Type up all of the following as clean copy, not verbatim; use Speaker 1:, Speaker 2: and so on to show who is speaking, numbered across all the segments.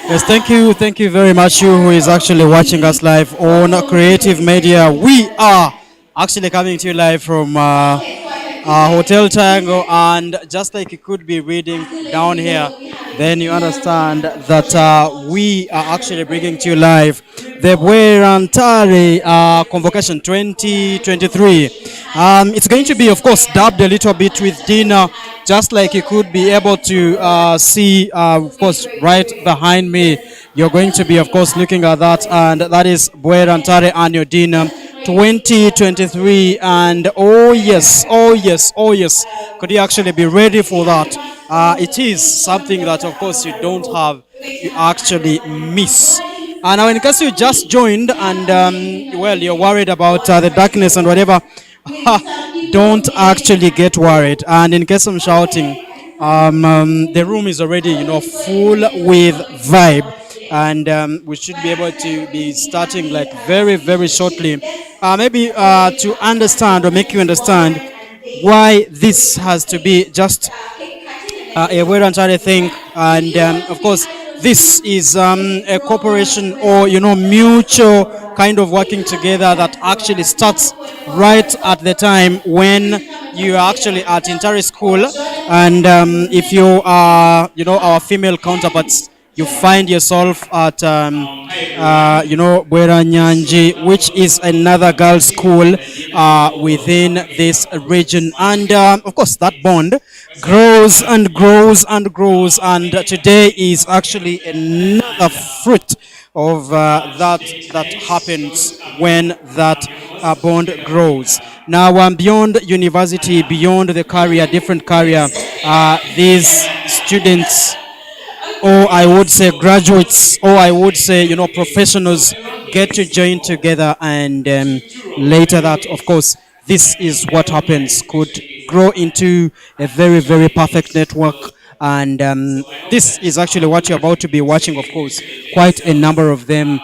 Speaker 1: Yes, thank you very much. You who is actually watching us live on Creative Media. We are actually coming to you live from Hotel Tango, and just like you could be reading down here, then you understand that we are actually bringing to you live the Bwera-Ntare Convocation 2023. It's going to be, of course, dubbed a little bit with dinner, just like you could be able to see, of course, right behind me. You're going to be, of course, looking at that, and that is Bwera-Ntare annual dinner 2023. And oh yes, oh yes, oh yes, could you actually be ready for that? It is something that, of course, you don't have, you actually miss. Now, in case you just joined and well, you're worried about the darkness and whatever, don't actually get worried. And in case I'm shouting, the room is already, full with vibe, and we should be able to be starting like very, very shortly. Maybe to understand or make you understand why this has to be just a Bwera-Ntare thing, and of course, this is a cooperation or mutual kind of working together that actually starts right at the time when you are actually at Ntare school, and if you are our female counterparts, you find yourself at Bwera-Nyanji, which is another girls' school within this region, and of course that bond grows and grows and grows, and today is actually another fruit of that happens when that bond grows. Now, beyond university, beyond the career, different career, these students, or I would say graduates, or I would say professionals, get to join together, and later that, of course, this is what happens, could grow into a very, very perfect network. And this is actually what you're about to be watching, of course. Quite a number of them,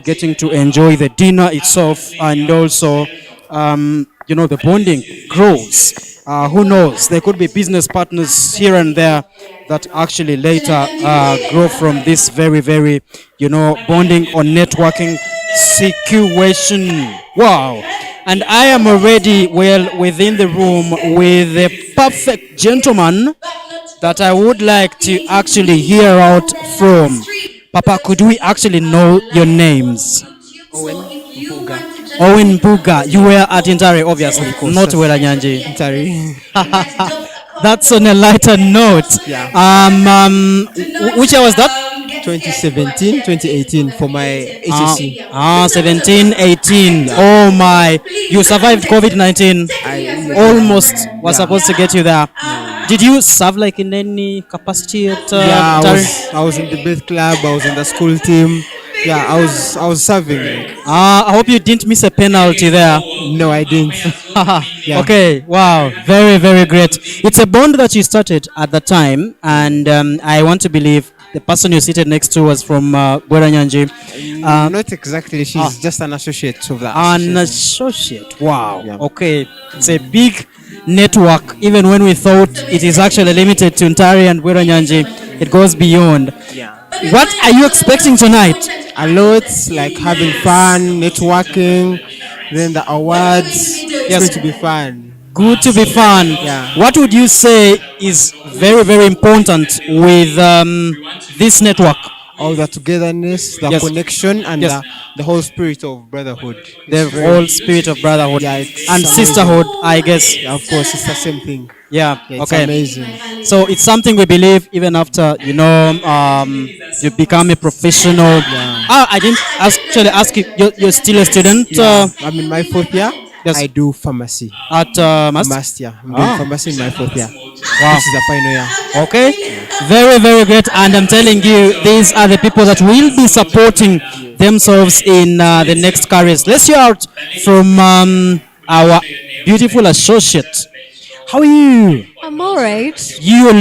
Speaker 1: getting to enjoy the dinner itself, and also the bonding grows. Who knows? There could be business partners here and there that actually later grow from this very, very, bonding or networking situation. Wow. And I am already well within the room with the perfect gentleman that I would like to actually hear out from. Papa, could we actually know your names?
Speaker 2: Owen Mpuga.
Speaker 1: Owen Mpuga. You were at Ntare, obviously, not Bwera-Nyanji.
Speaker 2: Ntare.
Speaker 1: That's on a lighter note.
Speaker 2: Yeah.
Speaker 1: Which year was that?
Speaker 2: 2017, 2018 for my HSC.
Speaker 1: 17, 18. Yeah. Oh my. You survived COVID-19.
Speaker 2: I
Speaker 1: almost was supposed to get you there. Did you serve like in any capacity at
Speaker 2: yeah, I was in the base club, I was in the school team. Yeah, I was serving.
Speaker 1: I hope you didn't miss a penalty there.
Speaker 2: No, I didn't.
Speaker 1: Yeah. Okay, wow, very, very great. It's a bond that you started at the time, and I want to believe the person you seated next to was from Bwera-Nyanji.
Speaker 2: Not exactly, she's just an associate of that.
Speaker 1: An associate, wow.
Speaker 2: Yeah.
Speaker 1: Okay, it's a big network. Even when we thought it is actually limited to Ntare and Bwera-Nyanji, it goes beyond.
Speaker 2: Yeah.
Speaker 1: What are you expecting tonight?
Speaker 2: A lot, like having fun, networking, then the awards. It's going to be fun.
Speaker 1: Good to be fun.
Speaker 2: Yeah.
Speaker 1: What would you say is very, very important with this network?
Speaker 2: All the togetherness, the
Speaker 1: Yes.
Speaker 2: connection, and
Speaker 1: Yes.
Speaker 2: the whole spirit of brotherhood.
Speaker 1: The
Speaker 2: It's very-
Speaker 1: whole spirit of brotherhood
Speaker 2: Yeah, it's
Speaker 1: and
Speaker 2: amazing.
Speaker 1: sisterhood, I guess.
Speaker 2: Yeah, of course, it's the same thing.
Speaker 1: Yeah.
Speaker 2: Yeah, it's
Speaker 1: Okay.
Speaker 2: amazing.
Speaker 1: So it's something we believe even after you become a professional.
Speaker 2: Yeah.
Speaker 1: I didn't actually ask you. You're still a student
Speaker 2: I'm in my fourth year.
Speaker 1: Yes.
Speaker 2: I do pharmacy.
Speaker 1: at
Speaker 2: Last year. I'm doing pharmacy in my fourth year.
Speaker 1: Wow.
Speaker 2: This is the final year.
Speaker 1: Okay, very, very great. And I'm telling you, these are the people that will be supporting themselves in the next careers. Let's hear out from our beautiful associate. How are you?
Speaker 3: I'm alright.
Speaker 1: You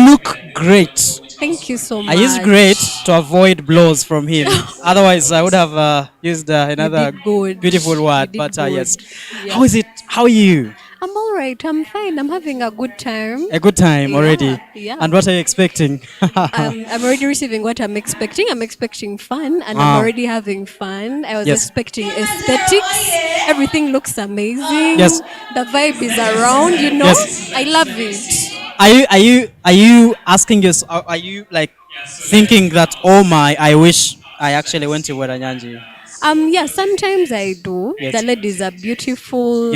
Speaker 1: look great.
Speaker 3: Thank you so
Speaker 1: I
Speaker 3: much.
Speaker 1: used great to avoid blows from him. Otherwise, I would have used another
Speaker 3: did good.
Speaker 1: beautiful word.
Speaker 3: You did
Speaker 1: But
Speaker 3: good.
Speaker 1: yes.
Speaker 3: Yeah.
Speaker 1: How is it? How are you?
Speaker 3: I'm all right. I'm fine. I'm having a good time.
Speaker 1: A good time already.
Speaker 3: Yeah, yeah.
Speaker 1: And what are you expecting?
Speaker 3: I'm already receiving what I'm expecting. I'm expecting fun, and I'm
Speaker 1: Ah,
Speaker 3: already having fun. I was
Speaker 1: yes.
Speaker 3: expecting aesthetics. Everything looks amazing.
Speaker 1: Yes.
Speaker 3: The vibe is around.
Speaker 1: Yes.
Speaker 3: I love it.
Speaker 1: Are you asking us? Are you like thinking that, oh my, I wish I actually went to Bwera-Ntare?
Speaker 3: Yeah, sometimes I do.
Speaker 1: Yes.
Speaker 3: The ladies are
Speaker 1: Yes.
Speaker 3: beautiful.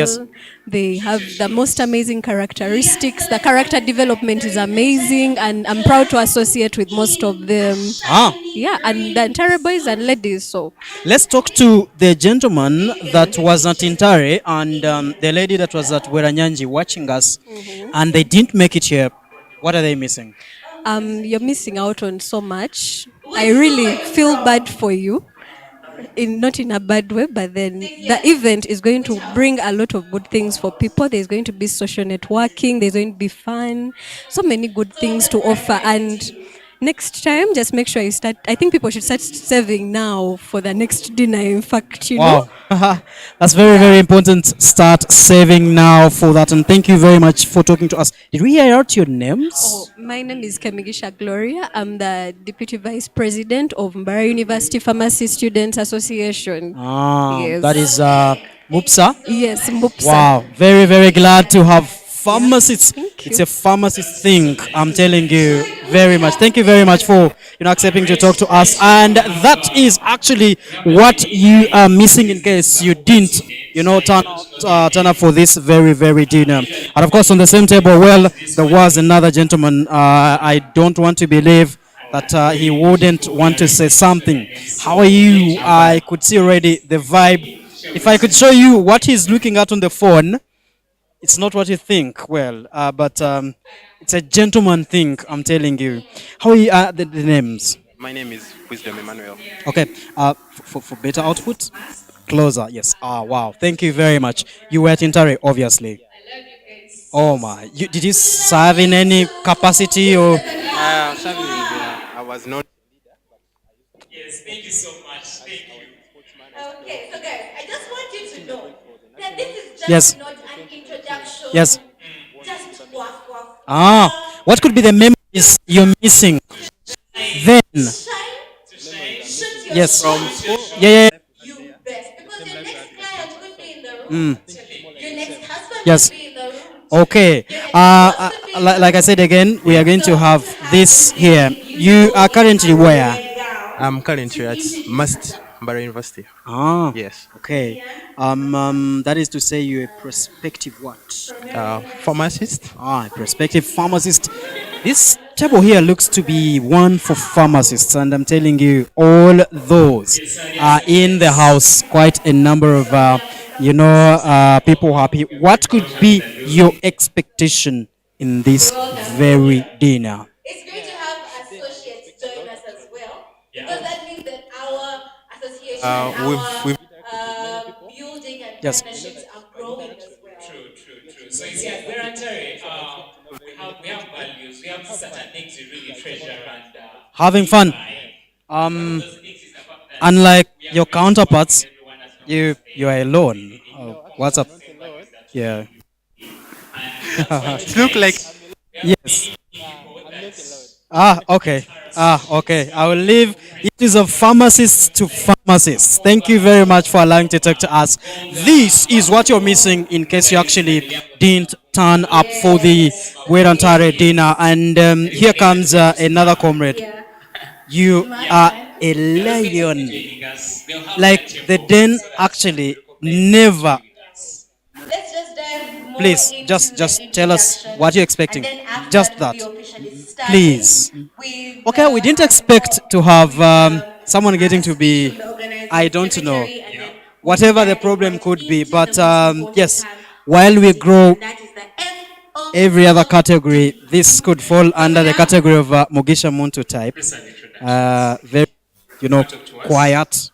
Speaker 3: They have the most amazing characteristics. The character development is amazing, and I'm proud to associate with most of them.
Speaker 1: Ah,
Speaker 3: Yeah, and the entire boys and ladies. So,
Speaker 1: let's talk to the gentleman that was at Intare and the lady that was at Bwera-Ntare watching us, and they didn't make it here. What are they missing?
Speaker 3: you're missing out on so much. I really feel bad for you. Not in a bad way, but then the event is going to bring a lot of good things for people. There's going to be social networking, there's going to be fun, so many good things to offer. And next time, just make sure you start. I think people should start saving now for the next dinner. In fact,
Speaker 1: Wow. That's very, very important. Start saving now for that. And thank you very much for talking to us. Did we hear out your
Speaker 3: Oh,
Speaker 1: names?
Speaker 3: my name is Kamigisha Gloria. I'm the Deputy Vice President of Mbarara University Pharmacy Students Association.
Speaker 1: Ah,
Speaker 3: Yes.
Speaker 1: that is Mupsa.
Speaker 3: Yes, Mupsa.
Speaker 1: Wow, very, very glad to have pharmacists.
Speaker 3: Thank
Speaker 1: It's
Speaker 3: you.
Speaker 1: a pharmacist thing. I'm telling you very much. Thank you very much for accepting to talk to us. And that is actually what you are missing in case you didn't turn up for this very, very dinner. And of course, on the same table, well, there was another gentleman. I don't want to believe that he wouldn't want to say something. How are you? I could see already the vibe. If I could show you what he's looking at on the phone, it's not what you think. Well, but it's a gentleman thing. I'm telling you. How are you, the names?
Speaker 4: My name is Wisdom Emmanuel.
Speaker 1: Okay. For better output, closer. Yes. Ah, wow. Thank you very much. You were at Intare, obviously. Oh my. Did you serve in any capacity or?
Speaker 4: Serving in I was not.
Speaker 5: Okay, so guys, I just want you to know that this is
Speaker 1: Yes.
Speaker 5: just not an introduction.
Speaker 1: Yes.
Speaker 5: Just waff waff.
Speaker 1: Ah. What could be the memories you're missing then?
Speaker 5: Shine, shoot your
Speaker 1: Yes.
Speaker 4: From
Speaker 5: shot,
Speaker 4: school.
Speaker 1: Yeah. Yeah.
Speaker 5: you best. Because your next client could be in the room. Your next husband
Speaker 1: Yes.
Speaker 5: could be in the room.
Speaker 1: Okay.
Speaker 5: Your next boss could be in the room.
Speaker 1: Like I said again, we are going to
Speaker 5: So
Speaker 1: have
Speaker 5: you have
Speaker 1: this
Speaker 5: to
Speaker 1: here.
Speaker 5: be
Speaker 1: You are currently where?
Speaker 4: I'm currently at Mbarara University.
Speaker 1: Ah.
Speaker 4: Yes.
Speaker 1: Okay. That is to say you're a prospective what?
Speaker 4: Pharmacist.
Speaker 1: Ah, a prospective pharmacist. This table here looks to be one for pharmacists, and I'm telling you, all those are in the house. Quite a number of, people happy. What could be your expectation in this very dinner?
Speaker 5: It's going to have associates join us as well. Because that means that our association and
Speaker 4: We've
Speaker 5: building and
Speaker 1: Yes.
Speaker 5: partnerships are growing as well.
Speaker 6: So you see, at Bwera-Ntare, we have values, we have certain things we really treasure and
Speaker 1: Having fun.
Speaker 6: those things is the fact that
Speaker 1: Unlike
Speaker 6: we are
Speaker 1: your
Speaker 6: very
Speaker 1: counterparts,
Speaker 6: everyone has known
Speaker 1: you are alone. Oh, what's up? Yeah.
Speaker 4: it look like
Speaker 1: Yes.
Speaker 6: people that
Speaker 1: Okay. Okay. I will leave issues of pharmacists to pharmacists. Thank you very much for allowing to talk to us. This is what you're missing in case you actually didn't turn up for the Bwera-Ntare dinner. And here comes another comrade. You are a lion.
Speaker 6: taking us, they'll have
Speaker 1: Like the den actually never.
Speaker 5: Let's just dive more
Speaker 1: Please,
Speaker 5: into
Speaker 1: just
Speaker 5: the
Speaker 1: tell us
Speaker 5: introduction,
Speaker 1: what you're expecting.
Speaker 5: And then after
Speaker 1: Just
Speaker 5: that,
Speaker 1: that.
Speaker 5: we officially start
Speaker 1: Please.
Speaker 5: with,
Speaker 1: Okay, we didn't expect to have someone getting to be, I don't know, whatever the problem could be. But yes, while we grow every other category, this could fall under the category of Mugisha Muntu type. Very, quiet.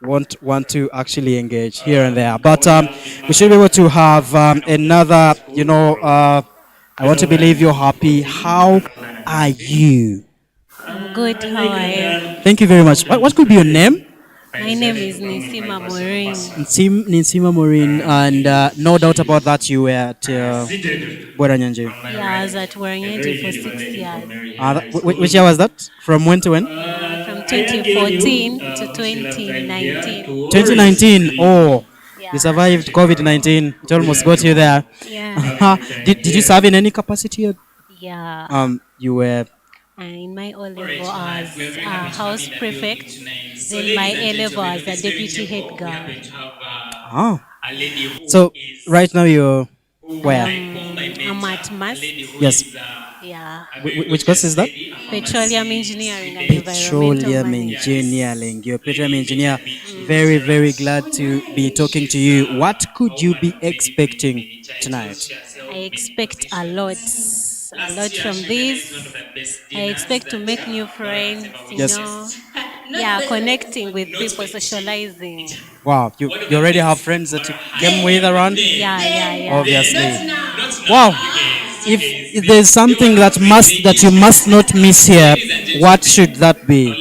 Speaker 1: Won't want to actually engage here and there. But we should be able to have another, I want to believe you're happy. How are you?
Speaker 7: I'm good. How are you?
Speaker 1: Thank you very much. What could be your name?
Speaker 7: My name is Nisima Maureen.
Speaker 1: Nsima Maureen, and no doubt about that, you were at Bwera-Ntare.
Speaker 7: Yeah, I was at Bwera-Ntare for 6 years.
Speaker 1: Which year was that? From when to when?
Speaker 7: From 2014 to 2019.
Speaker 1: 2019. Oh,
Speaker 7: Yeah.
Speaker 1: you survived COVID-19. It almost got you there.
Speaker 7: Yeah.
Speaker 1: Did you serve in any capacity?
Speaker 7: Yeah.
Speaker 1: You were.
Speaker 7: In my O level as a house prefect, then my A level as a deputy head girl.
Speaker 1: Ah. So right now you're where?
Speaker 7: I'm at MAS.
Speaker 1: Yes.
Speaker 7: Yeah.
Speaker 1: Which course is that?
Speaker 7: Petroleum engineering and environmental
Speaker 1: Petroleum
Speaker 7: management.
Speaker 1: engineering. You're a petroleum engineer. Very, very glad to be talking to you. What could you be expecting tonight?
Speaker 7: I expect a lot from this. I expect to make new friends,
Speaker 1: Yes.
Speaker 7: yeah, connecting with people, socializing.
Speaker 1: Wow, you already have friends that you came with around?
Speaker 7: Yeah.
Speaker 1: Obviously. Wow. If there's something that you must not miss here, what should that be?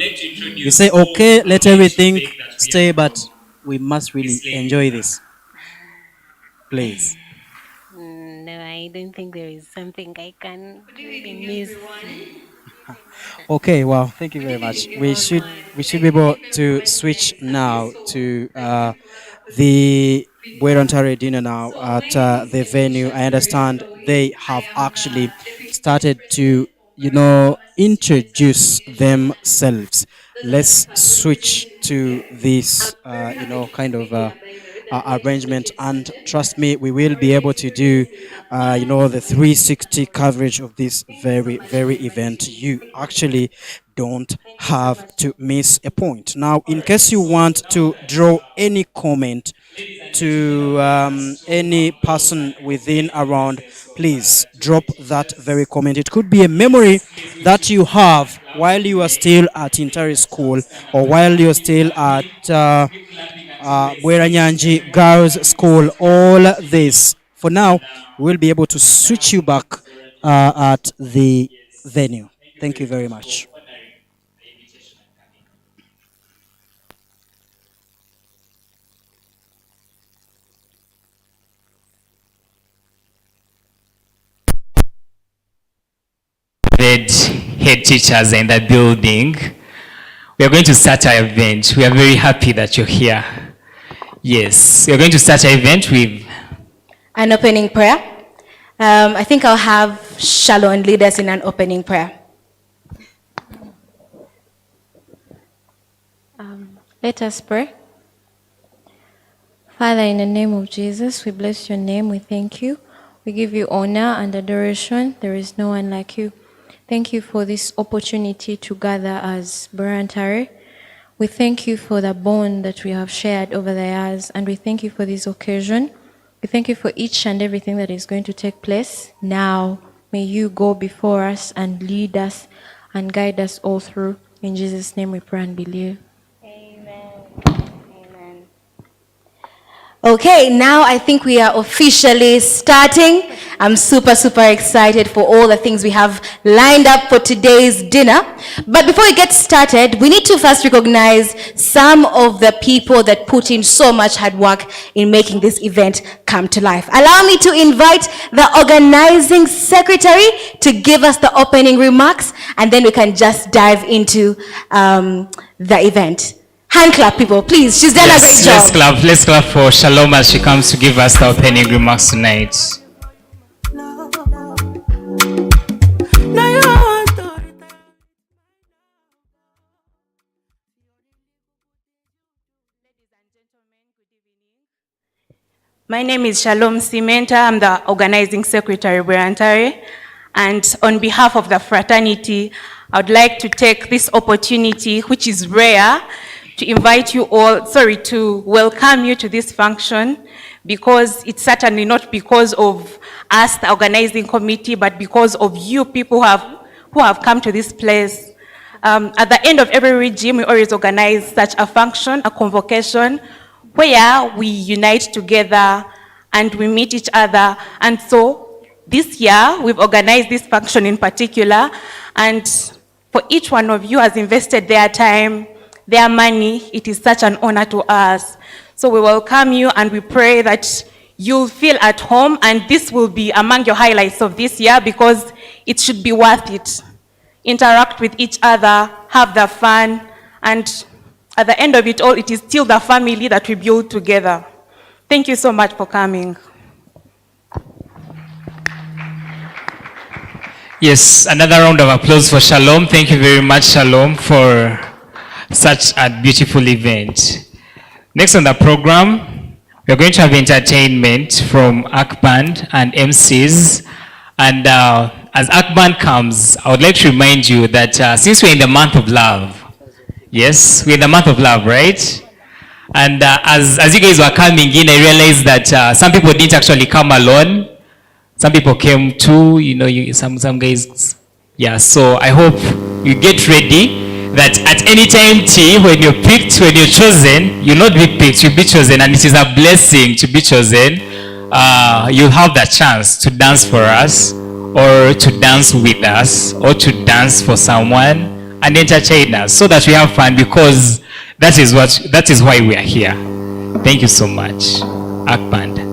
Speaker 1: You say, okay, let everything stay, but we must really enjoy this. Please.
Speaker 7: No, I don't think there is something I can really miss.
Speaker 1: Okay, well, thank you very much. We should be able to switch now to the Bwera-Ntare dinner now at the venue. I understand they have actually started to, introduce themselves. Let's switch to this, kind of arrangement, and trust me, we will be able to do, the 360 coverage of this very, very event. You actually don't have to miss a point. Now, in case you want to draw any comment to any person within around, please drop that very comment. It could be a memory that you have while you are still at Ntare School, or while you're still at Bwera-Ntare Girls School. All this. For now, we'll be able to switch you back at the venue. Thank you very much.
Speaker 6: Head teachers in the building. We are going to start our event. We are very happy that you're here. Yes, we are going to start our event with
Speaker 5: An opening prayer. I think I'll have Shalom lead us in an opening prayer.
Speaker 8: Let us pray. Father, in the name of Jesus, we bless your name. We thank you. We give you honor and adoration. There is no one like you. Thank you for this opportunity to gather as Bwera-Ntare. We thank you for the bond that we have shared over the years, and we thank you for this occasion. We thank you for each and everything that is going to take place now. May you go before us and lead us and guide us all through. In Jesus' name we pray and believe.
Speaker 5: Okay, now I think we are officially starting. I'm super excited for all the things we have lined up for today's dinner. But before we get started, we need to first recognize some of the people that put in so much hard work in making this event come to life. Allow me to invite the organizing secretary to give us the opening remarks, and then we can just dive into the event. Hand clap, people, please. She's done a great job.
Speaker 6: Let's clap for Shalom as she comes to give us the opening remarks tonight.
Speaker 9: My name is Shalom Cimenta. I'm the organizing secretary of Bwera-Ntare. And on behalf of the fraternity, I would like to take this opportunity, which is rare, to invite you all, to welcome you to this function, because it's certainly not because of us, the organizing committee, but because of you people who have come to this place. At the end of every regime, we always organize such a function, a convocation, where we unite together and we meet each other. And so this year, we've organized this function in particular, and for each one of you has invested their time, their money. It is such an honor to us. So we welcome you and we pray that you'll feel at home, and this will be among your highlights of this year because it should be worth it. Interact with each other, have the fun, and at the end of it all, it is still the family that we build together. Thank you so much for coming.
Speaker 6: Yes, another round of applause for Shalom. Thank you very much, Shalom, for such a beautiful event. Next on the program, we're going to have entertainment from Akband and MCs. And as Akband comes, I would like to remind you that since we're in the month of love, yes, we're in the month of love, right? And as you guys were coming in, I realized that some people didn't actually come alone. Some people came too, some guys, yeah. So I hope you get ready that at any time, when you're picked, when you're chosen, you'll not be picked, you'll be chosen, and it is a blessing to be chosen. You'll have the chance to dance for us, or to dance with us, or to dance for someone, and entertain us, so that we have fun, because that is why we are here. Thank you so much, Akband.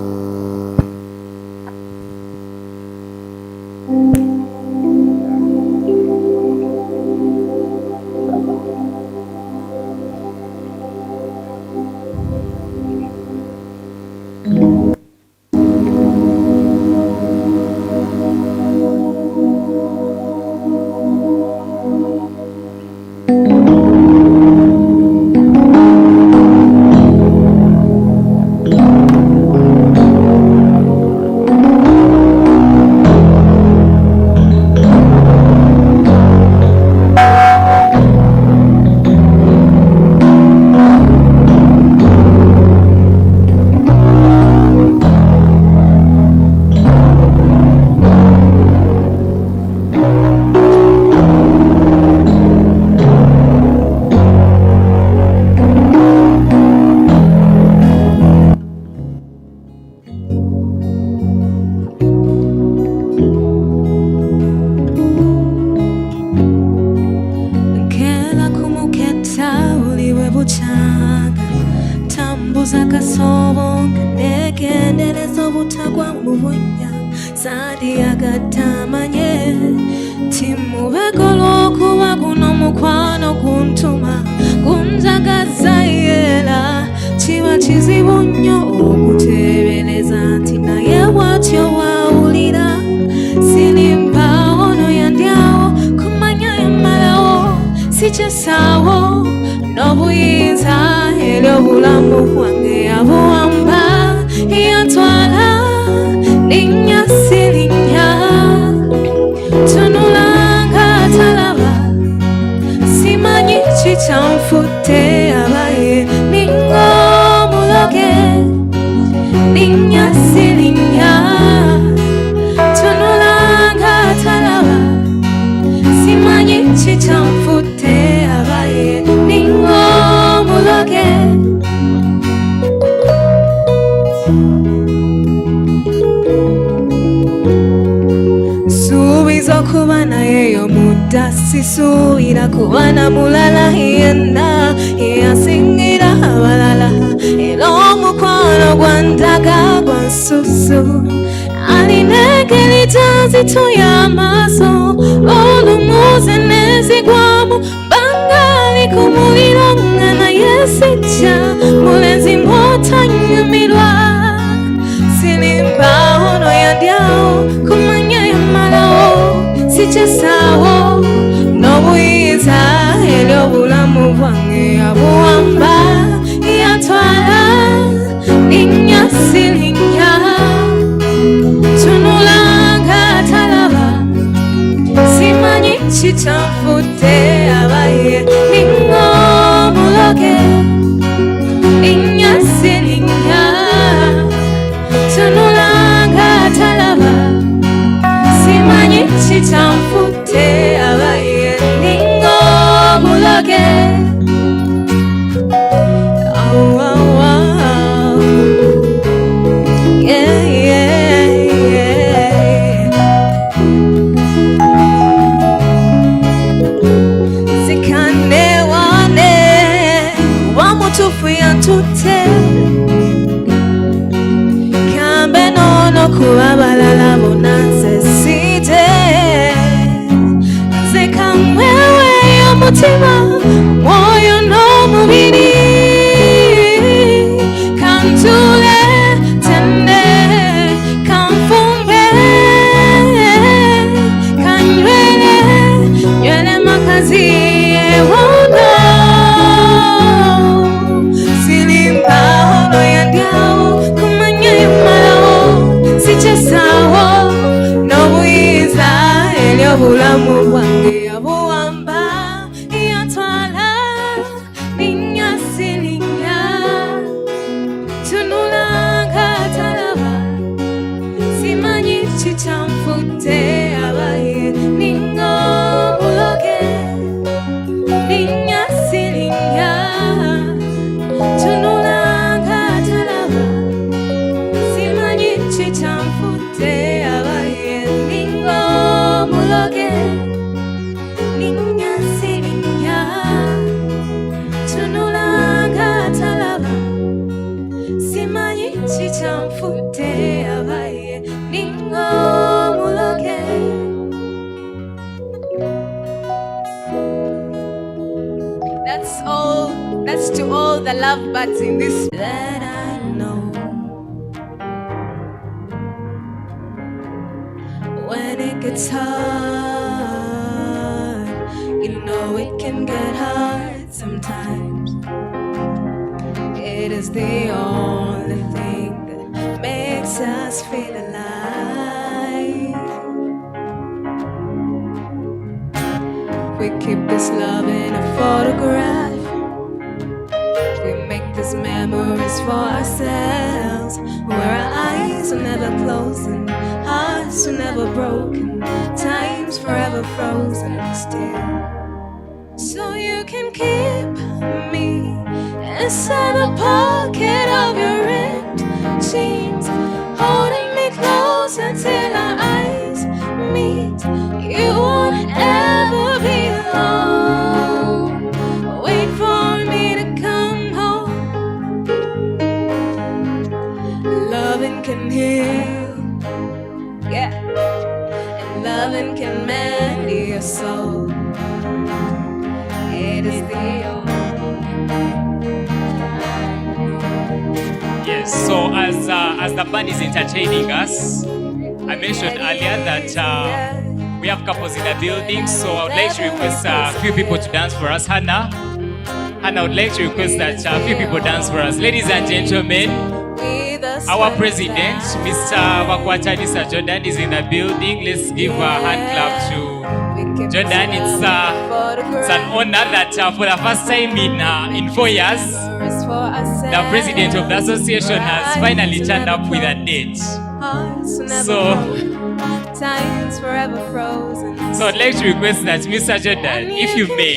Speaker 10: Sisuira kubana mulala yena yasingira abalala elo mukwano gwandaga gwansusu alinekelitanzi tuyamaso olumuze nezigwamu bangali kumuliro ngana yesija mulenzi motanyumirwa sinimba ono yandyao kumanya yamalao sichesawo nobuyiza elyo bulamu bwange abuwamba yatwala ninyasilinya tunulanga talaba simanyi kitanfudde abaye ningomuloge ninyasilinya tunulanga talaba simanyi kitanfudde abaye ningo kuba balala bona nsesite nzeka wewe y'omutima mwoyo n'omubiri kantule tende kanfumbe kanywele nywele makazi ewono silimba ono yandyao kumanya yumalawo sichesawo n'obuyinza ery'obulamu bwange yabuwamba yatwala linnya silinnya tunula katalaba simanyi kikyanfudde abaye ninga buloge linnya silinnya tunula katalaba simanyi kikyanfudde abaye ninga buloge linnya silinnya tunula katalaba simanyi kikyanfudde abaye ninga buloge. That's to all the lovebirds in this that I know. When it gets hard, you know it can get hard sometimes. It is the only thing that makes us feel alive. We keep this love in a photograph. We make these memories for ourselves, where our eyes are never closing, hearts are never broken, time's forever frozen still. So you can keep me inside the pocket of your ripped jeans, holding me close until our eyes meet. You won't ever be alone. Wait for me to come home. Loving can heal, yeah, and loving can mend your soul. It is the only
Speaker 6: Yes, so as the band is entertaining us, I mentioned earlier that we have couples in the building, so I would like to request a few people to dance for us. Hannah, I would like to request that a few people dance for us. Ladies and gentlemen, our president, Mr. Bwera-Ntare Sir Jordan, is in the building. Let's give a hand clap to Jordan. It's an honor that for the first time in 4 years, the president of the association has finally turned up with a date. So I'd like to request that Mr. Jordan, if you may,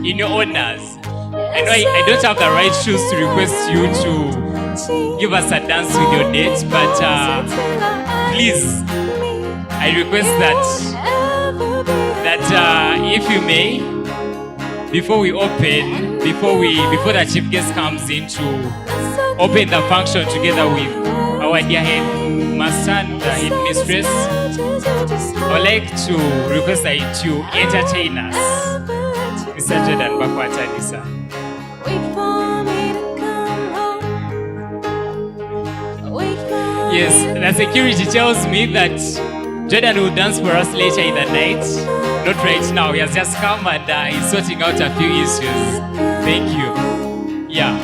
Speaker 6: in your honors, I know I don't have the right shoes to request you to give us a dance with your date, but please, I request that if you may, before we open, before the chief guest comes in to open the function together with our dear headmaster and the headmistress, I would like to request that you entertain us, Mr. Jordan Bwera-Ntare sir. Yes, the security tells me that Jordan will dance for us later in the night. Not right now. He has just come and he's sorting out a few issues. Thank you. Yeah.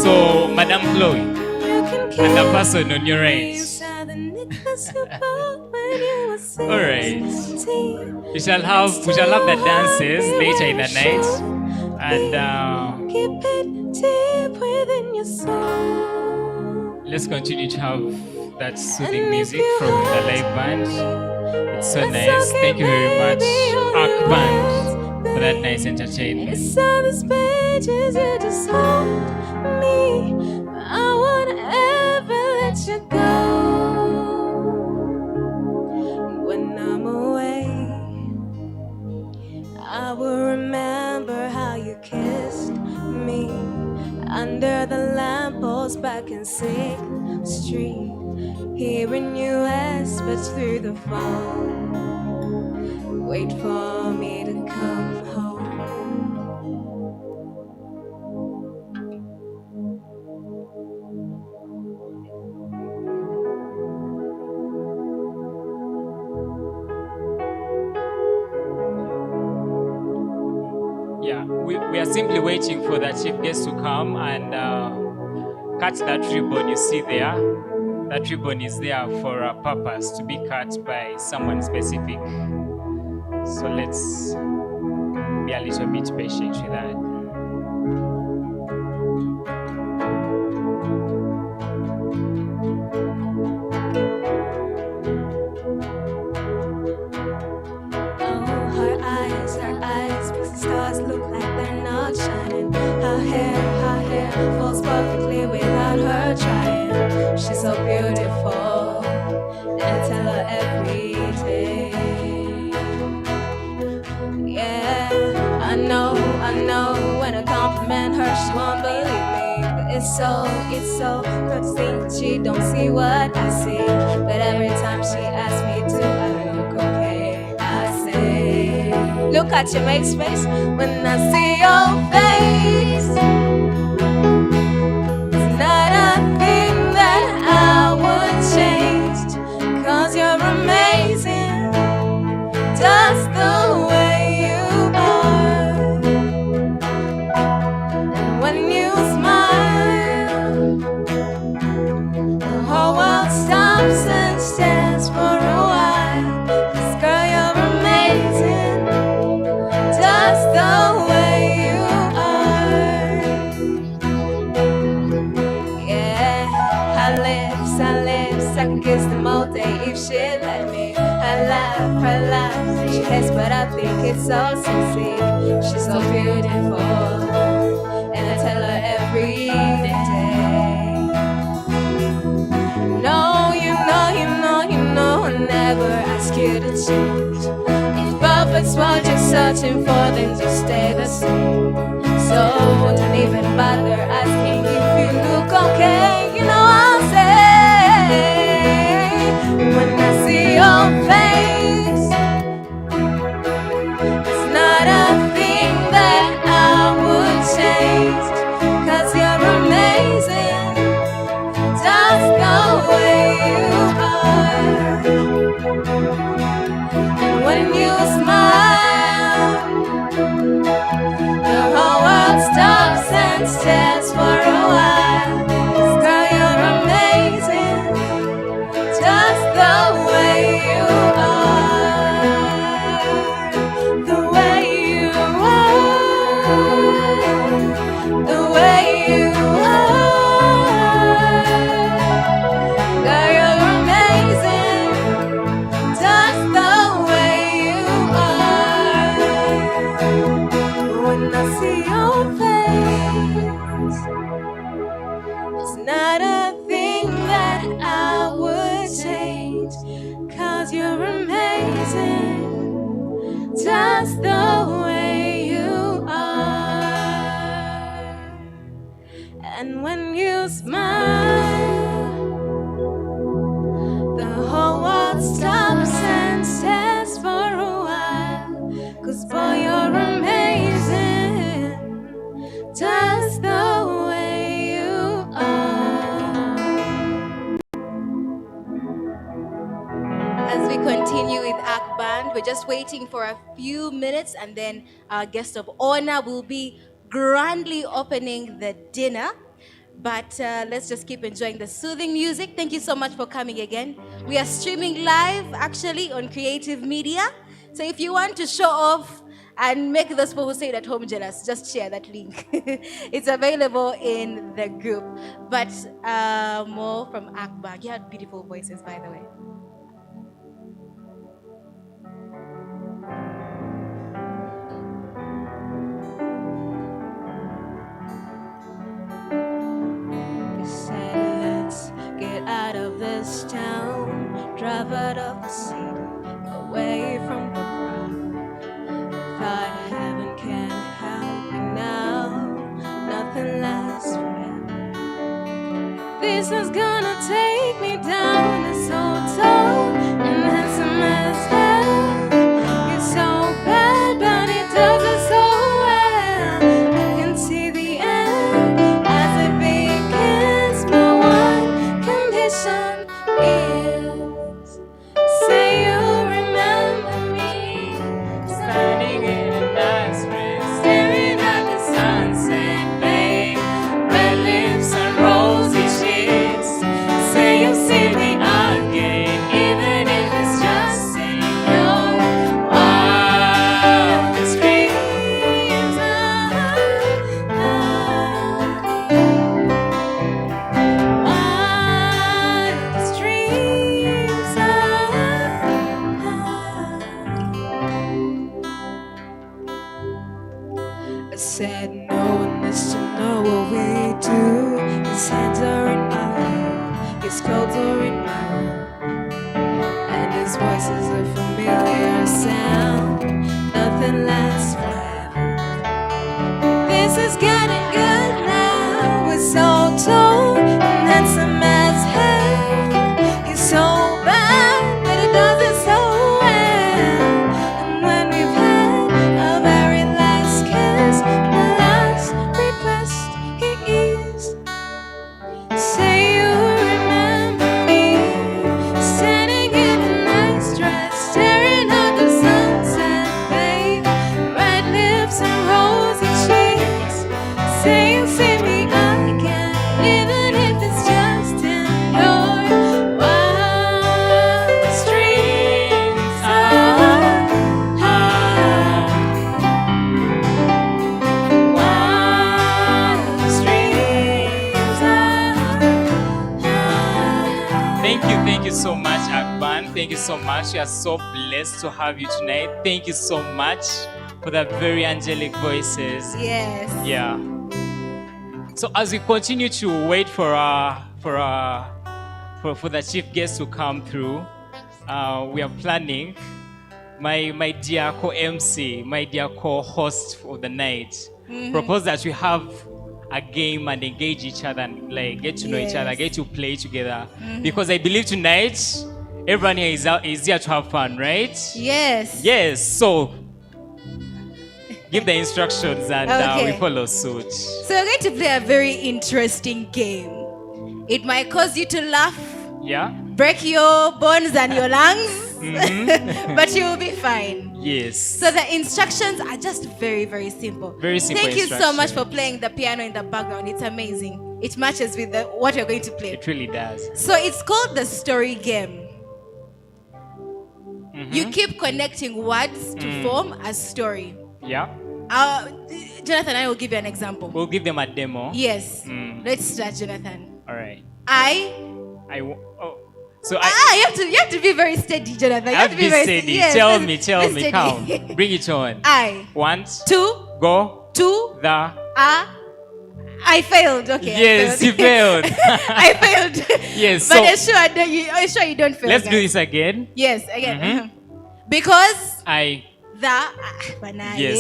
Speaker 6: So, Madam Chloe, and the person on your right. All right. We shall have the dances later in the night, and let's continue to have that soothing music from the live band. It's so nice. Thank you very much, Arc Band, for that nice entertainment.
Speaker 10: Inside these pages, you just hold me. I won't ever let you go. When I'm away, I will remember how you kissed me under the lamppost back in 6th Street. here in US, but through the phone. Wait for me to come home.
Speaker 6: Yeah, we are simply waiting for the chief guest to come and cut that ribbon you see there. That ribbon is there for a purpose to be cut by someone specific. So let's be a little bit patient with that.
Speaker 10: Her eyes makes the stars look like they're not shining. Her hair falls perfectly without her trying. She's so beautiful, and I tell her every day. Yeah, I know, when I compliment her, she won't believe me. But it's so good to think that she don't see what I see. But every time she asks me to, I look okay. I say, look at your mate's face when I see your face. It's not a thing that I would change, 'cause you're amazing, just the way you are. And when you smile, the whole world stops and stares for a while. 'Cause girl, you're amazing, just the way you are. Yeah, her lips, I can kiss them all day if she'd let me. Her laugh, she hates, but I think it's so sexy. She's so beautiful, and I tell her every day. No, you know, I never ask you to change. If perfect's what you're searching for, then just stay the same. So don't even bother asking if you look okay. You know I'll say, when I see your face, it's not a thing that I would change, 'cause you're amazing, just the way you are. And when you smile, the whole world stops and stares for a while. 'Cause girl, you're amazing, just the way you are. The way you are. The way you are. Girl, you're amazing, just the way you are. When I see your face, it's not a thing that I would change, 'cause you're amazing, just the way you are. And when you smile, the whole world stops and stares for a while. 'Cause boy, you're amazing, just the way you are.
Speaker 5: As we continue with Ak Band, we're just waiting for a few minutes, and then our guest of honor will be grandly opening the dinner. But let's just keep enjoying the soothing music. Thank you so much for coming again. We are streaming live actually on Creative Media. So if you want to show off and make those people who stay at home jealous, just share that link. It's available in the group. But more from Ak Band. You had beautiful voices, by the way.
Speaker 10: Let's get out of this town, drive out of the city, away from the crowd. Thought heaven can help me now, nothing lasts forever. This is gonna take me down. His voice is a familiar sound. Nothing lasts forever. This is getting good now. We're so told, and handsome as hell. He's so bad, but he does it so well. And when we've had our very last kiss, the last request he is, say you remember me, standing in a nice dress, staring at the sunset, babe, red lips and rosy cheeks, saying, see me again, even if it's just in your wildest dreams. Wildest dreams.
Speaker 6: Thank you so much, Akban. Thank you so much. We are so blessed to have you tonight. Thank you so much for the very angelic voices.
Speaker 5: Yes.
Speaker 6: Yeah. So as we continue to wait for the chief guest to come through, we are planning. My dear co-MC, my dear co-host for the night, propose that we have a game and engage each other and like get to know each other, get to play together. Because I believe tonight everyone here is here to have fun, right?
Speaker 5: Yes.
Speaker 6: Yes. So give the instructions and we
Speaker 5: Okay.
Speaker 6: follow suit.
Speaker 5: So we're going to play a very interesting game. It might cause you to laugh,
Speaker 6: Yeah.
Speaker 5: break your bones and your lungs, but you will be fine.
Speaker 6: Yes.
Speaker 5: So the instructions are just very, very simple.
Speaker 6: Very simple
Speaker 5: Thank you so much
Speaker 6: instructions.
Speaker 5: for playing the piano in the background. It's amazing. It matches with what you're going to play.
Speaker 6: It really does.
Speaker 5: So it's called the story game. You keep connecting words to form a story.
Speaker 6: Yeah.
Speaker 5: Jonathan and I will give you an example.
Speaker 6: We'll give them a demo.
Speaker 5: Yes. Let's start, Jonathan.
Speaker 6: All right. So
Speaker 5: You have to be very steady, Jonathan. You
Speaker 6: I have to be
Speaker 5: very
Speaker 6: steady.
Speaker 5: Yes,
Speaker 6: Tell
Speaker 5: be
Speaker 6: me,
Speaker 5: steady.
Speaker 6: come. Bring it on.
Speaker 5: I.
Speaker 6: 1,
Speaker 5: Two.
Speaker 6: go,
Speaker 5: Two.
Speaker 6: the.
Speaker 5: I failed. Okay.
Speaker 6: Yes, you failed.
Speaker 5: I failed.
Speaker 6: Yes,
Speaker 5: But
Speaker 6: so-
Speaker 5: I'm sure you don't fail.
Speaker 6: Let's do
Speaker 5: guys.
Speaker 6: this again.
Speaker 5: Yes, again. Because
Speaker 6: Yes,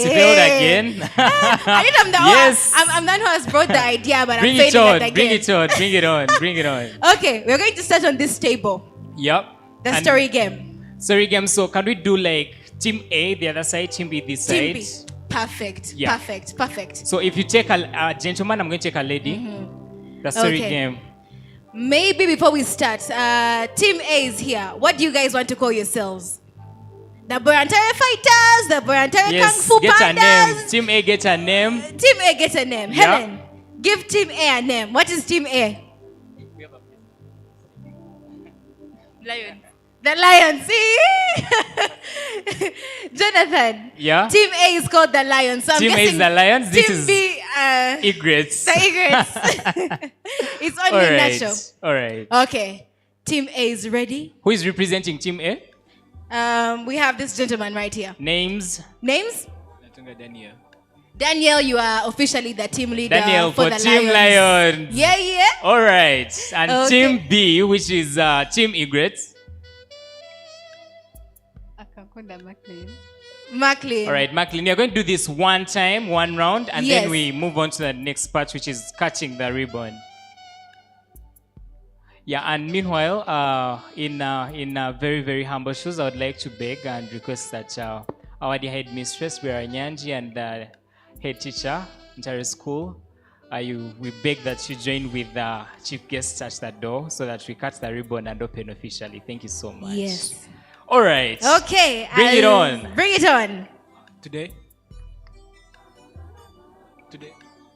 Speaker 6: you failed again.
Speaker 5: I think I'm the
Speaker 6: Yes.
Speaker 5: one. I'm the one who has brought the idea, but
Speaker 6: Bring
Speaker 5: I'm
Speaker 6: it
Speaker 5: failing
Speaker 6: on,
Speaker 5: it again.
Speaker 6: bring it on, bring it on, bring it on.
Speaker 5: Okay, we're going to start on this table.
Speaker 6: Yep.
Speaker 5: The
Speaker 6: And
Speaker 5: story game.
Speaker 6: Story game. So can we do like team A the other side, team B this
Speaker 5: Team
Speaker 6: side?
Speaker 5: B. Perfect.
Speaker 6: Yeah.
Speaker 5: Perfect. Perfect.
Speaker 6: So if you take a gentleman, I'm going to take a lady. The story
Speaker 5: Okay.
Speaker 6: game.
Speaker 5: Maybe before we start, Team A is here. What do you guys want to call yourselves? The Bwera-Ntare fighters, the Bwera-Ntare Kung
Speaker 6: Yes,
Speaker 5: Fu
Speaker 6: get a name.
Speaker 5: pandas.
Speaker 6: Team A get a name.
Speaker 5: Team A gets a name.
Speaker 6: Yeah.
Speaker 5: Helen, give Team A a name. What is Team A? Lion. The lion. See? Jonathan.
Speaker 6: Yeah.
Speaker 5: Team A is called the lion. So I'm
Speaker 6: Team A
Speaker 5: guessing
Speaker 6: is the lions. This
Speaker 5: Team
Speaker 6: is
Speaker 5: B,
Speaker 6: Egrets.
Speaker 5: the egrets. It's
Speaker 6: All
Speaker 5: only
Speaker 6: right.
Speaker 5: natural.
Speaker 6: All right.
Speaker 5: Okay. Team A is ready.
Speaker 6: Who is representing Team A?
Speaker 5: We have this gentleman right here.
Speaker 6: Names.
Speaker 5: Names?
Speaker 4: Daniel.
Speaker 5: Daniel, you are officially the team leader
Speaker 6: Daniel
Speaker 5: for
Speaker 6: for
Speaker 5: the
Speaker 6: Team
Speaker 5: Lions.
Speaker 6: Lions.
Speaker 5: Yeah, yeah.
Speaker 6: All right. And
Speaker 5: Okay.
Speaker 6: Team B, which is Team Egrets.
Speaker 5: Maclean.
Speaker 6: All right, Maclean, you're going to do this one time, one round, and
Speaker 5: Yes.
Speaker 6: then we move on to the next part, which is catching the ribbon. Yeah, and meanwhile, in very, very humble shoes, I would like to beg and request that our dear head mistress, Bwera-Nyanji, and the head teacher, Ntare School, we beg that you join with the chief guest at the door so that we cut the ribbon and open officially. Thank you so much.
Speaker 5: Yes.
Speaker 6: All right.
Speaker 5: Okay.
Speaker 6: Bring it on.
Speaker 5: Bring it on.
Speaker 4: Today.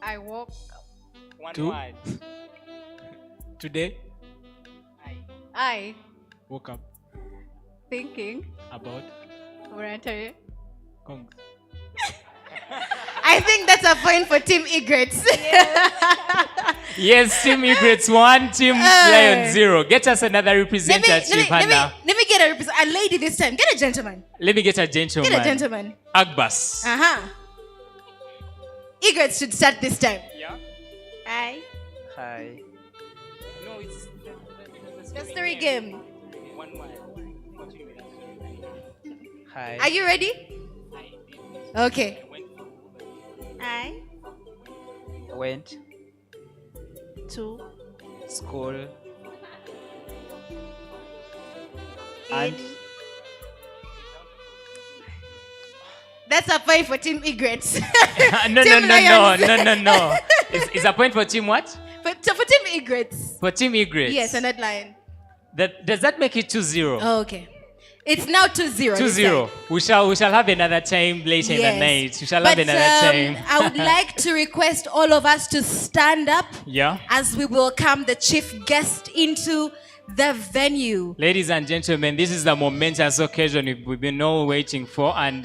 Speaker 3: I woke
Speaker 6: One
Speaker 4: Two.
Speaker 6: word.
Speaker 4: Today.
Speaker 3: I
Speaker 4: Woke up
Speaker 3: thinking
Speaker 4: about
Speaker 3: Bwera-Ntare.
Speaker 4: Kongs.
Speaker 5: I think that's a point for Team Egrets.
Speaker 6: Yes, Team Egrets 1, Team Lion 0. Get us another representative, Hannah.
Speaker 5: let me get a lady this time. Get a gentleman.
Speaker 6: Let me get a gentleman.
Speaker 5: Get a gentleman.
Speaker 6: Agbas.
Speaker 5: Uh-huh. Egrets should start this time.
Speaker 6: Yeah.
Speaker 5: Hi.
Speaker 4: Hi.
Speaker 6: No, it's
Speaker 5: The story game.
Speaker 6: one word.
Speaker 4: Hi.
Speaker 5: Are you ready? Okay.
Speaker 7: I
Speaker 4: Went
Speaker 7: to
Speaker 4: school
Speaker 7: in
Speaker 4: and
Speaker 5: That's a point for Team Egrets.
Speaker 6: No, no,
Speaker 5: Team
Speaker 6: no, no,
Speaker 5: Lions.
Speaker 6: no, no, no. Is a point for team what?
Speaker 5: For Team Egrets.
Speaker 6: For team Egrets.
Speaker 5: Yes, and that line.
Speaker 6: Does that make it 2-0?
Speaker 5: Oh, okay. It's now 2-0.
Speaker 6: 2-0. We shall have another time later in the night. We shall have another time.
Speaker 5: I would like to request all of us to stand up
Speaker 6: Yeah.
Speaker 5: as we welcome the chief guest into the venue.
Speaker 6: Ladies and gentlemen, this is the momentous occasion we've been all waiting for, and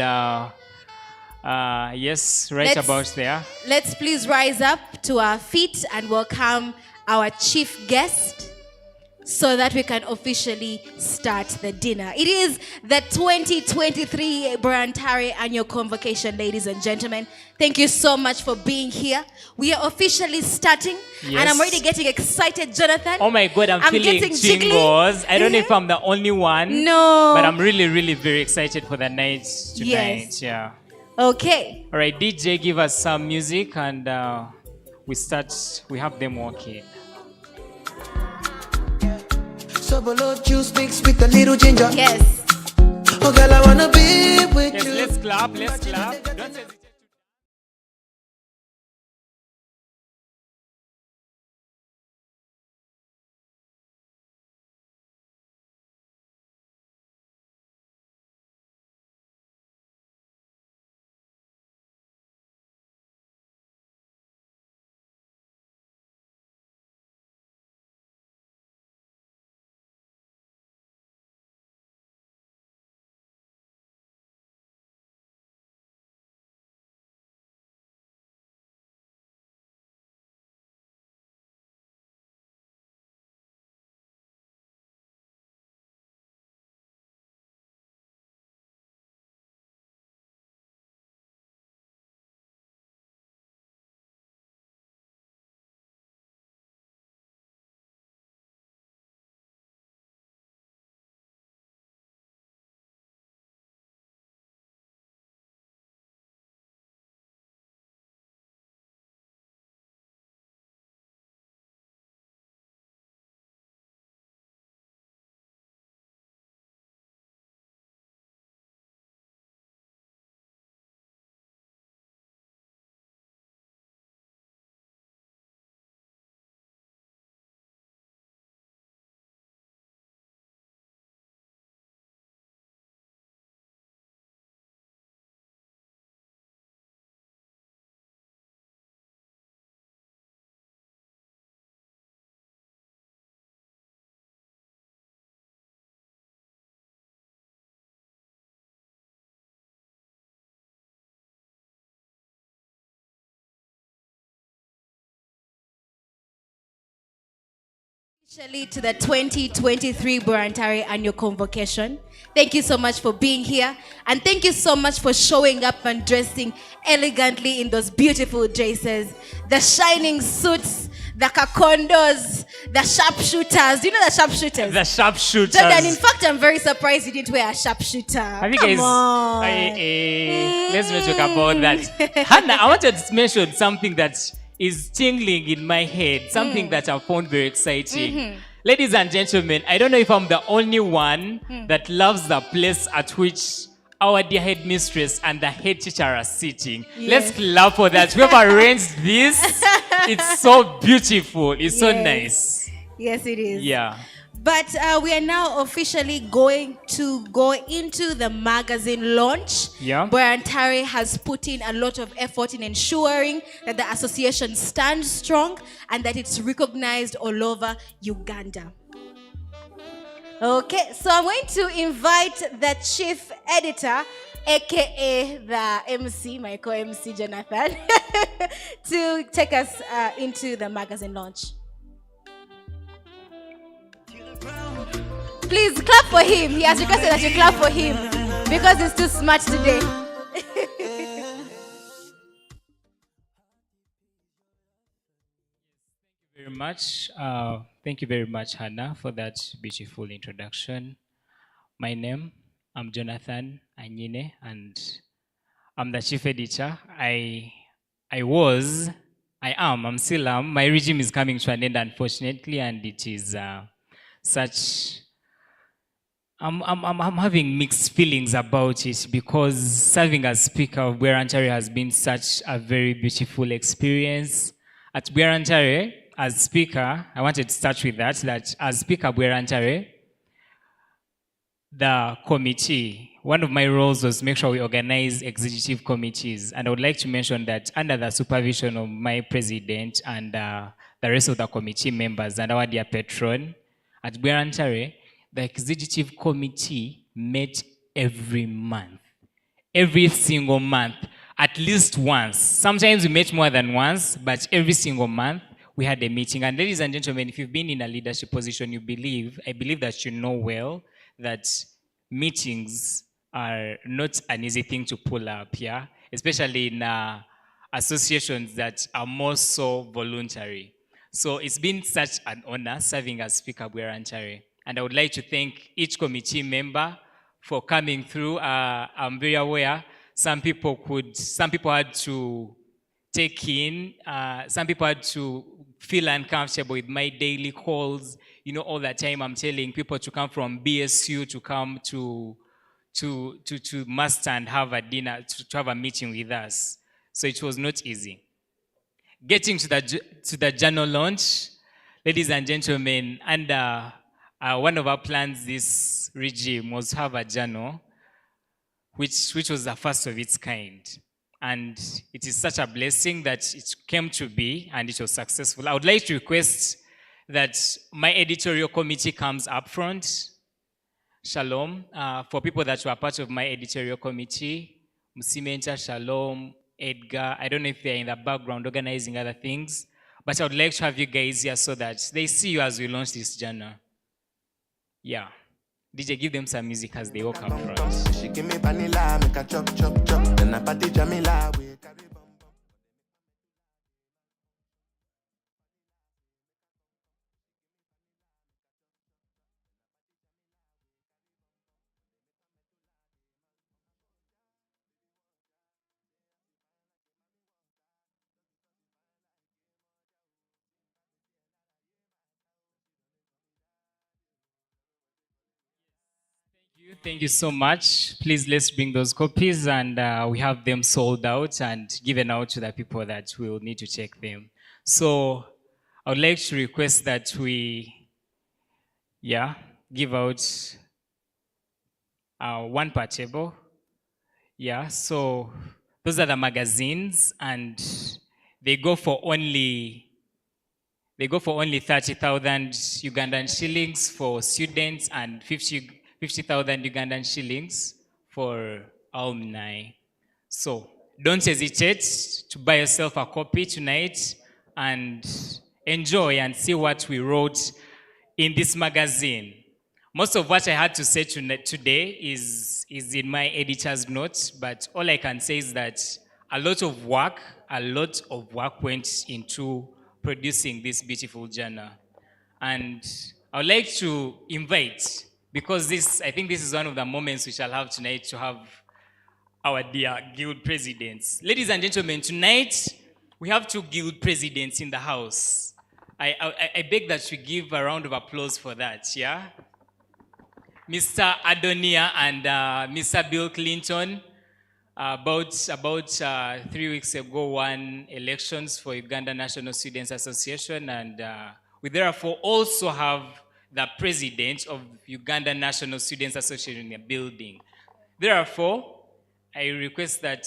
Speaker 6: yes, right about there.
Speaker 5: Let's please rise up to our feet and welcome our chief guest so that we can officially start the dinner. It is the 2023 Bwera-Ntare annual convocation, ladies and gentlemen. Thank you so much for being here. We are officially starting, and I'm already getting excited, Jonathan.
Speaker 6: Oh my God, I'm feeling
Speaker 5: getting
Speaker 6: jingles. I don't know if I'm the only one.
Speaker 5: No.
Speaker 6: But I'm really, really very excited for the night tonight.
Speaker 5: Yes.
Speaker 6: Yeah.
Speaker 5: Okay.
Speaker 6: All right, DJ, give us some music, and we have them walking.
Speaker 11: Sobolo juice mixed with a little ginger.
Speaker 5: Yes.
Speaker 11: Oh girl, I wanna be with
Speaker 6: Yes,
Speaker 11: you.
Speaker 6: let's clap, let's clap. Don't hesitate.
Speaker 5: Officially to the 2023 Bwera-Ntare annual convocation. Thank you so much for being here, and thank you so much for showing up and dressing elegantly in those beautiful dresses, the shining suits, the kakondos, the sharpshooters. Do you know the sharpshooters?
Speaker 6: The sharpshooters.
Speaker 5: Jordan, in fact, I'm very surprised you didn't wear a sharpshooter.
Speaker 6: I think
Speaker 5: Come on.
Speaker 6: let's not talk about that. Hannah, I wanted to mention something that is tingling in my head, something that I found very exciting. Ladies and gentlemen, I don't know if I'm the only one that loves the place at which our dear headmistress and the head teacher are sitting. Let's clap for that. Whoever arranged this, it's so beautiful. It's so nice.
Speaker 5: Yes, it is.
Speaker 6: Yeah.
Speaker 5: But we are now officially going to go into the magazine launch.
Speaker 6: Yeah.
Speaker 5: Bwera-Ntare has put in a lot of effort in ensuring that the association stands strong and that it's recognized all over Uganda. Okay, so I'm going to invite the chief editor, aka the MC, my co-MC Jonathan, to take us into the magazine launch. Please clap for him. He has requested that you clap for him because he's too smart today.
Speaker 6: Very much. Thank you very much, Hannah, for that beautiful introduction. My name, I'm Jonathan Anyine, and I'm the chief editor. I'm still am. My regime is coming to an end, unfortunately, and it is such. I'm having mixed feelings about it because serving as Speaker of Bwera-Ntare has been such a very beautiful experience. At Bwera-Ntare, as Speaker, I wanted to start with that as Speaker of Bwera-Ntare, the committee, one of my roles was make sure we organize executive committees. And I would like to mention that under the supervision of my president and the rest of the committee members and our dear patron, at Bwera-Ntare, the executive committee met every month. Every single month, at least once. Sometimes we met more than once, but every single month we had a meeting. And ladies and gentlemen, if you've been in a leadership position, I believe that you know well that meetings are not an easy thing to pull up, yeah? Especially in associations that are more so voluntary. So it's been such an honor serving as Speaker Bwera-Ntare. And I would like to thank each committee member for coming through. I'm very aware some people had to take in, some people had to feel uncomfortable with my daily calls. You know, all the time I'm telling people to come from BSU to come to Master and have a dinner, to have a meeting with us. So it was not easy. Getting to the journal launch, ladies and gentlemen, under one of our plans this regime was to have a journal, which was the first of its kind. And it is such a blessing that it came to be and it was successful. I would like to request that my editorial committee comes up front. Shalom. For people that were part of my editorial committee, Msimenta, Shalom, Edgar, I don't know if they're in the background organizing other things, but I would like to have you guys here so that they see you as we launch this journal. Yeah. DJ, give them some music as they walk up front.
Speaker 11: She give me vanilla, make a chop, chop, chop. Then I party Jamila.
Speaker 6: Thank you so much. Please, let's bring those copies and we have them sold out and given out to the people that will need to check them. So I would like to request that we, give out one per table. Yeah, so those are the magazines and they go for only 30,000 Ugandan shillings for students and 50,000 Ugandan shillings for alumni. So don't hesitate to buy yourself a copy tonight and enjoy and see what we wrote in this magazine. Most of what I had to say today is in my editor's notes, but all I can say is that a lot of work went into producing this beautiful journal. And I would like to invite, because I think this is one of the moments we shall have tonight to have our dear guild presidents. Ladies and gentlemen, tonight we have two guild presidents in the house. I beg that we give a round of applause for that, yeah? Mr. Adonia and Mr. Bill Clinton, about 3 weeks ago, won elections for Uganda National Students Association, and we therefore also have the president of Uganda National Students Association in the building. Therefore, I request that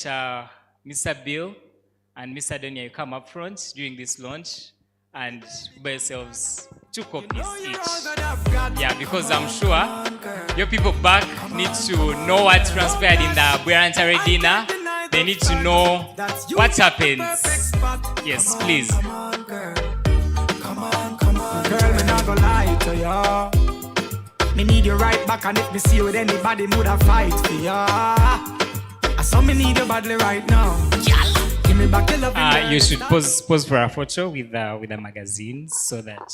Speaker 6: Mr. Bill and Mr. Adonia, you come up front during this launch and buy yourselves 2 copies each. Yeah, because I'm sure your people back need to know what transpired in the Bwera-Ntare dinner. They need to know what happens. Yes, please.
Speaker 11: Come on, girl, me not gonna lie to ya. Me need you right back, and if me see you with anybody, would I fight for ya? I saw me need you badly right now. Give me back your love.
Speaker 6: You should pose for a photo with the magazines so that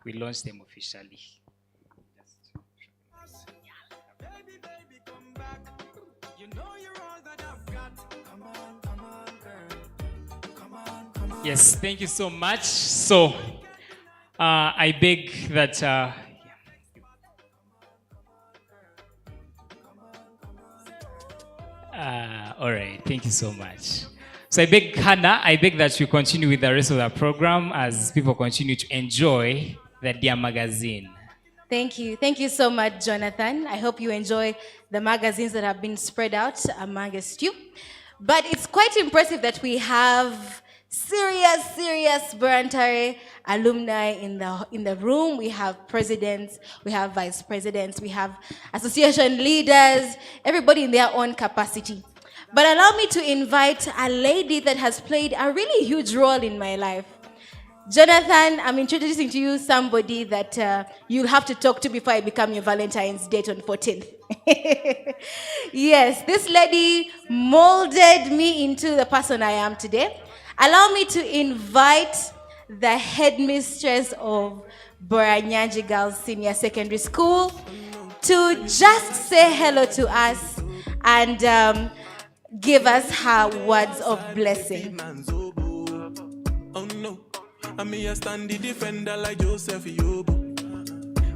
Speaker 6: we launch them officially. Yes, thank you so much. So, I beg that. All right, thank you so much. So I beg Hannah, I beg that you continue with the rest of the program as people continue to enjoy the Dear Magazine.
Speaker 5: Thank you. Thank you so much, Jonathan. I hope you enjoy the magazines that have been spread out amongst you. But it's quite impressive that we have serious Bwera-Ntare alumni in the room. We have presidents, we have vice presidents, we have association leaders, everybody in their own capacity. But allow me to invite a lady that has played a really huge role in my life. Jonathan, I'm introducing to you somebody that you'll have to talk to before I become your Valentine's date on 14th. Yes, this lady molded me into the person I am today. Allow me to invite the headmistress of Bwera-Ntare Girls Senior Secondary School to just say hello to us and give us her words of blessing.
Speaker 11: I me a stand the defender like Joseph Yobo.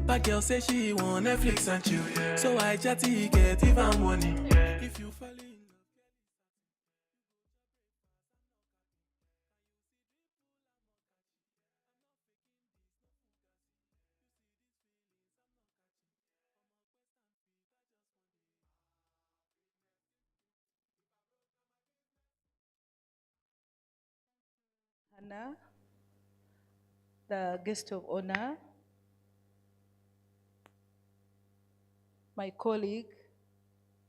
Speaker 11: But girl say she want Netflix and chill, yeah. So I chatty get even money. Yeah. If you fall in
Speaker 12: Hannah, the guest of honor, my colleague,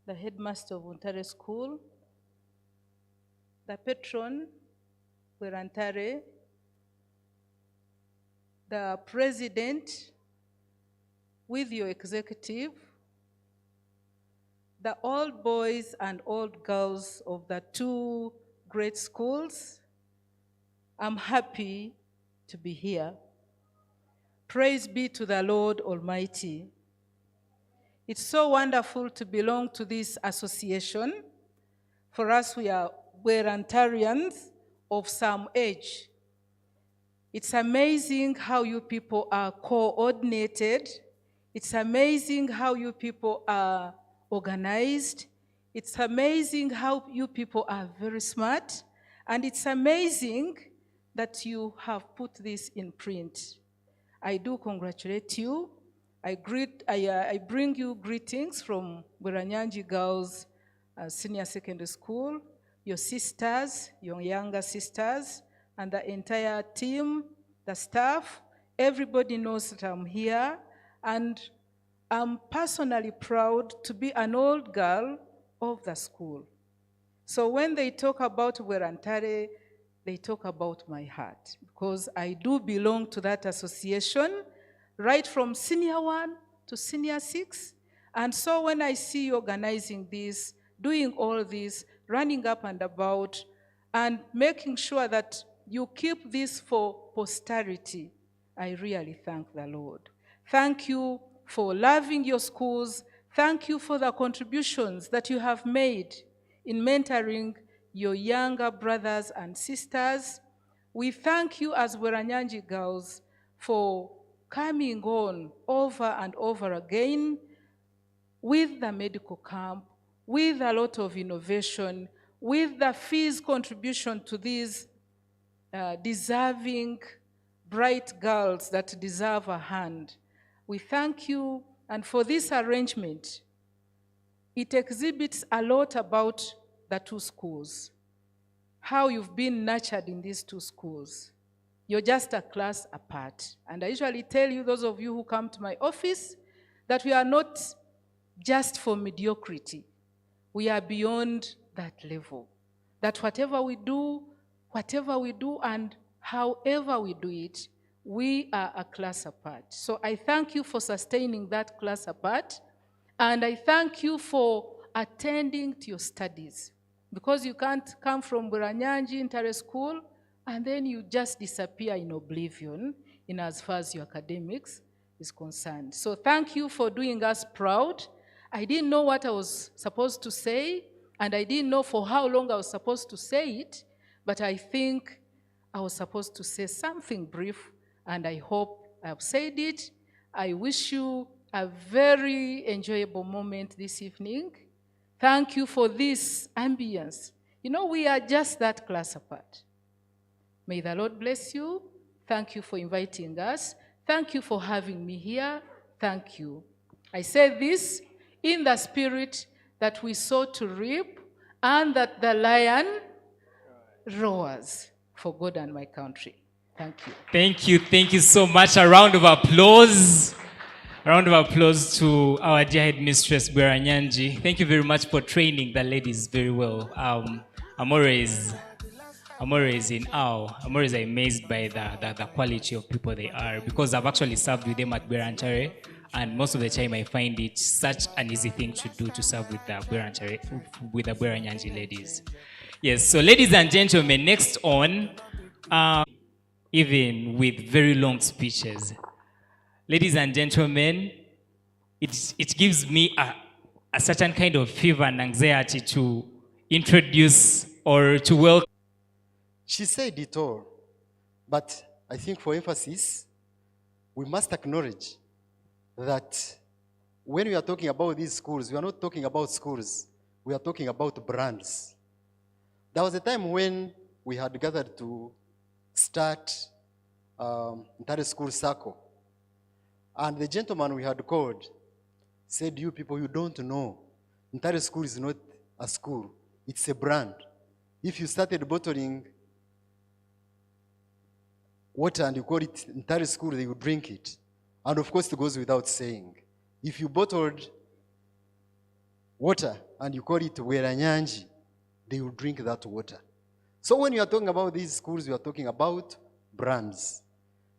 Speaker 12: the headmaster of Ntare School, the patron, Bwera-Ntare, the president with your executive, the old boys and old girls of the two great schools. I'm happy to be here. Praise be to the Lord Almighty. It's so wonderful to belong to this association. For us, we are Bwera-Ntarians of some age. It's amazing how you people are coordinated. It's amazing how you people are organized. It's amazing how you people are very smart. And it's amazing that you have put this in print. I do congratulate you. I bring you greetings from Bwera-Ntare Girls Senior Secondary School, your sisters, your younger sisters, and the entire team, the staff. Everybody knows that I'm here, and I'm personally proud to be an old girl of the school. So when they talk about Bwera-Ntare, they talk about my heart, because I do belong to that association, right from senior 1 to senior 6. And so when I see you organizing this, doing all this, running up and about, and making sure that you keep this for posterity, I really thank the Lord. Thank you for loving your schools. Thank you for the contributions that you have made in mentoring your younger brothers and sisters. We thank you as Bwera-Ntare Girls for coming on over and over again with the medical camp, with a lot of innovation, with the fees contribution to these deserving, bright girls that deserve a hand. We thank you, and for this arrangement, it exhibits a lot about the two schools, how you've been nurtured in these two schools. You're just a class apart. And I usually tell you, those of you who come to my office, that we are not just for mediocrity. We are beyond that level. That whatever we do and however we do it, we are a class apart. So I thank you for sustaining that class apart, and I thank you for attending to your studies, because you can't come from Bwera-Ntare Ntare School and then you just disappear in oblivion in as far as your academics is concerned. So thank you for doing us proud, I didn't know what I was supposed to say, and I didn't know for how long I was supposed to say it, but I think I was supposed to say something brief, and I hope I've said it. I wish you a very enjoyable moment this evening. Thank you for this ambience. You know, we are just that class apart. May the Lord bless you. Thank you for inviting us. Thank you for having me here. Thank you. I say this in the spirit that we sow to reap and that the lion roars for God and my country. Thank you.
Speaker 6: Thank you so much. A round of applause. A round of applause to our dear headmistress, Bwera-Ntare. Thank you very much for training the ladies very well. I'm always in awe. I'm always amazed by the quality of people they are, because I've actually served with them at Bwera-Ntare, and most of the time I find it such an easy thing to do to serve with the Bwera-Ntare, with the Bwera-Ntare ladies. Yes, so ladies and gentlemen, next on, even with very long speeches, ladies and gentlemen, it gives me a certain kind of fever and anxiety to introduce or to welcome.
Speaker 13: She said it all, but I think for emphasis, we must acknowledge that when we are talking about these schools, we are not talking about schools, we are talking about brands. There was a time when we had gathered to start Ntare School Circle, and the gentleman we had called said, you people, you don't know, Ntare School is not a school, it's a brand. If you started bottling water and you call it Ntare School, they will drink it. And of course, it goes without saying. If you bottled water and you call it Bwera-Ntare, they will drink that water. So when you are talking about these schools, you are talking about brands.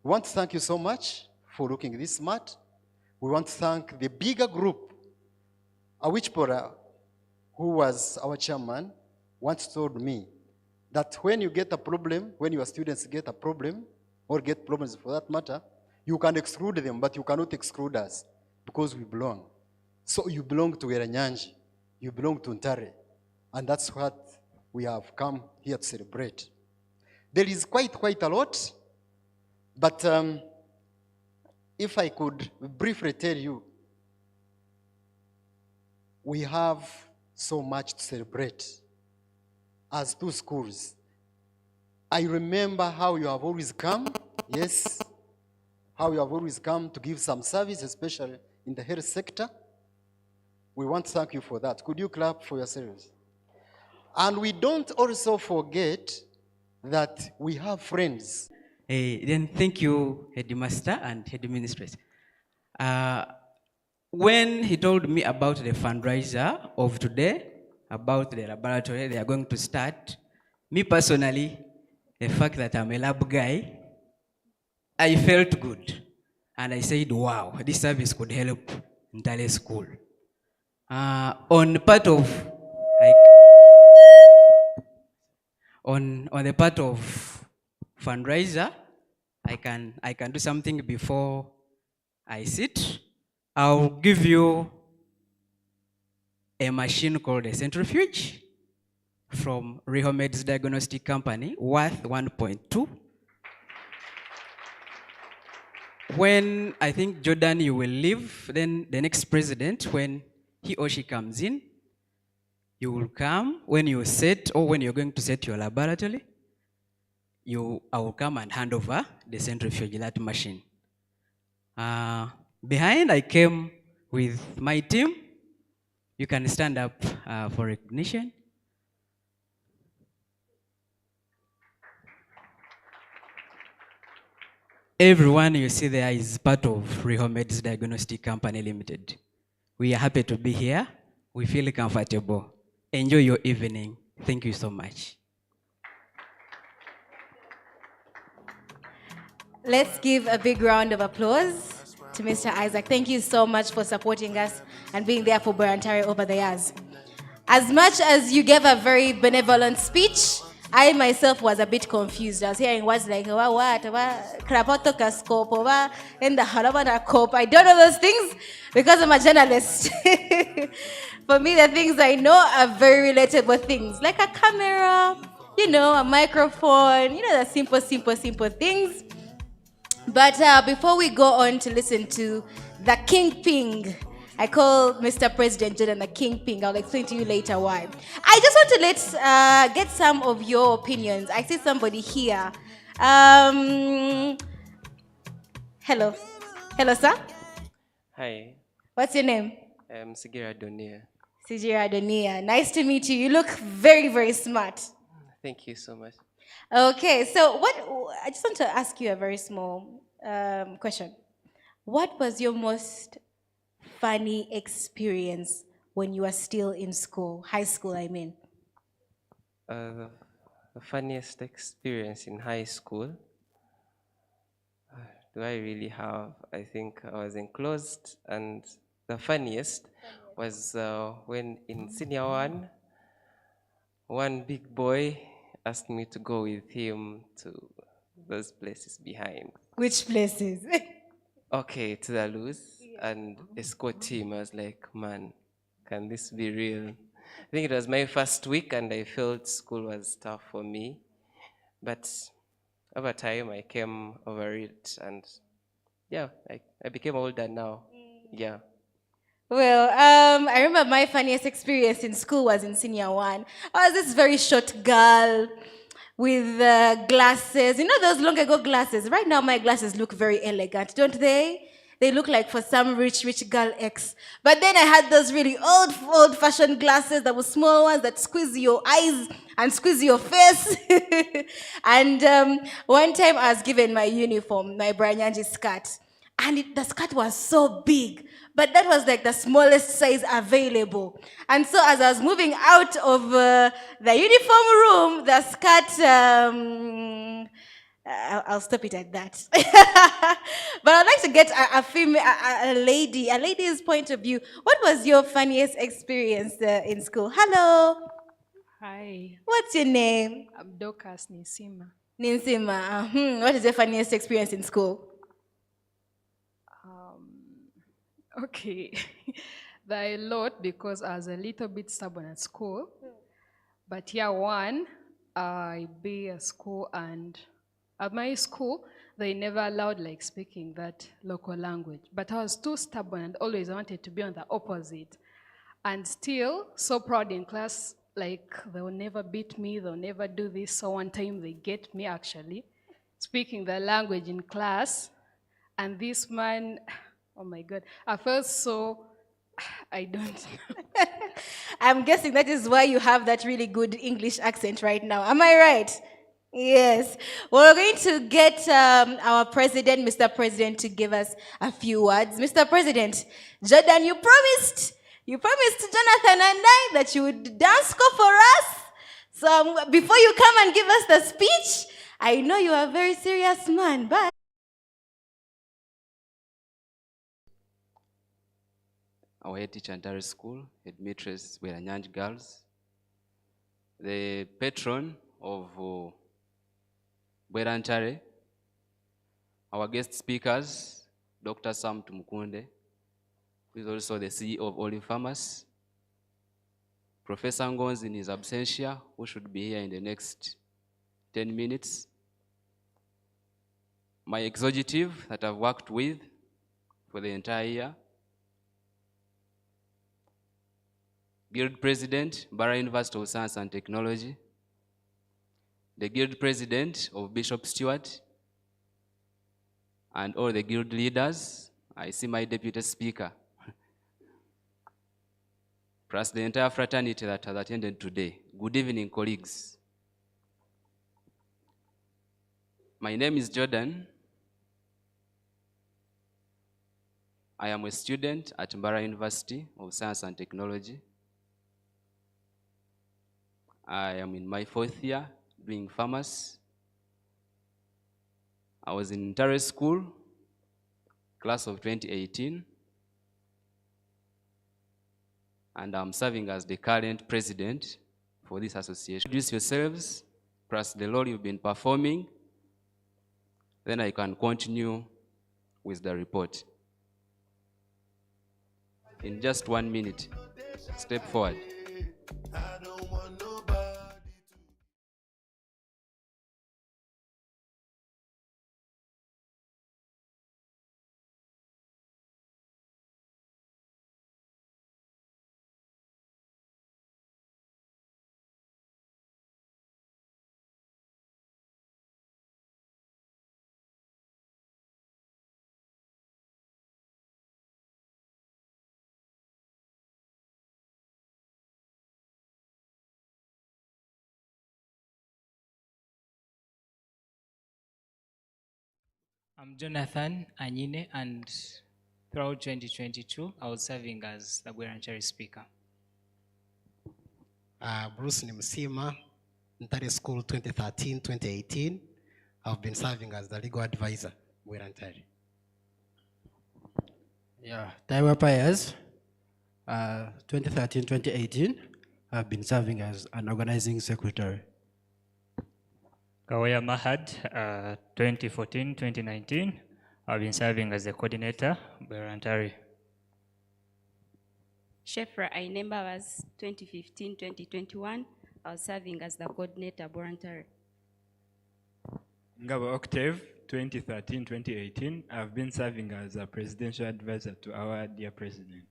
Speaker 13: We want to thank you so much for looking this smart. We want to thank the bigger group, Awichpora, who was our chairman, once told me that when you get a problem, when your students get a problem, or get problems for that matter, you can exclude them, but you cannot exclude us, because we belong. So you belong to Bwera-Ntare, you belong to Ntare, and that's what we have come here to celebrate. There is quite a lot, but if I could briefly tell you, we have so much to celebrate as two schools. I remember how you have always come, yes, how you have always come to give some service, especially in the health sector. We want to thank you for that. Could you clap for yourselves? And we don't also forget that we have friends.
Speaker 14: Then thank you, Headmaster and Headmistress. When he told me about the fundraiser of today, about the laboratory they are going to start, me personally, the fact that I'm a lab guy, I felt good. And I said, wow, this service could help Ntare School. On part of, like, on the part of fundraiser, I can do something before I sit. I'll give you a machine called a centrifuge from Rehomed's diagnostic company, worth 1.2. When I think Jordan, you will leave, then the next president, when he or she comes in, you will come. When you set, or when you're going to set your laboratory, I will come and hand over the centrifuge, that machine. Behind, I came with my team. You can stand up for recognition. Everyone you see there is part of Rehomed's Diagnostic Company Limited. We are happy to be here. We feel comfortable. Enjoy your evening. Thank you so much.
Speaker 5: Let's give a big round of applause to Mr. Isaac. Thank you so much for supporting us and being there for Bwera-Ntare over the years. As much as you gave a very benevolent speech, I myself was a bit confused. I was hearing words like, what, krapotoka scope, and the harabana cope. I don't know those things because I'm a journalist. For me, the things I know are very relatable things, like a camera, a microphone, the simple things. But before we go on to listen to the Kingpin, I call Mr. President Jordan the Kingpin. I'll explain to you later why. I just want to get some of your opinions. I see somebody here. Hello. Hello, sir.
Speaker 4: Hi,
Speaker 5: What's your name?
Speaker 4: I'm Sigira Donia.
Speaker 5: Sijira Adonia. Nice to meet you. You look very, very smart.
Speaker 4: Thank you so much.
Speaker 5: Okay, so I just want to ask you a very small question. What was your most funny experience when you were still in school, high school, I mean?
Speaker 4: The funniest experience in high school, do I really have? I think I was enclosed, and the funniest was when in senior one big boy asked me to go with him to those places behind.
Speaker 5: Which places?
Speaker 4: Okay, to the loose and escort him. I was like, man, can this be real? I think it was my first week and I felt school was tough for me. But over time, I came over it and yeah, I became older now. Yeah.
Speaker 5: Well, I remember my funniest experience in school was in senior one. I was this very short girl with glasses. You know those long ago glasses? Right now, my glasses look very elegant, don't they? They look like for some rich girl ex. But then I had those really old-fashioned glasses that were small ones that squeeze your eyes and squeeze your face. And one time I was given my uniform, my Bwera-Ntare skirt. And the skirt was so big, but that was like the smallest size available. And so as I was moving out of the uniform room, the skirt, I'll stop it at that. But I'd like to get a lady's point of view. What was your funniest experience in school? Hello.
Speaker 15: Hi.
Speaker 5: What's your name?
Speaker 15: I'm Dorcas Nisima.
Speaker 5: Ninsima. What is your funniest experience in school?
Speaker 15: Okay. There are a lot because I was a little bit stubborn at school. But year one, I be at school, and at my school, they never allowed like speaking that local language. But I was too stubborn and always wanted to be on the opposite. And still so proud in class, like they'll never beat me, they'll never do this. So one time they get me actually speaking the language in class. And this man, oh my God, I felt so, I don't know.
Speaker 5: I'm guessing that is why you have that really good English accent right now. Am I right? Yes. We're going to get our president, Mr. President, to give us a few words. Mr. President, Jordan, you promised Jonathan and I that you would dance for us. So before you come and give us the speech, I know you are a very serious man, but
Speaker 16: our head teacher Ntare School, headmistress Bwera-Ntare Girls, the patron of Bwera-Ntare, our guest speakers, Dr. Sam Tumukunde, who is also the CEO of Olive Farmers, Professor Ngonzi in his absentia, who should be here in the next 10 minutes, my executive that I've worked with for the entire year, Guild President, Mbarara University of Science and Technology, the Guild President of Bishop Stewart, and all the Guild leaders. I see my Deputy Speaker, plus the entire fraternity that has attended today. Good evening, colleagues. My name is Jordan. I am a student at Mbarara University of Science and Technology. I am in my 4th year doing farmers. I was in Ntare School, class of 2018. And I'm serving as the current president for this association. Introduce yourselves, plus the role you've been performing. Then I can continue with the report in just 1 minute. Step forward.
Speaker 6: I'm Jonathan Anyine, and throughout 2022, I was serving as the Bwera-Ntare speaker.
Speaker 17: Bruce Nimsima, Ntare School 2013-2018. I've been serving as the legal advisor, Bwera-Ntare.
Speaker 18: Yeah, Taiwa Payas, 2013-2018. I've been serving as an organizing secretary.
Speaker 19: Kawaya Mahad, 2014-2019. I've been serving as the coordinator, Bwera-Ntare.
Speaker 20: Shefra Ainemba was 2015-2021. I was serving as the coordinator, Bwera-Ntare.
Speaker 21: Ngabo Octave, 2013-2018. I've been serving as a presidential advisor to our dear president.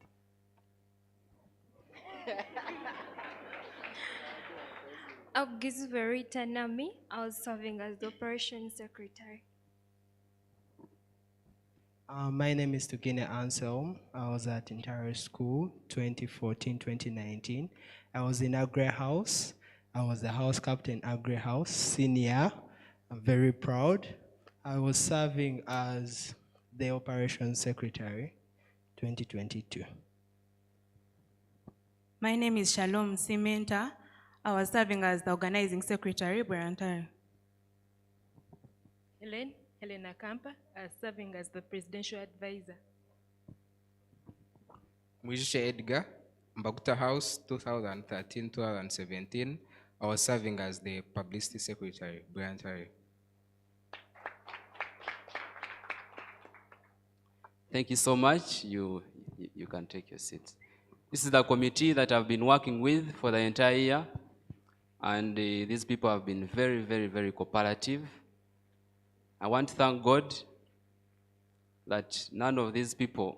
Speaker 22: Abgizveri Tanami, I was serving as the operations secretary.
Speaker 2: My name is Tugine Anselm. I was at Ntare School 2014-2019. I was in Agri House. I was the house captain Agri House, senior. I'm very proud. I was serving as the operations secretary 2022.
Speaker 9: My name is Shalom Simenta. I was serving as the organizing secretary, Bwera-Ntare.
Speaker 23: Helena Kampa, serving as the presidential advisor.
Speaker 24: Mwijisha Edgar, Mbaguta House, 2013-2017. I was serving as the publicity secretary, Bwera-Ntare.
Speaker 16: Thank you so much. You can take your seats. This is the committee that I've been working with for the entire year. And these people have been very, very, very cooperative. I want to thank God that none of these people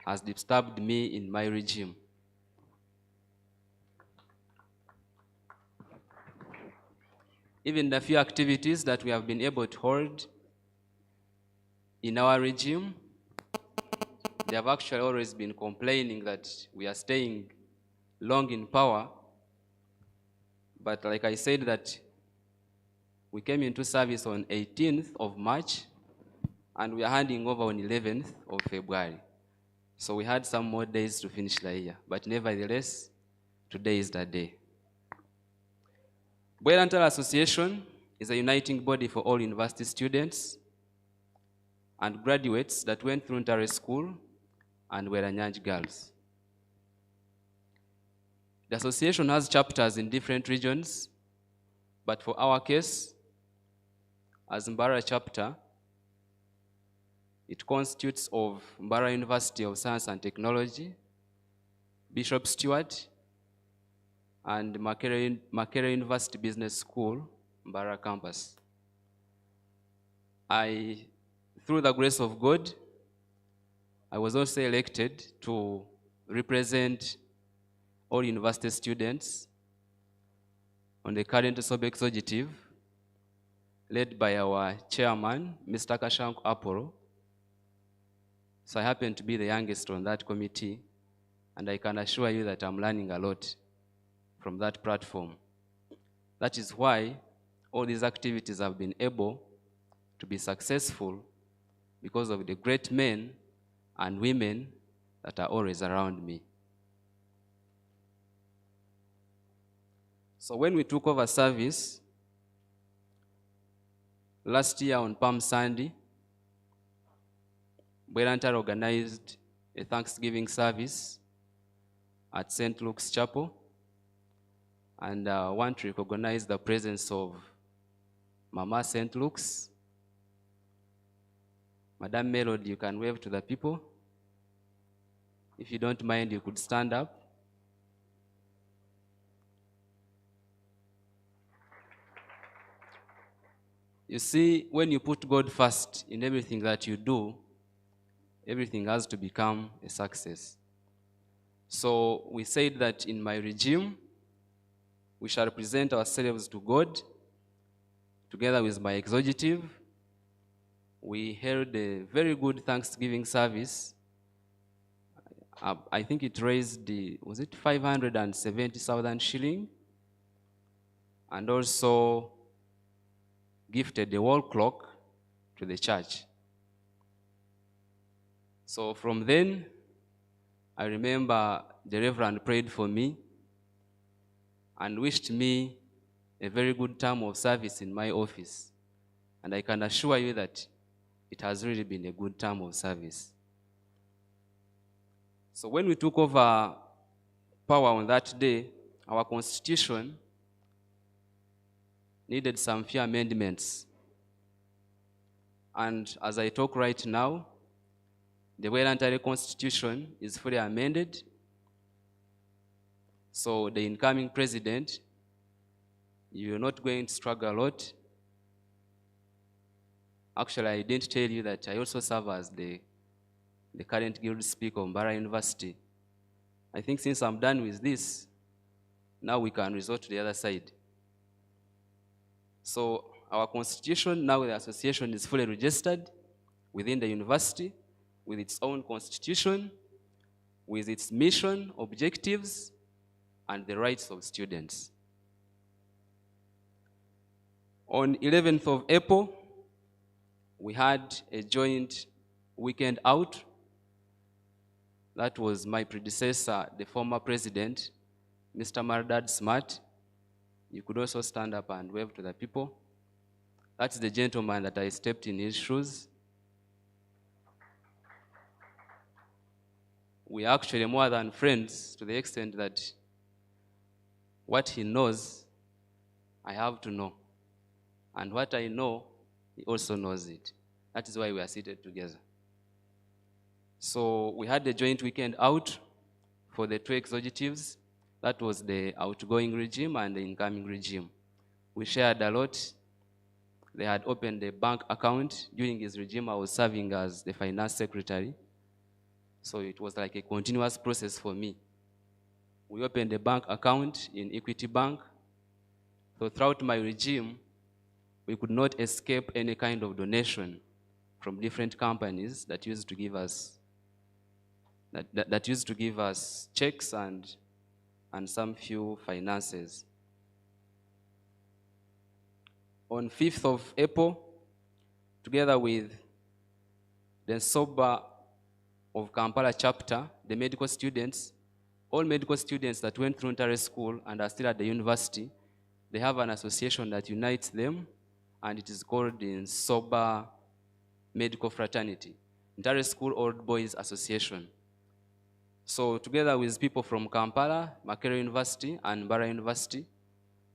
Speaker 16: has disturbed me in my regime. Even the few activities that we have been able to hold in our regime, they have actually always been complaining that we are staying long in power. But like I said, that we came into service on 18th of March, and we are handing over on 11th of February. So we had some more days to finish the year. But nevertheless, today is the day. Bwera-Ntare Association is a uniting body for all university students and graduates that went through Ntare School and Bwera-Nyanji girls. The association has chapters in different regions, but for our case, as Mbarara chapter, it constitutes of Mbarara University of Science and Technology, Bishop Stewart, and Makerere University Business School, Mbarara campus. Through the grace of God, I was also elected to represent all university students on the current SOB executive, led by our chairman, Mr. Kashanku Apollo. So I happen to be the youngest on that committee, and I can assure you that I'm learning a lot from that platform. That is why all these activities have been able to be successful, because of the great men and women that are always around me. So when we took over service, last year on Palm Sunday, Bwera-Ntare organized a Thanksgiving service at St. Luke's Chapel, and I want to recognize the presence of Mama St. Luke's. Madam Melody, you can wave to the people. If you don't mind, you could stand up. You see, when you put God first in everything that you do, everything has to become a success. So we said that in my regime, we shall present ourselves to God together with my executive. We held a very good Thanksgiving service. I think it raised, was it 570,000 shilling? And also gifted the wall clock to the church. So from then, I remember the Reverend prayed for me and wished me a very good term of service in my office. And I can assure you that it has really been a good term of service. So when we took over power on that day, our constitution needed some few amendments. And as I talk right now, the Bwera-Ntare constitution is fully amended. So the incoming president, you're not going to struggle a lot. Actually, I didn't tell you that I also serve as the current guild speaker of Mbarara University. I think since I'm done with this, now we can resort to the other side. So our constitution, now the association is fully registered within the university with its own constitution, with its mission, objectives, and the rights of students. On 11th of April, we had a joint weekend out. That was my predecessor, the former president, Mr. Mardad Smart. You could also stand up and wave to the people. That's the gentleman that I stepped in his shoes. We are actually more than friends to the extent that what he knows, I have to know. And what I know, he also knows it. That is why we are seated together. So we had a joint weekend out for the two executives. That was the outgoing regime and the incoming regime. We shared a lot. They had opened a bank account. During his regime, I was serving as the finance secretary. So it was like a continuous process for me. We opened a bank account in Equity Bank. So throughout my regime, we could not escape any kind of donation from different companies that used to give us that used to give us checks and some few finances. On 5th of April, together with the SOBA of Kampala chapter, the medical students, all medical students that went through Ntare School and are still at the university, they have an association that unites them, and it is called the SOBA Medical Fraternity, Ntare School Old Boys Association. So together with people from Kampala, Makerere University, and Mbarara University,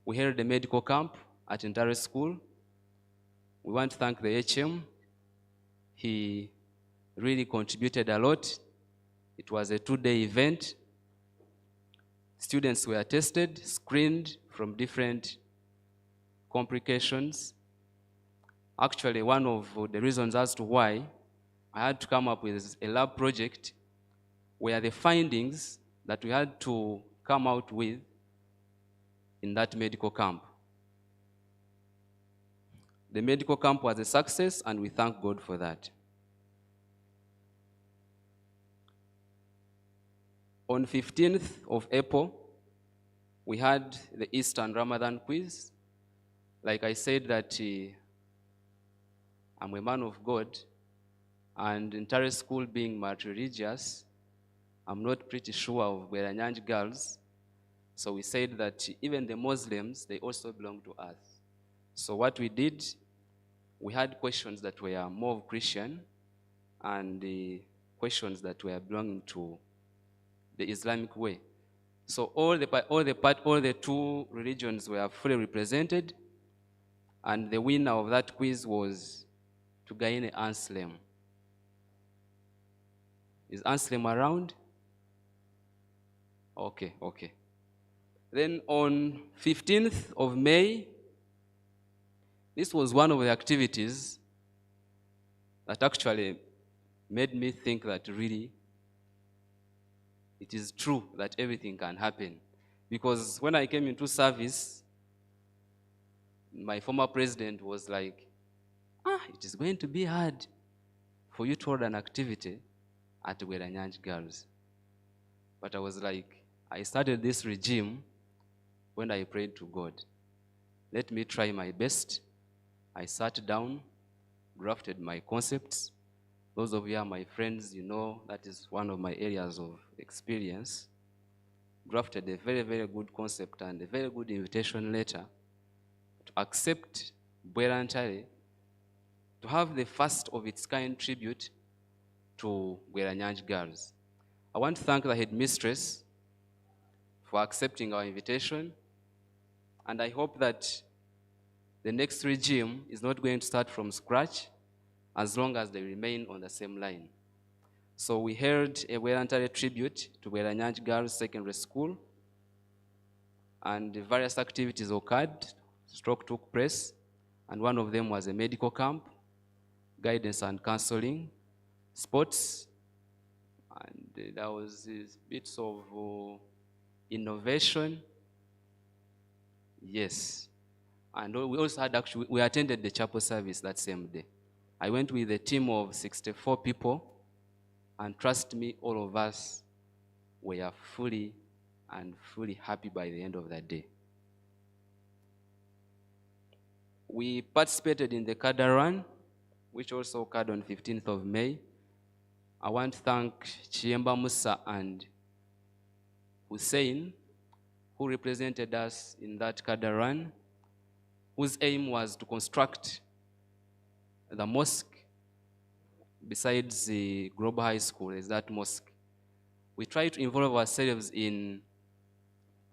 Speaker 16: we held a medical camp at Ntare School. We want to thank the HM. He really contributed a lot. It was a 2-day event. Students were tested, screened from different complications. Actually, one of the reasons as to why I had to come up with a lab project were the findings that we had to come out with in that medical camp. The medical camp was a success, and we thank God for that. On 15th of April, we had the Eastern Ramadan quiz. Like I said that I'm a man of God, and in Ntare School being multi-religious, I'm not pretty sure of Bwera-Ntare girls. So we said that even the Muslims, they also belong to us. So what we did, we had questions that were more Christian and the questions that were belonging to the Islamic way. So all the two religions were fully represented, and the winner of that quiz was Tugaine Anselm. Is Anselm around? Okay, okay. Then on 15th of May, this was one of the activities that actually made me think that really it is true that everything can happen. Because when I came into service, my former president was like, it is going to be hard for you to hold an activity at Bwera-Ntare Girls. But I was like, I started this regime when I prayed to God. Let me try my best. I sat down, drafted my concepts. Those of you are my friends, you know that is one of my areas of experience. Drafted a very, very good concept and a very good invitation letter to accept Bwera-Ntare to have the first of its kind tribute to Bwera-Ntare Girls. I want to thank the headmistress for accepting our invitation, and I hope that the next regime is not going to start from scratch as long as they remain on the same line. So we held a Bwera-Ntare tribute to Bwera-Ntare Girls Secondary School, and various activities occurred, took place, and one of them was a medical camp, guidance and counseling, sports, and there was bits of innovation. Yes. And we also had we attended the chapel service that same day. I went with a team of 64 people, and trust me, all of us were fully happy by the end of that day. We participated in the Kada Run, which also occurred on 15th of May. I want to thank Chiemba Musa and Hussein, who represented us in that Kada Run, whose aim was to construct the mosque besides the Global High School. Is that mosque. We try to involve ourselves in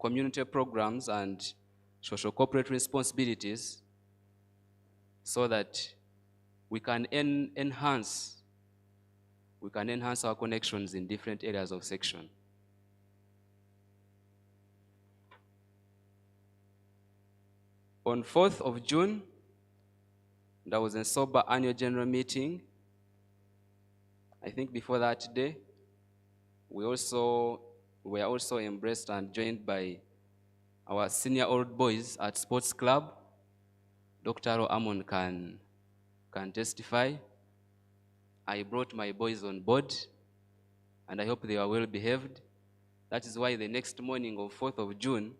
Speaker 16: community programs and social corporate responsibilities so that we can enhance our connections in different areas of section. On 4th of June, there was a sober annual general meeting. I think before that day, we were also embraced and joined by our senior old boys at Sports Club. Dr. Amon can testify. I brought my boys on board, and I hope they are well behaved. That is why the next morning of 4th of June,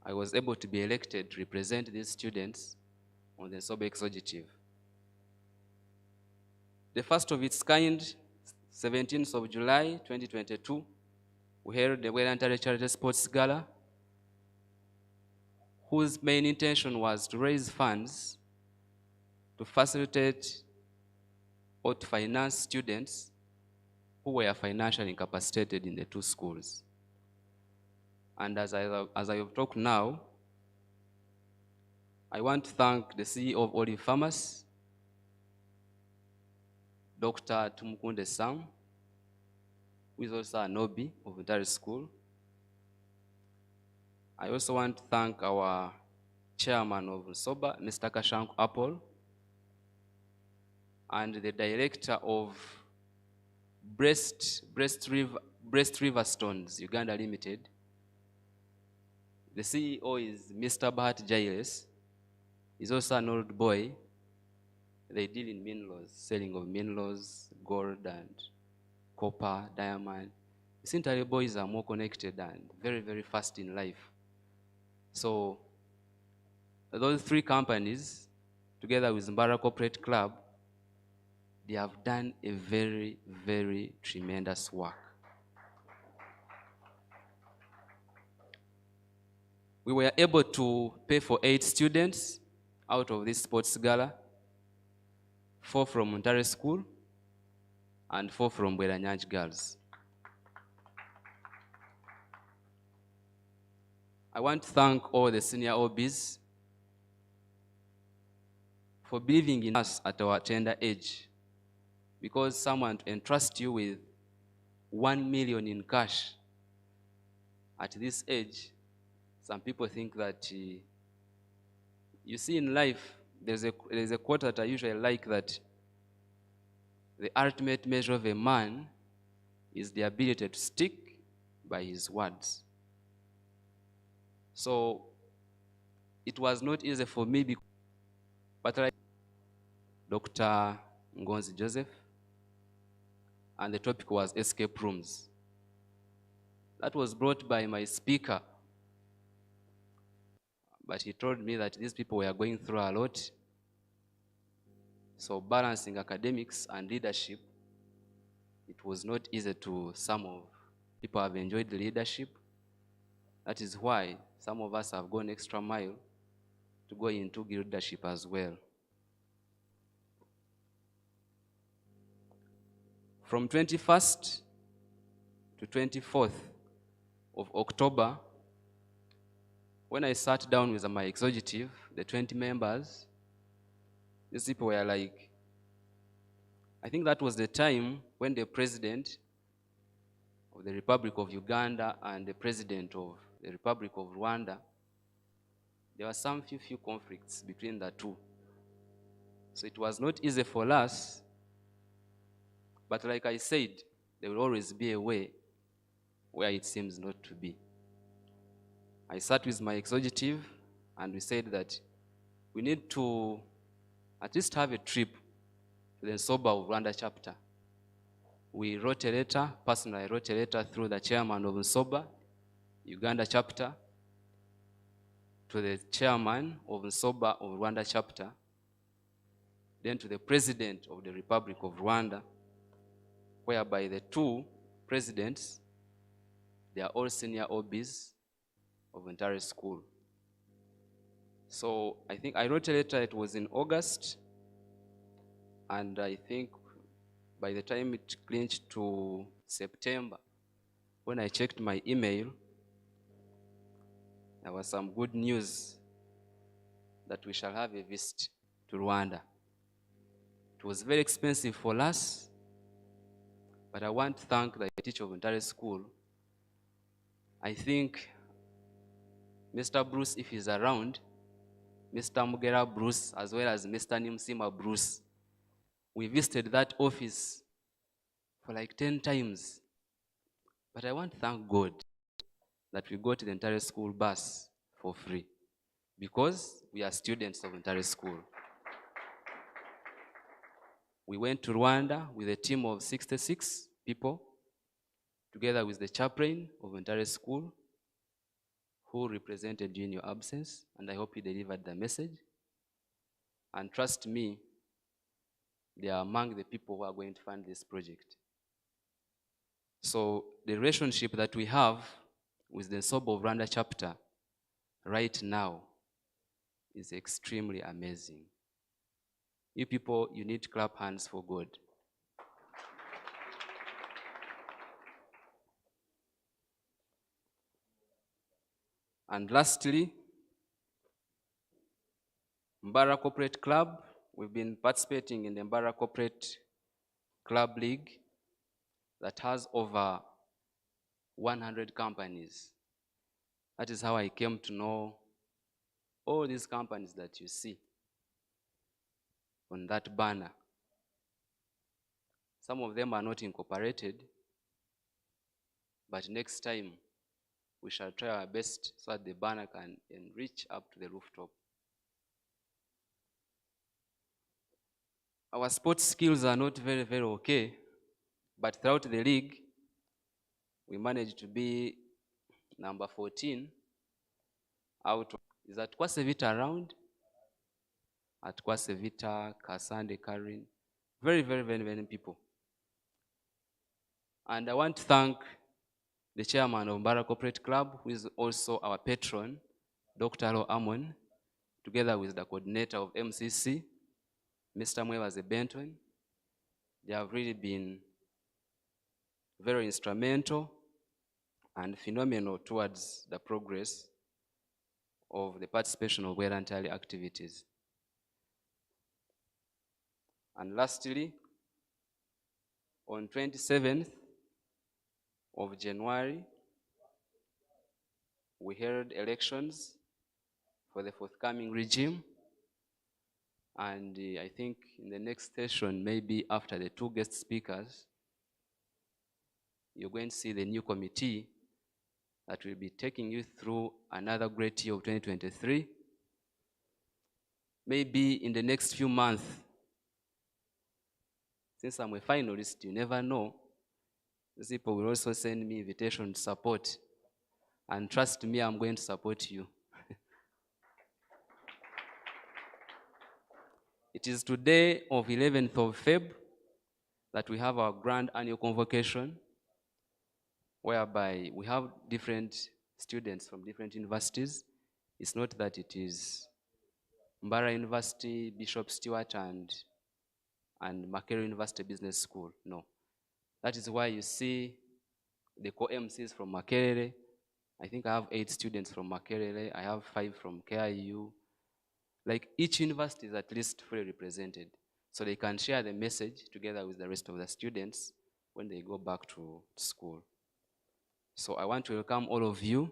Speaker 16: I was able to be elected to represent these students on the Sober Executive. The first of its kind, 17th of July, 2022, we held the Bwera-Ntare Charity Sports Gala, whose main intention was to raise funds to facilitate or to finance students who were financially incapacitated in the two schools. And as I have talked now, I want to thank the CEO of Olive Farmers, Dr. Tumukunde Sam, who is also an OB of Ntare School. I also want to thank our chairman of SOBA, Mr. Kashank Apple, and the director of Breast River Stones, Uganda Limited. The CEO is Mr. Bahat Jailes. He's also an old boy. They deal in minerals, selling of minerals, gold and copper, diamond. The Ntare boys are more connected and very, very fast in life. So those three companies, together with Mbarara Corporate Club, they have done a very, very tremendous work. We were able to pay for 8 students out of this sports gala, 4 from Ntare School and 4 from Bwera-Ntare Girls. I want to thank all the senior OBs for believing in us at our tender age, because someone entrusts you with 1 million in cash at this age, some people think that, you see in life, there's a quote that I usually like, that the ultimate measure of a man is the ability to stick by his words. So it was not easy for me, but like Dr. Ngonzi Joseph, and the topic was escape rooms. That was brought by my speaker, but he told me that these people were going through a lot. So balancing academics and leadership, it was not easy to some of people have enjoyed the leadership. That is why some of us have gone extra mile to go into leadership as well. From 21st to 24th of October, when I sat down with my executive, the 20 members, these people were like, I think that was the time when the president of the Republic of Uganda and the president of the Republic of Rwanda, there were some few conflicts between the two. So it was not easy for us, but like I said, there will always be a way where it seems not to be. I sat with my executive and we said that we need to at least have a trip to the Nsoba of Rwanda chapter. We wrote a letter, personally I wrote a letter through the chairman of Nsoba, Uganda chapter, to the chairman of Nsoba of Rwanda chapter, then to the president of the Republic of Rwanda, whereby the two presidents, they are all senior OBs of Bwera-Ntare school. So I think I wrote a letter, it was in August, and I think by the time it clinched to September, when I checked my email, there was some good news that we shall have a visit to Rwanda. It was very expensive for us, but I want to thank the teacher of Bwera-Ntare school. I think Mr. Bruce, if he's around, Mr. Mugera Bruce, as well as Mr. Nimsima Bruce, we visited that office for like 10 times. But I want to thank God that we got the entire school bus for free, because we are students of Bwera-Ntare school. We went to Rwanda with a team of 66 people, together with the chaplain of Bwera-Ntare school, who represented you in your absence, and I hope you delivered the message. And trust me, they are among the people who are going to fund this project. So the relationship that we have with the Nsoba of Rwanda chapter right now is extremely amazing. You people, you need to clap hands for God. And lastly, Mbarara Corporate Club. We've been participating in the Mbarara Corporate Club League that has over 100 companies. That is how I came to know all these companies that you see on that banner. Some of them are not incorporated, but next time we shall try our best so that the banner can reach up to the rooftop. Our sports skills are not very, very okay, but throughout the league, we managed to be number 14 out of, is that Kwasevita around? At Kwasevita, Kasande, Karin, very, very, very, very people. And I want to thank the chairman of Mbarara Corporate Club, who is also our patron, Dr. Alo Amon, together with the coordinator of MCC, Mr. Mwebaze Benton. They have really been very instrumental and phenomenal towards the progress of the participation of Bwera-Ntare activities. And lastly, on 27th of January, we held elections for the forthcoming regime. And I think in the next session, maybe after the two guest speakers, you're going to see the new committee that will be taking you through another great year of 2023. Maybe in the next few months, since I'm a finalist, you never know. These people will also send me invitation to support. And trust me, I'm going to support you. It is today of 11th of Feb that we have our grand annual convocation, whereby we have different students from different universities. It's not that it is Mbarara University, Bishop Stewart, and Makerere University Business School. No. That is why you see the co-MCs from Makerere. I think I have 8 students from Makerere. I have 5 from KIU. Like each university is at least fully represented, so they can share the message together with the rest of the students when they go back to school. So I want to welcome all of you.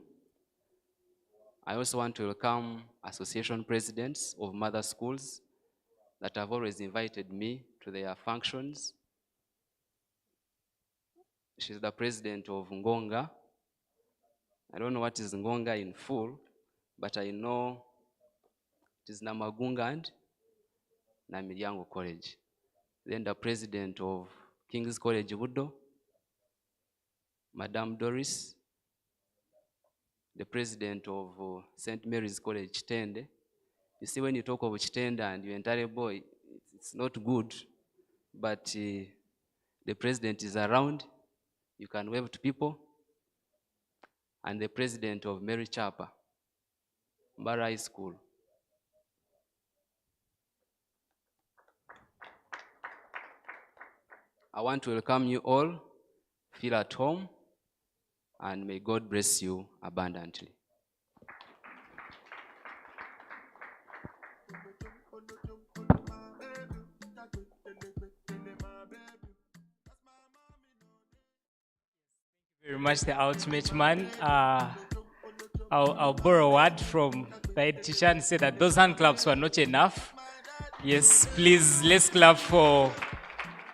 Speaker 16: I also want to welcome association presidents of mother schools that have always invited me to their functions. She's the president of Ngonga. I don't know what is Ngonga in full, but I know it is Namagunga and Namiryango College. Then the president of King's College Budo, Madame Doris, the president of St. Mary's College Chitende. You see, when you talk of Chitende and your entire boy, it's not good, but the president is around. You can wave to people. And the president of Mary Chapa, Mbarara High School. I want to welcome you all. Feel at home, and may God bless you abundantly.
Speaker 6: Very much the ultimate man. I'll borrow a word from the head teacher and say that those hand claps were not enough. Yes, please, let's clap for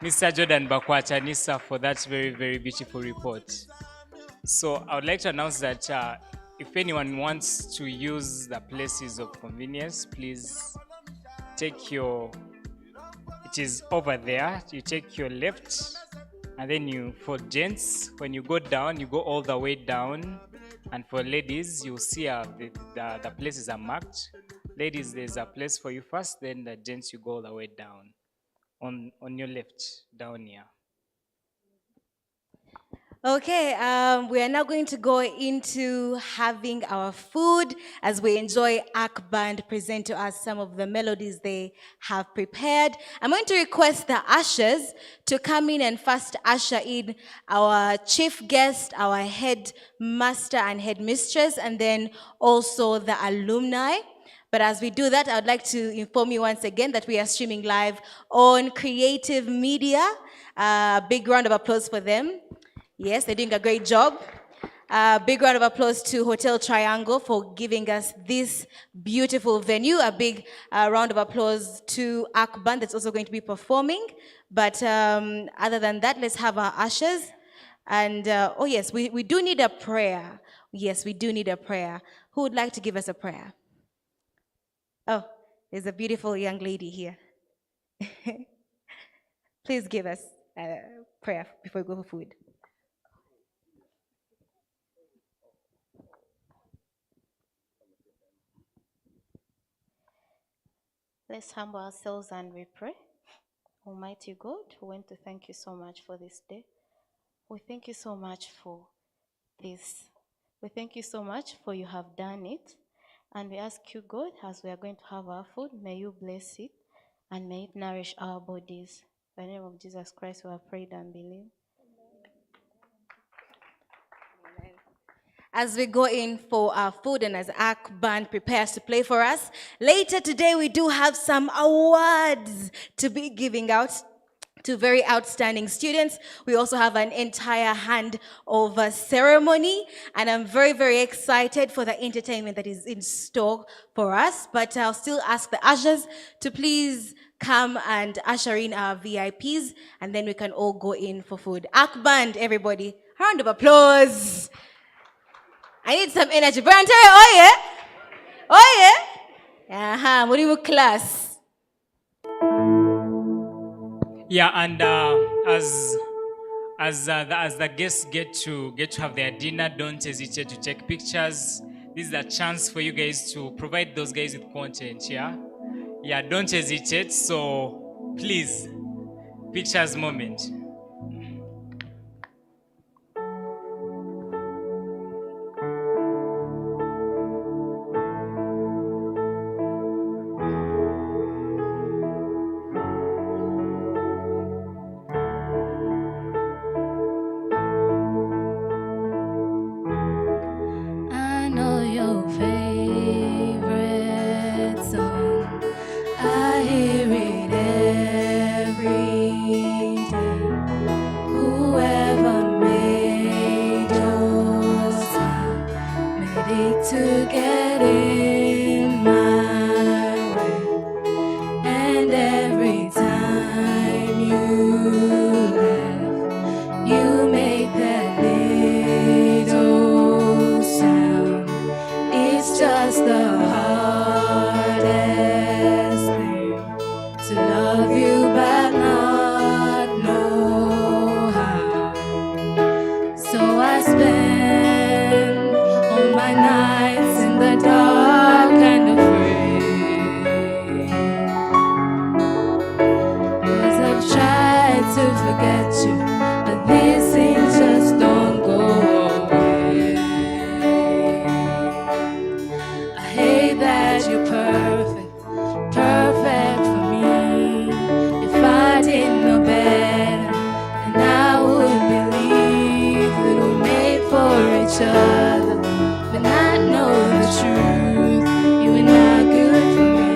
Speaker 6: Mr. Jordan Bakwacha-Nisa for that very, very beautiful report. So I would like to announce that if anyone wants to use the places of convenience, please take your, it is over there, you take your left, and then you, for gents, when you go down, you go all the way down. And for ladies, you'll see the places are marked. Ladies, there's a place for you first, then the gents, you go all the way down. On your left, down here.
Speaker 5: Okay, we are now going to go into having our food as we enjoy ARC Band present to us some of the melodies they have prepared. I'm going to request the ushers to come in and first usher in our chief guest, our head master and head mistress, and then also the alumni. But as we do that, I would like to inform you once again that we are streaming live on Creative Media. Big round of applause for them. Yes, they're doing a great job. Big round of applause to Hotel Triangle for giving us this beautiful venue. A big round of applause to ARC Band that's also going to be performing. But other than that, let's have our ushers. And oh yes, we do need a prayer. Yes, we do need a prayer. Who would like to give us a prayer? Oh, there's a beautiful young lady here. Please give us a prayer before we go for food.
Speaker 1: Let's humble ourselves and we pray. Almighty God, we want to thank you so much for this day. We thank you so much for this. We thank you so much for you have done it. And we ask you, God, as we are going to have our food, may you bless it and may it nourish our bodies. In the name of Jesus Christ, we have prayed and believed.
Speaker 5: As we go in for our food and as ARC Band prepares to play for us, later today we do have some awards to be giving out two very outstanding students. We also have an entire handover ceremony, and I'm very, very excited for the entertainment that is in store for us. But I'll still ask the ushers to please come and usher in our VIPs, and then we can all go in for food. Akband, everybody. Round of applause. I need some energy. Bwera-Ntare, oh yeah? Oh yeah? Aha, Murimu class.
Speaker 6: Yeah, and as the guests get to have their dinner, don't hesitate to take pictures. This is a chance for you guys to provide those guys with content. Yeah, don't hesitate. So please, pictures moment.
Speaker 3: I know your favorite song. I hear it every day. Whoever made your sound made it to get in my way. And every time you laugh, you make that little sound. It's just the hardest thing to love you but not know how. So I spend all my nights in the dark and afraid, 'cause I've tried to forget you, but these things just don't go away. I hate that you're perfect, perfect for me. If I didn't know better, then I would believe that we're made for each other. But I know the truth, you are not good for me,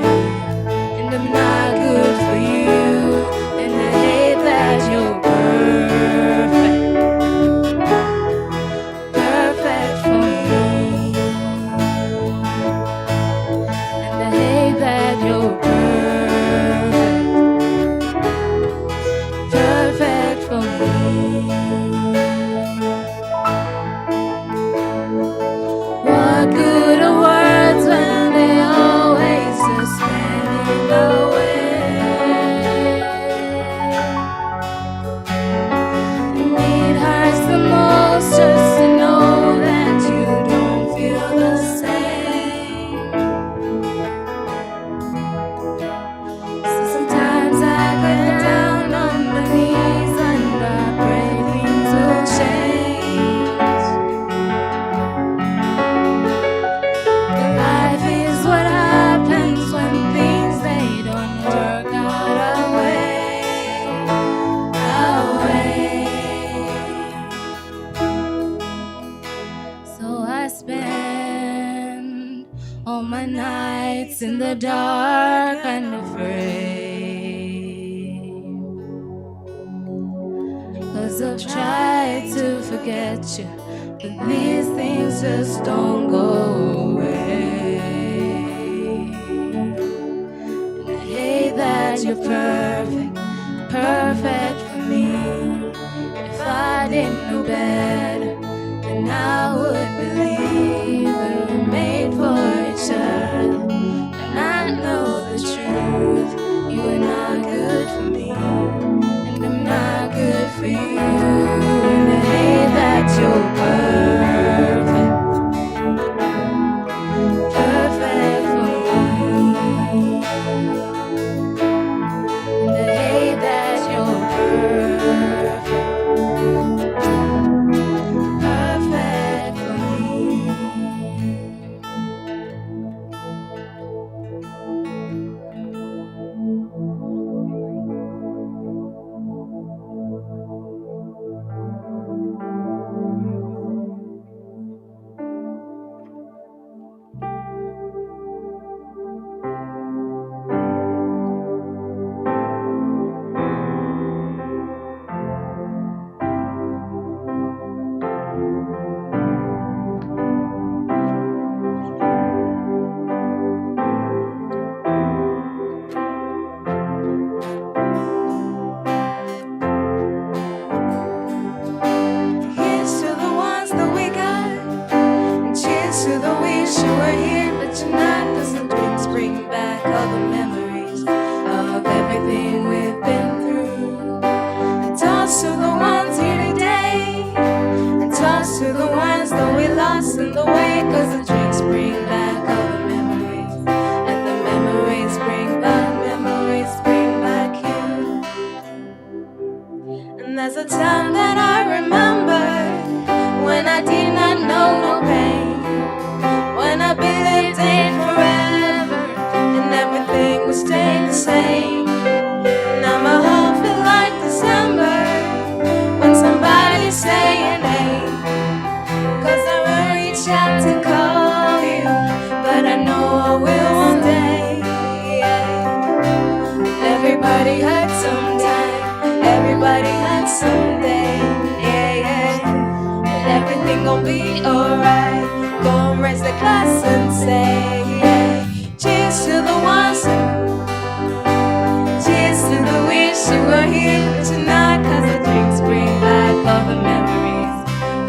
Speaker 3: and I'm not good for you. And I hate that you're perfect, perfect for me. And I hate that you're perfect, perfect for me. What good are words when they always just stand in the way? And it hurts the most just to know that you don't feel the same. So sometimes I get down on my knees and I pray things will change. But life is what happens when things they don't work out our way, our way. So I spend all my nights in the dark and afraid, 'cause I've tried to forget you, but these things just don't go away. And I hate that you're perfect, perfect for me. If I didn't know better, then I would believe that we're made for each other. And I know the truth, you are not good for me, and I'm not good for you. And I hate that you're perfect, perfect for me. And I hate that you're perfect, perfect for wish you were here, but you're not. Cause the drinks bring back all the memories of everything we've been through. And toast to the ones here today, and toast to the ones that we lost in the way. Cause the drinks bring back all the memories, and the memories bring back you. And there's a time that I remember when I did not know no pain, when I believed in forever and everything would stay the same. Now my heart feels like December when somebody's saying hey. Cause I will reach out to call you, but I know I will one day. Everybody hurts sometime, everybody hurts someday. But everything gon' be alright. Go and raise the glass and say cheers to the ones, cheers to the wish you were here tonight. Cause the drinks bring back all the memories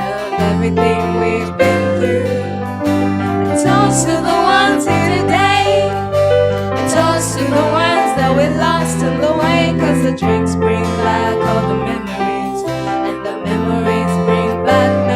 Speaker 3: of everything we've been through. And toast to the ones here today, and toast to the ones that we lost in the way. Cause the drinks bring back all the memories, and the memories bring back you.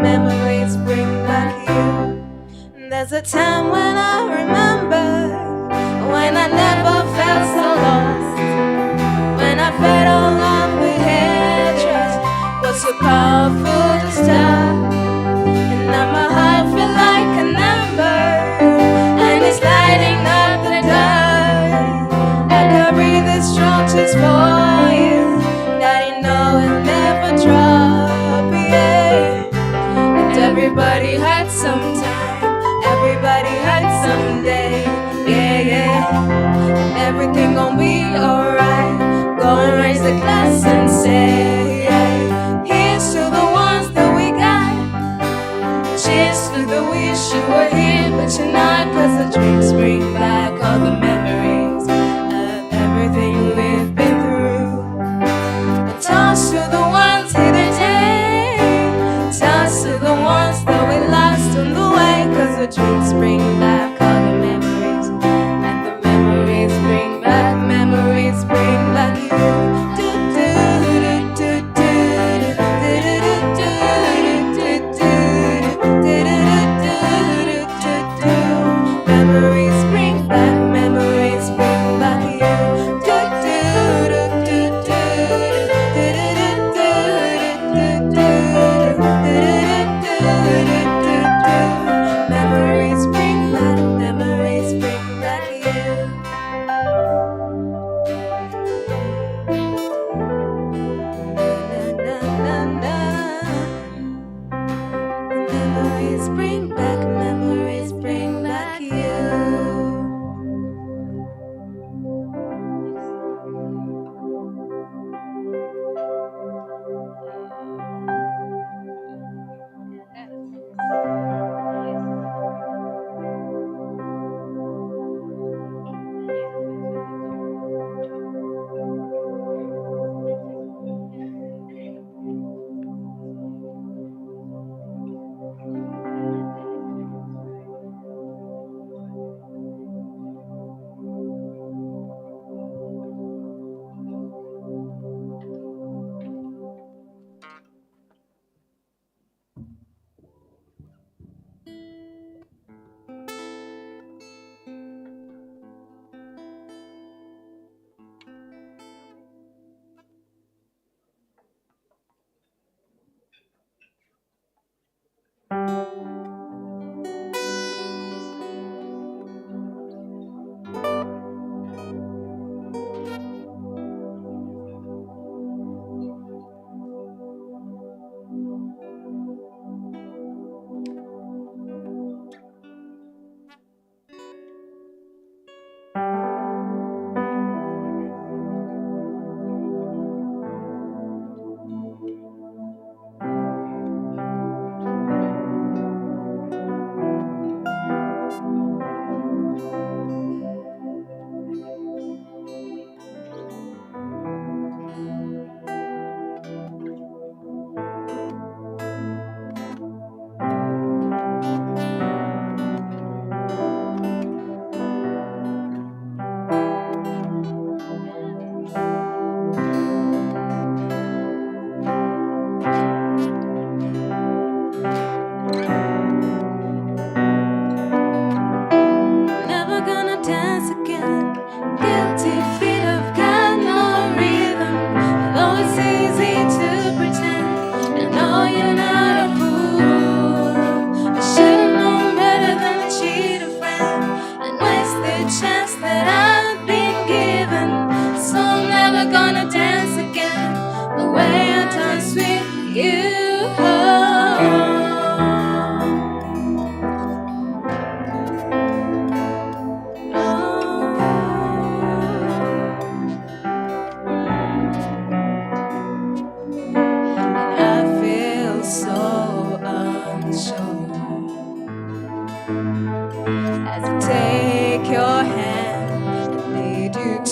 Speaker 3: Memories bring back you. There's a time when I remember when I never felt so lost, when I fed all of the hatred was so powerful to stop. And now my heart feels like an ember, and it's lighting up the dark. I can breathe this strong just for you, that you know it'll never drop. And everybody hurts sometime, everybody hurts someday. And everything gon' be alright. Go and raise the glass and say here's to the ones that we got. Cheers to the wish you were here, but you're not. Cause the drinks bring back all the memories of everything we've been through. And toast to the ones here today, toast to the ones that we lost on the way. Cause the drinks bring back all the memories, and the memories bring back you.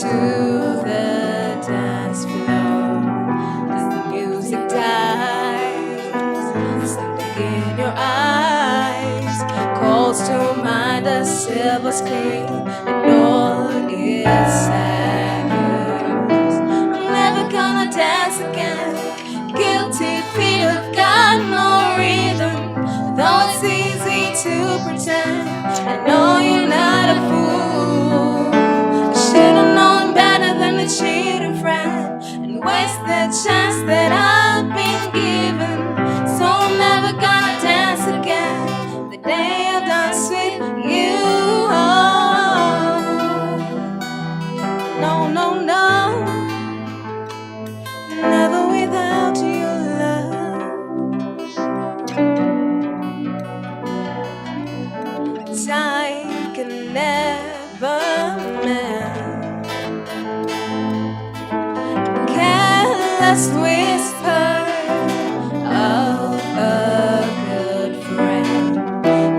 Speaker 3: to the dance floor. As the music dies, something in your eyes calls to mind a silver screen and all its sadness. I'm never gonna dance again. Guilty feet have got no rhythm, though it's easy to pretend. I know you're not a fool. I should've known better than to cheat a friend and waste the chance that I've been given. So I'm never gonna dance again the day I dance with you. No, no, no, never without your love. Time can never mend. Careless whisper of a good friend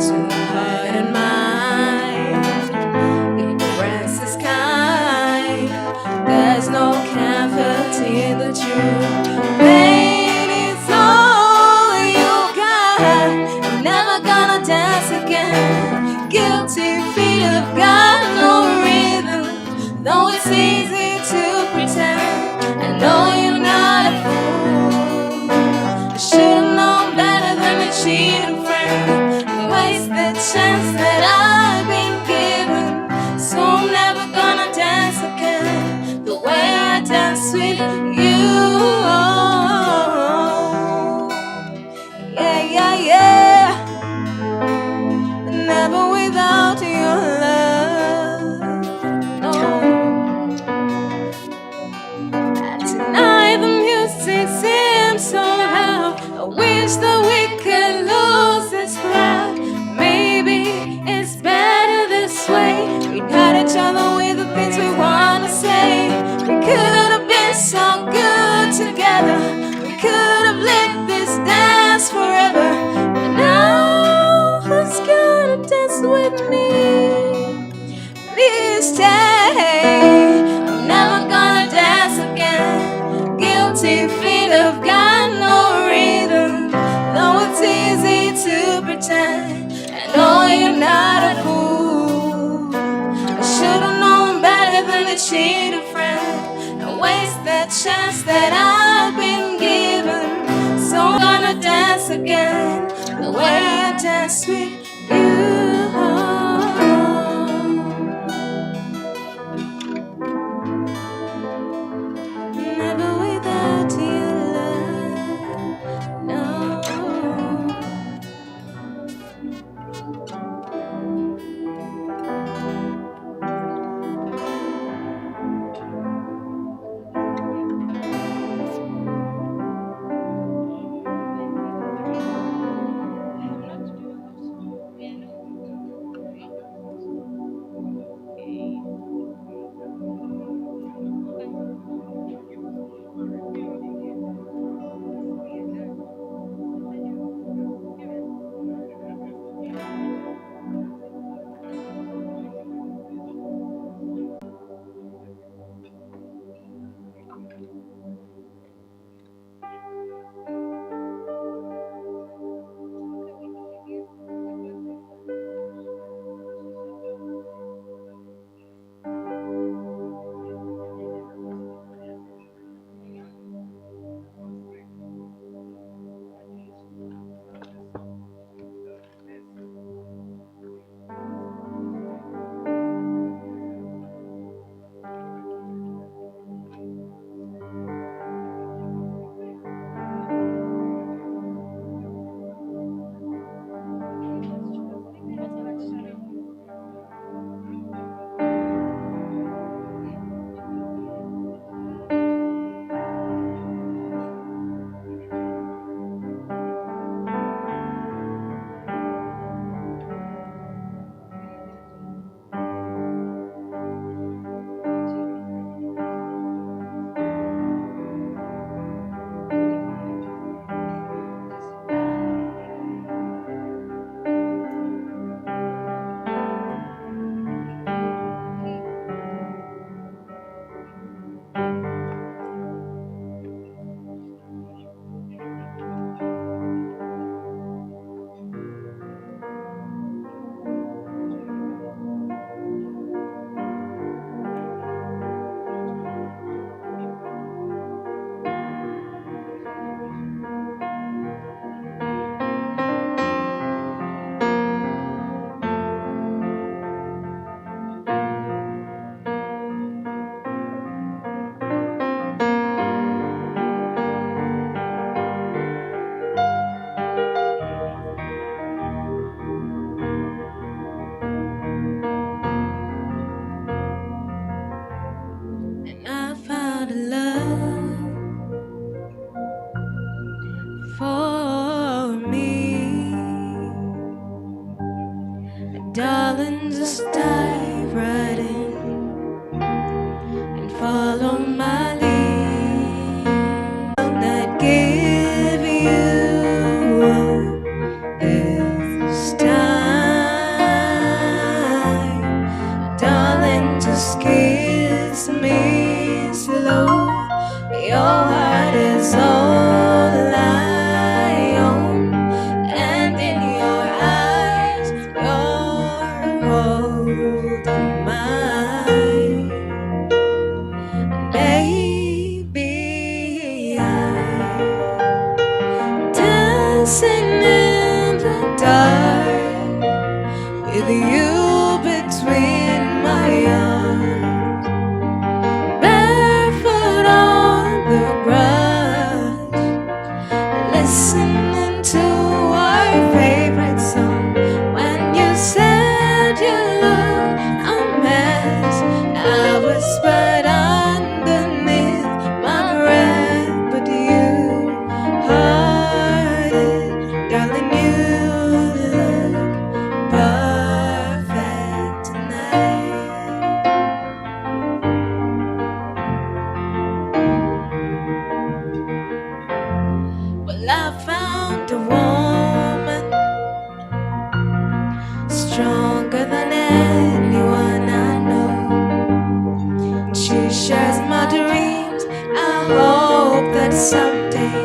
Speaker 3: to heart and mind. Ignorance is kind. There's no comfort in the truth. Pain is all you got. I'm never gonna dance again. Guilty feet have got no rhythm, though it's easy to pretend. I know you're not a fool. I should've known better than to cheat a friend and waste the chance that I've been given. So I'm never gonna dance again the way I dance with you. Yeah, yeah, yeah. Never without your love. No. Tonight the music seems somehow. I wish that we could lose this crowd. Maybe it's better this way. We got each other with the things we wanna say. We could have been so good together. We could have lived this dance forever. But now who's gonna dance with me? Please stay. I'm never gonna dance again. Guilty feet have got no rhythm, though it's easy to pretend. I know you're not a fool. I should've known better than to cheat a friend and waste that chance that I've been given. So I'm gonna dance again the way I dance with you. Never without your love, no. just kiss me slow. Your heart is all I own, and in your eyes, you're holding mine. Baby, I'm dancing in the dark with you between my arms, barefoot on the grass, listening to our favorite song. When you said you looked a mess, I whispered underneath my breath, but you heard it, darling. You look perfect tonight. Well, I found a woman stronger than anyone I know. She shares my dreams. I hope that someday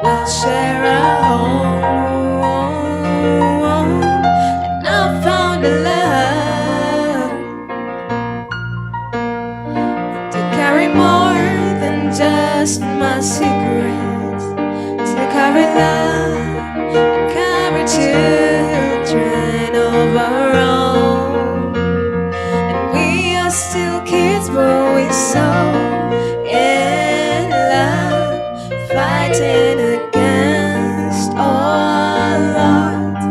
Speaker 3: we'll share a home. And I found a love to carry more than just my secrets, to carry love, carry children of our own. And we are still kids, but we're so in love, fighting against all odds.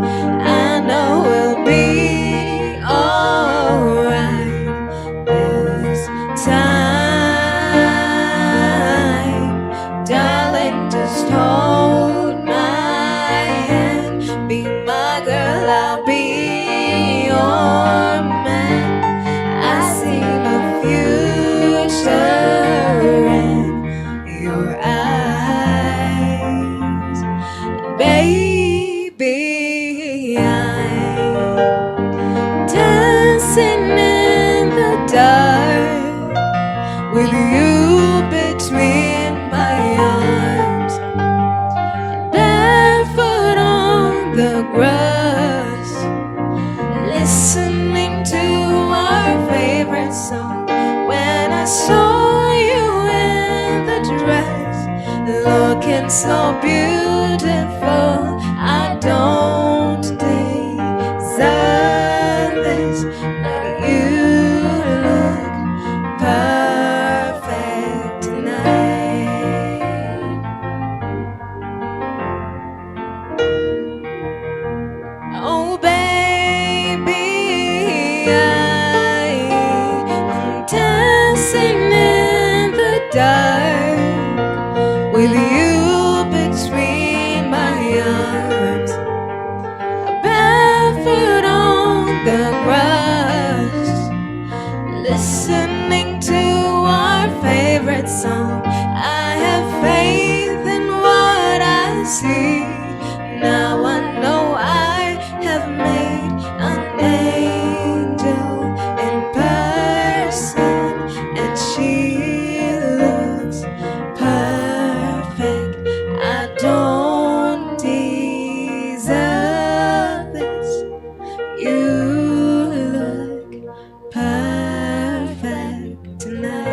Speaker 3: I know we'll be alright this time. Darling, just hold my hand. Be my girl, I'll be your man. I see the future in your eyes. Baby, I'm dancing in the dark with you between my arms, barefoot on the grass, listening to our favorite song. When I saw you in the dress, looking so beautiful, I don't deserve this, but you look perfect tonight. Oh baby, I'm dancing in the dark with you between my arms, barefoot on the grass, listening to our favorite song. I have faith in what I see. Now I know I have made an angel in person, and she looks perfect. I don't deserve this. You look perfect tonight.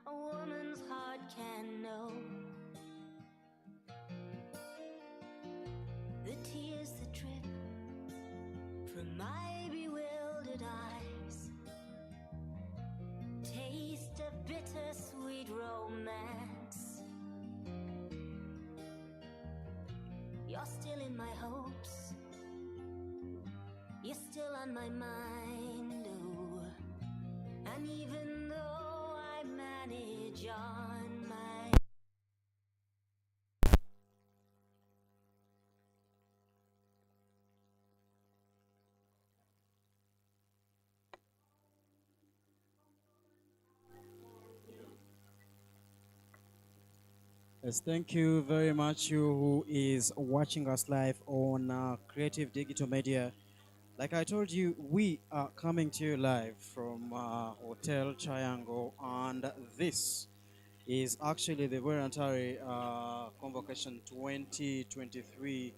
Speaker 7: A woman's heart can know the tears that drip from my bewildered eyes. Taste of bitter bittersweet romance. You're still in my hopes. You're still on my mind, oh. And even though I manage on my
Speaker 18: Yes, thank you very much, you who is watching us live on Creative Digital Media. Like I told you, we are coming to you live from Hotel Triangle, and this is actually the Bwera-Ntare Convocation 2023.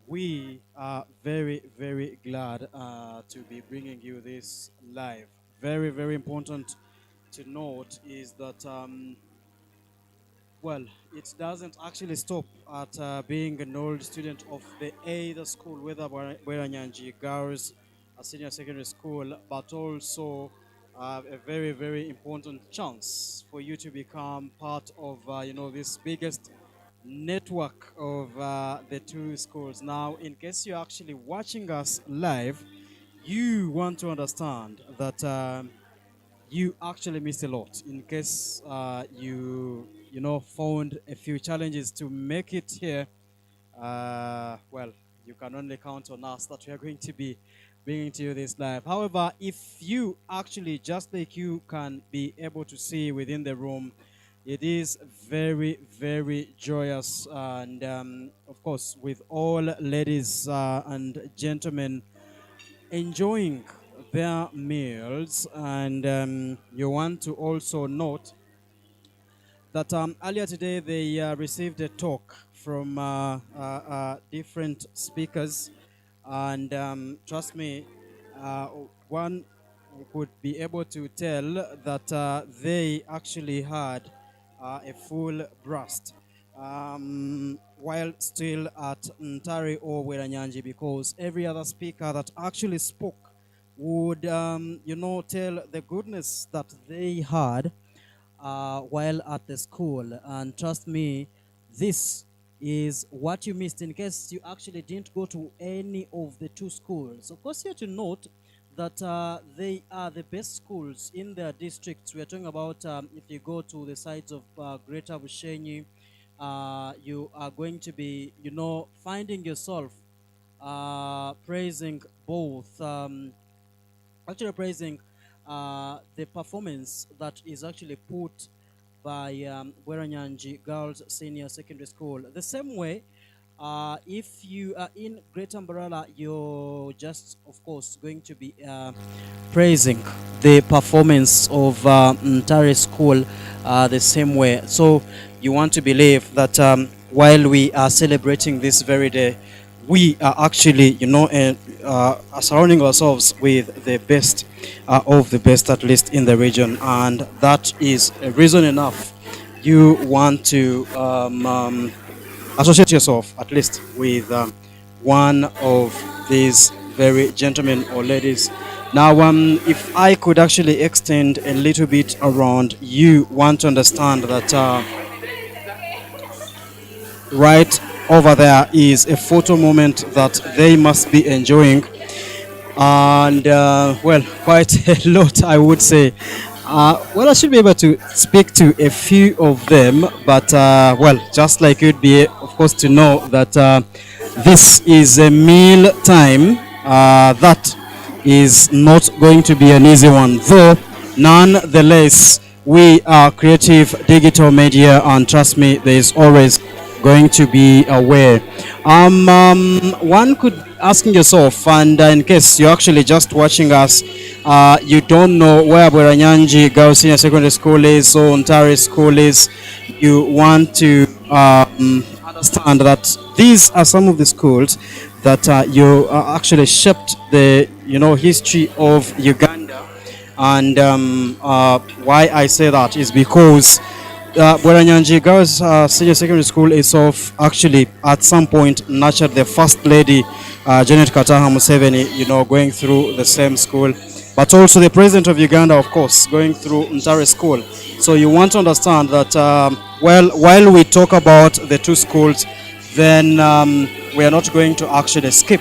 Speaker 18: We are very, very glad to be bringing you this live. Very, very important to note is that well, it doesn't actually stop at being an old student of the either school, whether Bwera-Ntare Girls Senior Secondary School, but also a very, very important chance for you to become part of, this biggest network of the two schools. Now, in case you're actually watching us live, you want to understand that you actually missed a lot in case you found a few challenges to make it here. Well, you can only count on us that we are going to be bringing to you this live. However, if you actually, just like you can be able to see within the room, it is very, very joyous, and of course, with all ladies and gentlemen enjoying their meals. And you want to also note that earlier today they received a talk from different speakers, and trust me, one could be able to tell that they actually had a full breast while still at Ntare or Bwera-Ntare, because every other speaker that actually spoke would, tell the goodness that they had while at the school. And trust me, this is what you missed in case you actually didn't go to any of the two schools. Of course, you have to note that they are the best schools in their districts. We are talking about if you go to the sides of Greater Bushenyi, you are going to be, finding yourself praising both, actually praising the performance that is actually put by Bwera-Ntare Girls Senior Secondary School. The same way, if you are in Greater Mbarara, you're just, of course, going to be praising the performance of Ntare School the same way. So you want to believe that while we are celebrating this very day, we are actually, surrounding ourselves with the best of the best, at least in the region. And that is a reason enough you want to associate yourself at least with one of these very gentlemen or ladies. Now, if I could actually extend a little bit around, you want to understand that right over there is a photo moment that they must be enjoying, and well, quite a lot, I would say. Well, I should be able to speak to a few of them, but well, just like you'd be, of course, to know that this is a meal time that is not going to be an easy one, though nonetheless we are Creative Digital Media, and trust me, there is always going to be a way. One could asking yourself, and in case you're actually just watching us, you don't know where Bwera-Ntare Girls Senior Secondary School is or Ntare School is, you want to understand that these are some of the schools that you actually shaped the history of Uganda. And why I say that is because Bwera-Ntare Girls Senior Secondary School itself actually at some point nurtured the First Lady Janet Kataha Museveni, going through the same school. but also the president of Uganda, of course, going through Ntare School. So you want to understand that, while we talk about the two schools, then we are not going to actually skip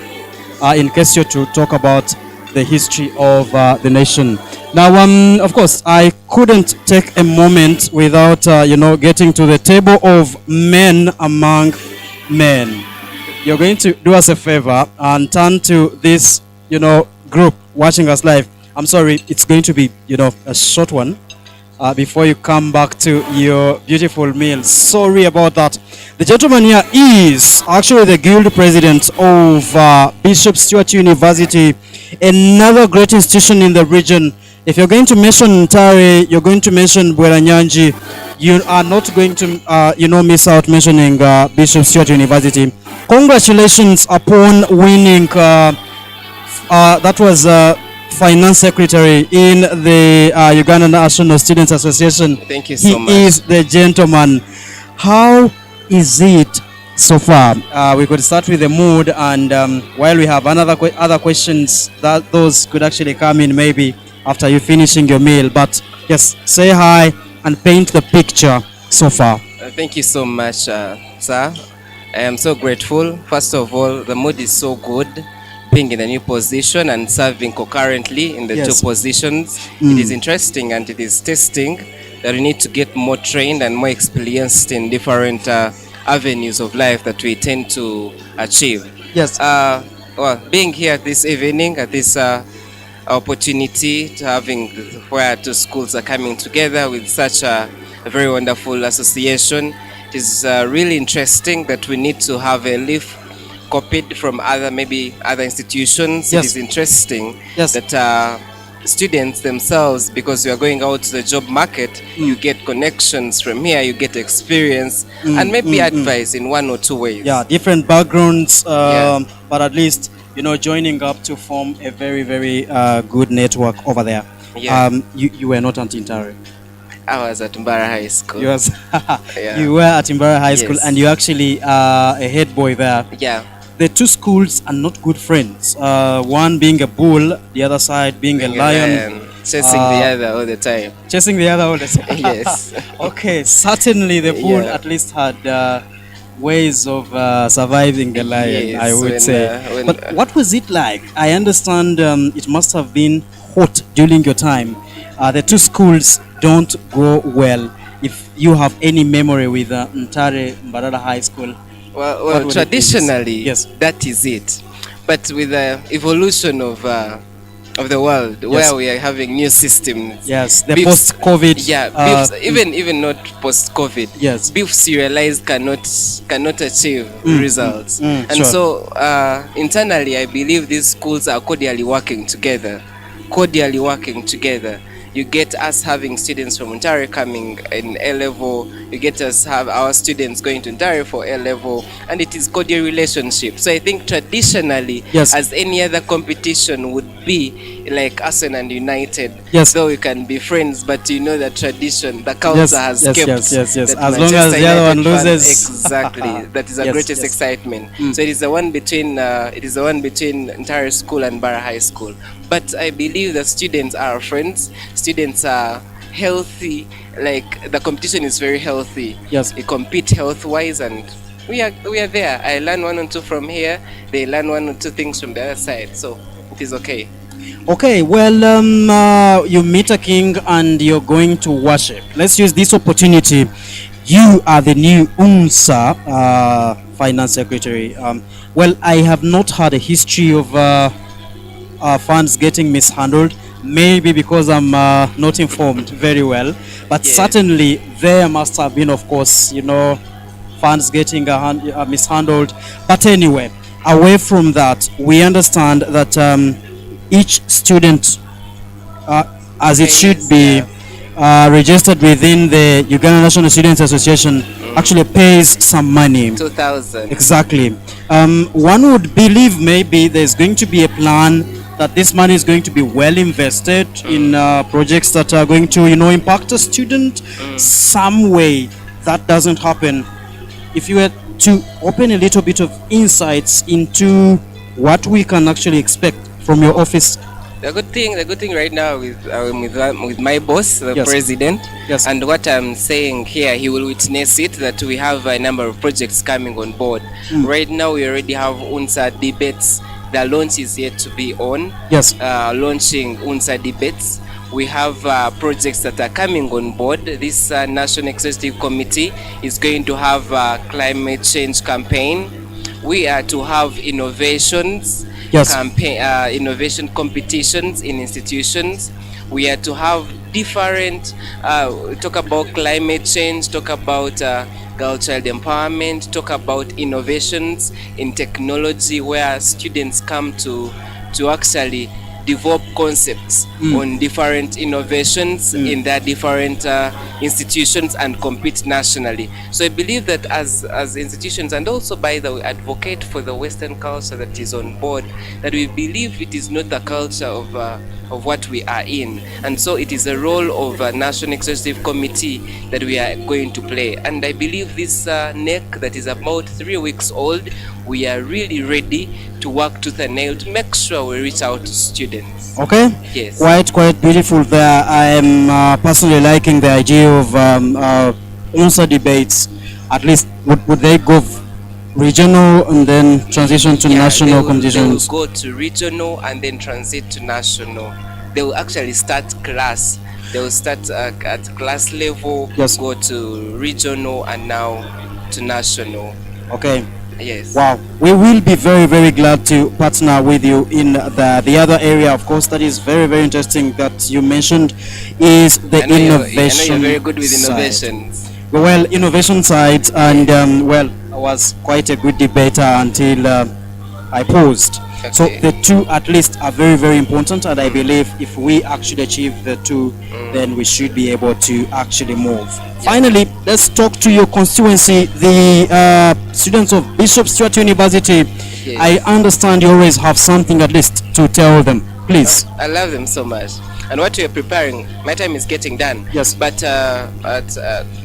Speaker 18: in case you're to talk about the history of the nation. Now, of course, I couldn't take a moment without, getting to the table of men among men. You're going to do us a favor and turn to this, group watching us live. I'm sorry, it's going to be, a short one before you come back to your beautiful meal. Sorry about that. The gentleman here is actually the guild president of Bishop Stewart University, another great institution in the region. If you're going to mention Ntare, you're going to mention Bwera-Ntare, you are not going to, miss out mentioning Bishop Stewart University. Congratulations upon winning. That was finance secretary in the Uganda National Students Association.
Speaker 4: Thank you so much.
Speaker 18: He is the gentleman. How is it so far? We could start with the mood, and while we have other questions, that those could actually come in maybe after you finishing your meal. But yes, say hi and paint the picture so far.
Speaker 4: Thank you so much, sir. I am so grateful. First of all, the mood is so good, being in a new position and serving concurrently in the
Speaker 18: Yes.
Speaker 4: two positions. It is interesting and it is testing that we need to get more trained and more experienced in different avenues of life that we tend to achieve.
Speaker 18: Yes.
Speaker 4: Well, being here this evening at this opportunity to having where two schools are coming together with such a very wonderful association, it is really interesting that we need to have a leaf copied from maybe other institutions.
Speaker 18: Yes.
Speaker 4: It is interesting
Speaker 18: Yes.
Speaker 4: that students themselves, because you are going out to the job market, you get connections from here, you get experience and maybe advice in one or two ways.
Speaker 18: Yeah, different backgrounds,
Speaker 4: Yeah.
Speaker 18: but at least, joining up to form a very, very good network over there.
Speaker 4: Yeah.
Speaker 18: You were not at Ntare.
Speaker 4: I was at Mbarara High School.
Speaker 18: You, was
Speaker 4: Yeah.
Speaker 18: you were at Mbarara High School,
Speaker 4: Yes.
Speaker 18: and you actually are a head boy there.
Speaker 4: Yeah.
Speaker 18: The two schools are not good friends. One being a bull, the other side being a lion.
Speaker 4: Chasing the other all the time.
Speaker 18: Chasing the other all the time.
Speaker 4: Yes.
Speaker 18: Okay, certainly the bull
Speaker 4: Yeah.
Speaker 18: at least had ways of surviving the lion,
Speaker 4: Yes,
Speaker 18: I would
Speaker 4: when,
Speaker 18: say.
Speaker 4: when,
Speaker 18: But what was it like? I understand it must have been hot during your time. The two schools don't go well. If you have any memory with Ntare Mbarara High School. What
Speaker 4: Well,
Speaker 18: would it be?
Speaker 4: traditionally,
Speaker 18: Yes.
Speaker 4: that is it. But with the evolution of the world,
Speaker 18: Yes.
Speaker 4: where we are having new systems.
Speaker 18: Yes, the
Speaker 4: beefs-
Speaker 18: post-COVID,
Speaker 4: Yeah, beefs, even not post-COVID.
Speaker 18: Yes.
Speaker 4: Beef serialized cannot achieve results. And
Speaker 18: sure.
Speaker 4: so internally, I believe these schools are cordially working together. You get us having students from Ntare coming in A level. You get us have our students going to Ntare for A level, and it is cordial relationship. So I think traditionally,
Speaker 18: Yes.
Speaker 4: as any other competition would be, like Arsenal and United,
Speaker 18: Yes.
Speaker 4: though we can be friends, but you know the tradition, the culture
Speaker 18: Yes,
Speaker 4: has
Speaker 18: yes,
Speaker 4: kept.
Speaker 18: yes, yes, yes.
Speaker 4: that
Speaker 18: As long as
Speaker 4: Manchester
Speaker 18: the other one
Speaker 4: United fan-
Speaker 18: loses.
Speaker 4: exactly. That is the
Speaker 18: Yes,
Speaker 4: greatest
Speaker 18: yes.
Speaker 4: excitement. So it is the one between Ntare School and Mbarara High School. But I believe the students are friends. Students are healthy. Like the competition is very healthy.
Speaker 18: Yes.
Speaker 4: We compete health-wise, and we are there. I learn one or two from here. They learn one or two things from the other side. So it is okay.
Speaker 18: Okay, well, you meet a king and you're going to worship. Let's use this opportunity. You are the new UNSA finance secretary. Well, I have not had a history of funds getting mishandled. Maybe because I'm not informed very well, but
Speaker 4: Yeah.
Speaker 18: certainly there must have been, of course, funds getting mishandled. But anyway, away from that, we understand that each student, as it should be, registered within the Uganda National Students Association, actually pays some money.
Speaker 4: 2,000.
Speaker 18: Exactly. One would believe maybe there's going to be a plan that this money is going to be well invested in projects that are going to, impact a student some way. That doesn't happen. If you were to open a little bit of insights into what we can actually expect from your office
Speaker 4: The good thing right now with my boss, the
Speaker 18: Yes.
Speaker 4: president,
Speaker 18: Yes.
Speaker 4: and what I'm saying here, he will witness it that we have a number of projects coming on board. Right now, we already have UNSA debates. The launch is yet to be on.
Speaker 18: Yes.
Speaker 4: Launching UNSA debates. We have projects that are coming on board. This National Executive Committee is going to have a climate change campaign. We are to have innovations,
Speaker 18: Yes.
Speaker 4: innovation competitions in institutions. We are to have different, talk about climate change, talk about girl child empowerment, talk about innovations in technology where students come to actually develop concepts on different innovations in their different institutions and compete nationally. So I believe that as institutions, and also by the way, advocate for the Western culture that is on board, that we believe it is not the culture of what we are in, and so it is a role of a National Executive Committee that we are going to play. And I believe this NEC that is about 3 weeks old, we are really ready to work tooth and nail to make sure we reach out to students.
Speaker 18: Okay.
Speaker 4: Yes.
Speaker 18: Quite beautiful there. I am personally liking the idea of UNSA debates. At least would they go regional and then transition to national competitions?
Speaker 4: They will go to regional and then transit to national. They will actually start class. They will start at class level,
Speaker 18: Yes.
Speaker 4: go to regional, and now to national.
Speaker 18: Okay.
Speaker 4: Yes.
Speaker 18: Wow. We will be very glad to partner with you in the other area, of course, that is very interesting that you mentioned is the
Speaker 4: I know
Speaker 18: innovation.
Speaker 4: you're very good with
Speaker 18: side.
Speaker 4: innovations.
Speaker 18: Well, innovation side, and well, I was quite a good debater until I paused. So
Speaker 4: Okay.
Speaker 18: the two at least are very important, and I believe if we actually achieve the two, then we should be able to actually move. Finally, let's talk to your constituency, the students of Bishop Stuart University.
Speaker 4: Yes.
Speaker 18: I understand you always have something at least to tell them. Please.
Speaker 4: I love them so much. And what we are preparing, my time is getting done.
Speaker 18: Yes.
Speaker 4: But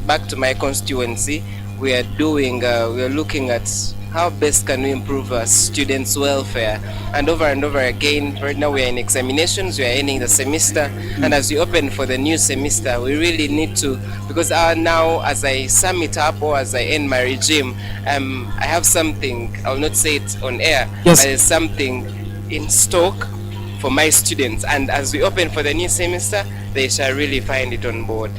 Speaker 4: back to my constituency, we are looking at how best can we improve students' welfare. And over again, right now we are in examinations, we are ending the semester, and as we open for the new semester, we really need to, because now as I sum it up or as I end my regime, I have something, I'll not say it on air,
Speaker 18: Yes.
Speaker 4: but it's something in stock for my students, and as we open for the new semester, they shall really find it on board.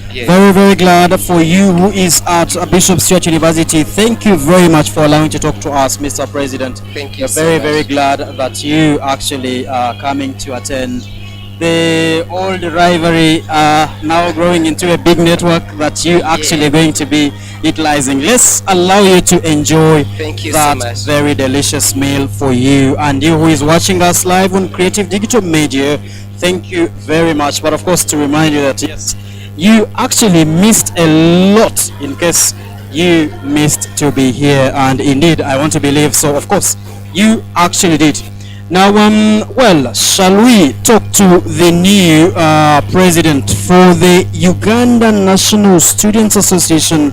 Speaker 4: Yes.
Speaker 18: Very glad for you who is at Bishop Stuart University. Thank you very much for allowing to talk to us, Mr. President.
Speaker 4: Thank you
Speaker 18: We're
Speaker 4: so
Speaker 18: very
Speaker 4: much.
Speaker 18: glad that you actually are coming to attend. The old rivalry now growing into a big network that you actually going to be utilizing. Let's allow you to enjoy
Speaker 4: Thank you so
Speaker 18: that
Speaker 4: much.
Speaker 18: very delicious meal for you, and you who is watching us live on Creative Digital Media. Thank you very much. But of course, to remind you that yes, you actually missed a lot in case you missed to be here, and indeed I want to believe so. Of course you actually did. Now well, shall we talk to the new president for the Uganda National Students Association,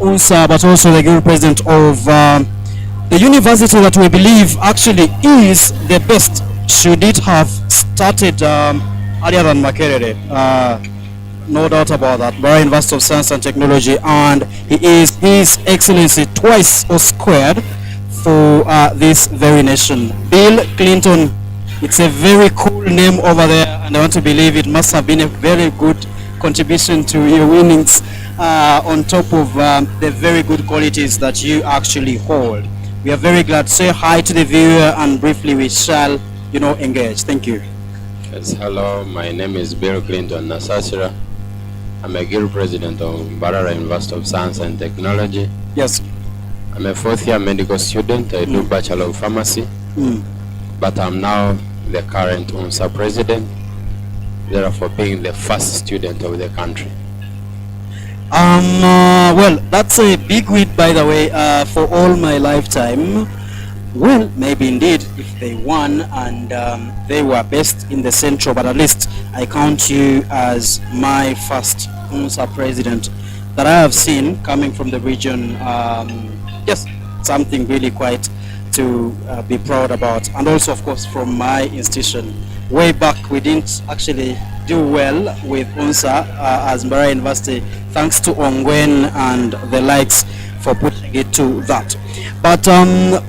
Speaker 18: UNSA, but also the group president of the university that we believe actually is the best. Should it have started earlier than Makerere? No doubt about that. Bwera University of Science and Technology, and he is His Excellency twice or squared for this very nation. Bill Clinton, it's a very cool name over there, and I want to believe it must have been a very good contribution to your winnings on top of the very good qualities that you actually hold. We are very glad. Say hi to the viewer, and briefly we shall, engage. Thank you.
Speaker 8: Yes, hello, my name is Bill Clinton Nasasira. I'm a guild president of Mbarara University of Science and Technology.
Speaker 18: Yes.
Speaker 8: I'm a fourth year medical student. I do Bachelor of Pharmacy, but I'm now the current UNSA president, therefore being the first student of the country.
Speaker 18: Well, that's a big win, by the way, for all my lifetime. Well, maybe indeed if they won and they were best in the central, but at least I count you as my first UNSA president that I have seen coming from the region. Yes, something really quite to be proud about. And also, of course, from my institution, way back we didn't actually do well with UNSA as Mbarara University, thanks to Ongwen and the likes for pushing it to that. But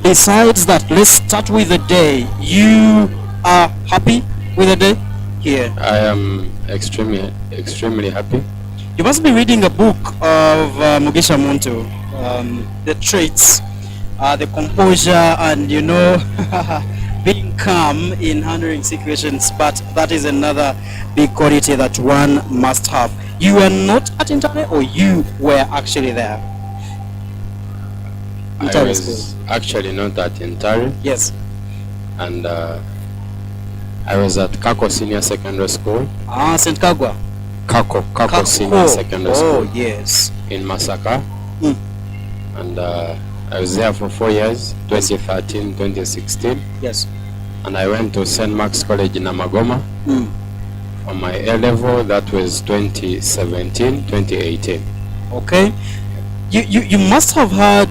Speaker 18: besides that, let's start with the day. You are happy with the day here?
Speaker 8: I am extremely happy.
Speaker 18: You must be reading a book of Mugisha Muntu, the traits, the composure, and you know, being calm in handling situations. But that is another big quality that one must have. You were not at Ntare, or you were actually there?
Speaker 8: I was actually not at Ntare.
Speaker 18: Yes.
Speaker 8: And I was at Kako Senior Secondary School.
Speaker 18: Ah, St. Kagwa.
Speaker 8: Kako Senior Secondary School.
Speaker 18: Oh, yes.
Speaker 8: In Masaka. And I was there for 4 years, 2013, 2016.
Speaker 18: Yes.
Speaker 8: And I went to St. Mark's College in Amagoma. On my A level, that was 2017, 2018.
Speaker 18: Okay. You must have heard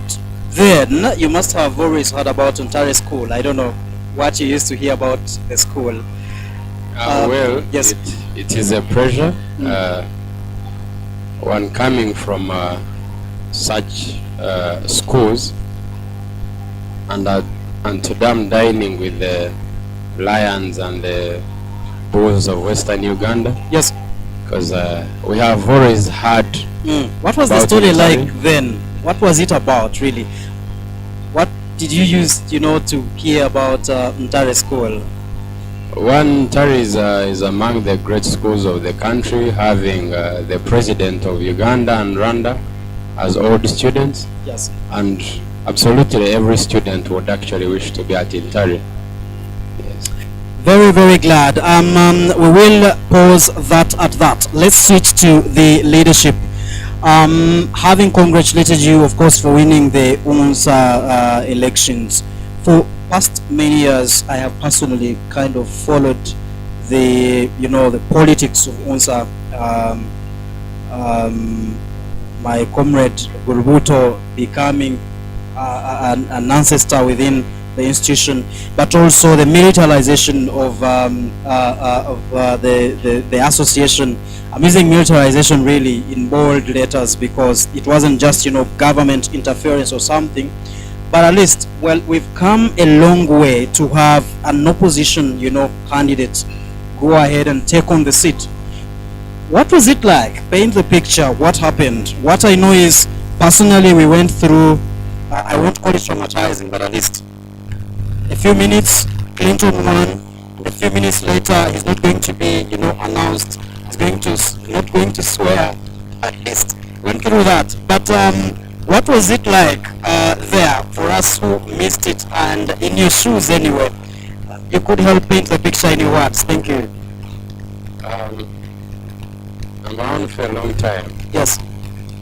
Speaker 18: then, you must have always heard about Ntare School. I don't know what you used to hear about the school.
Speaker 8: Well,
Speaker 18: yes.
Speaker 8: It is a pleasure. One coming from such schools, and to them dining with the lions and the bulls of Western Uganda.
Speaker 18: Yes.
Speaker 8: Because we have always had.
Speaker 18: What was the story like then? What was it about, really? What did you use, to hear about Ntare School?
Speaker 8: One, Ntare is among the great schools of the country, having the president of Uganda and Rwanda as old students.
Speaker 18: Yes.
Speaker 8: And absolutely every student would actually wish to be at Ntare. Yes.
Speaker 18: Very, very glad. We will pause that at that. Let's switch to the leadership. Having congratulated you, of course, for winning the UNSA elections, for past many years, I have personally kind of followed the, the politics of UNSA. My comrade Gurbuto becoming an ancestor within the institution, but also the militarization of the association. I'm using militarization really in bold letters because it wasn't just, government interference or something, but at least, well, we've come a long way to have an opposition, candidate go ahead and take on the seat. What was it like? Paint the picture. What happened? What I know is, personally, we went through, I won't call it traumatizing, but at least a few minutes, Clinton won. A few minutes later, he's not going to be, announced. He's not going to swear. At least went through that. But what was it like there for us who missed it, and in your shoes anyway? You could help paint the picture in your words. Thank you.
Speaker 8: I'm around for a long time.
Speaker 18: Yes.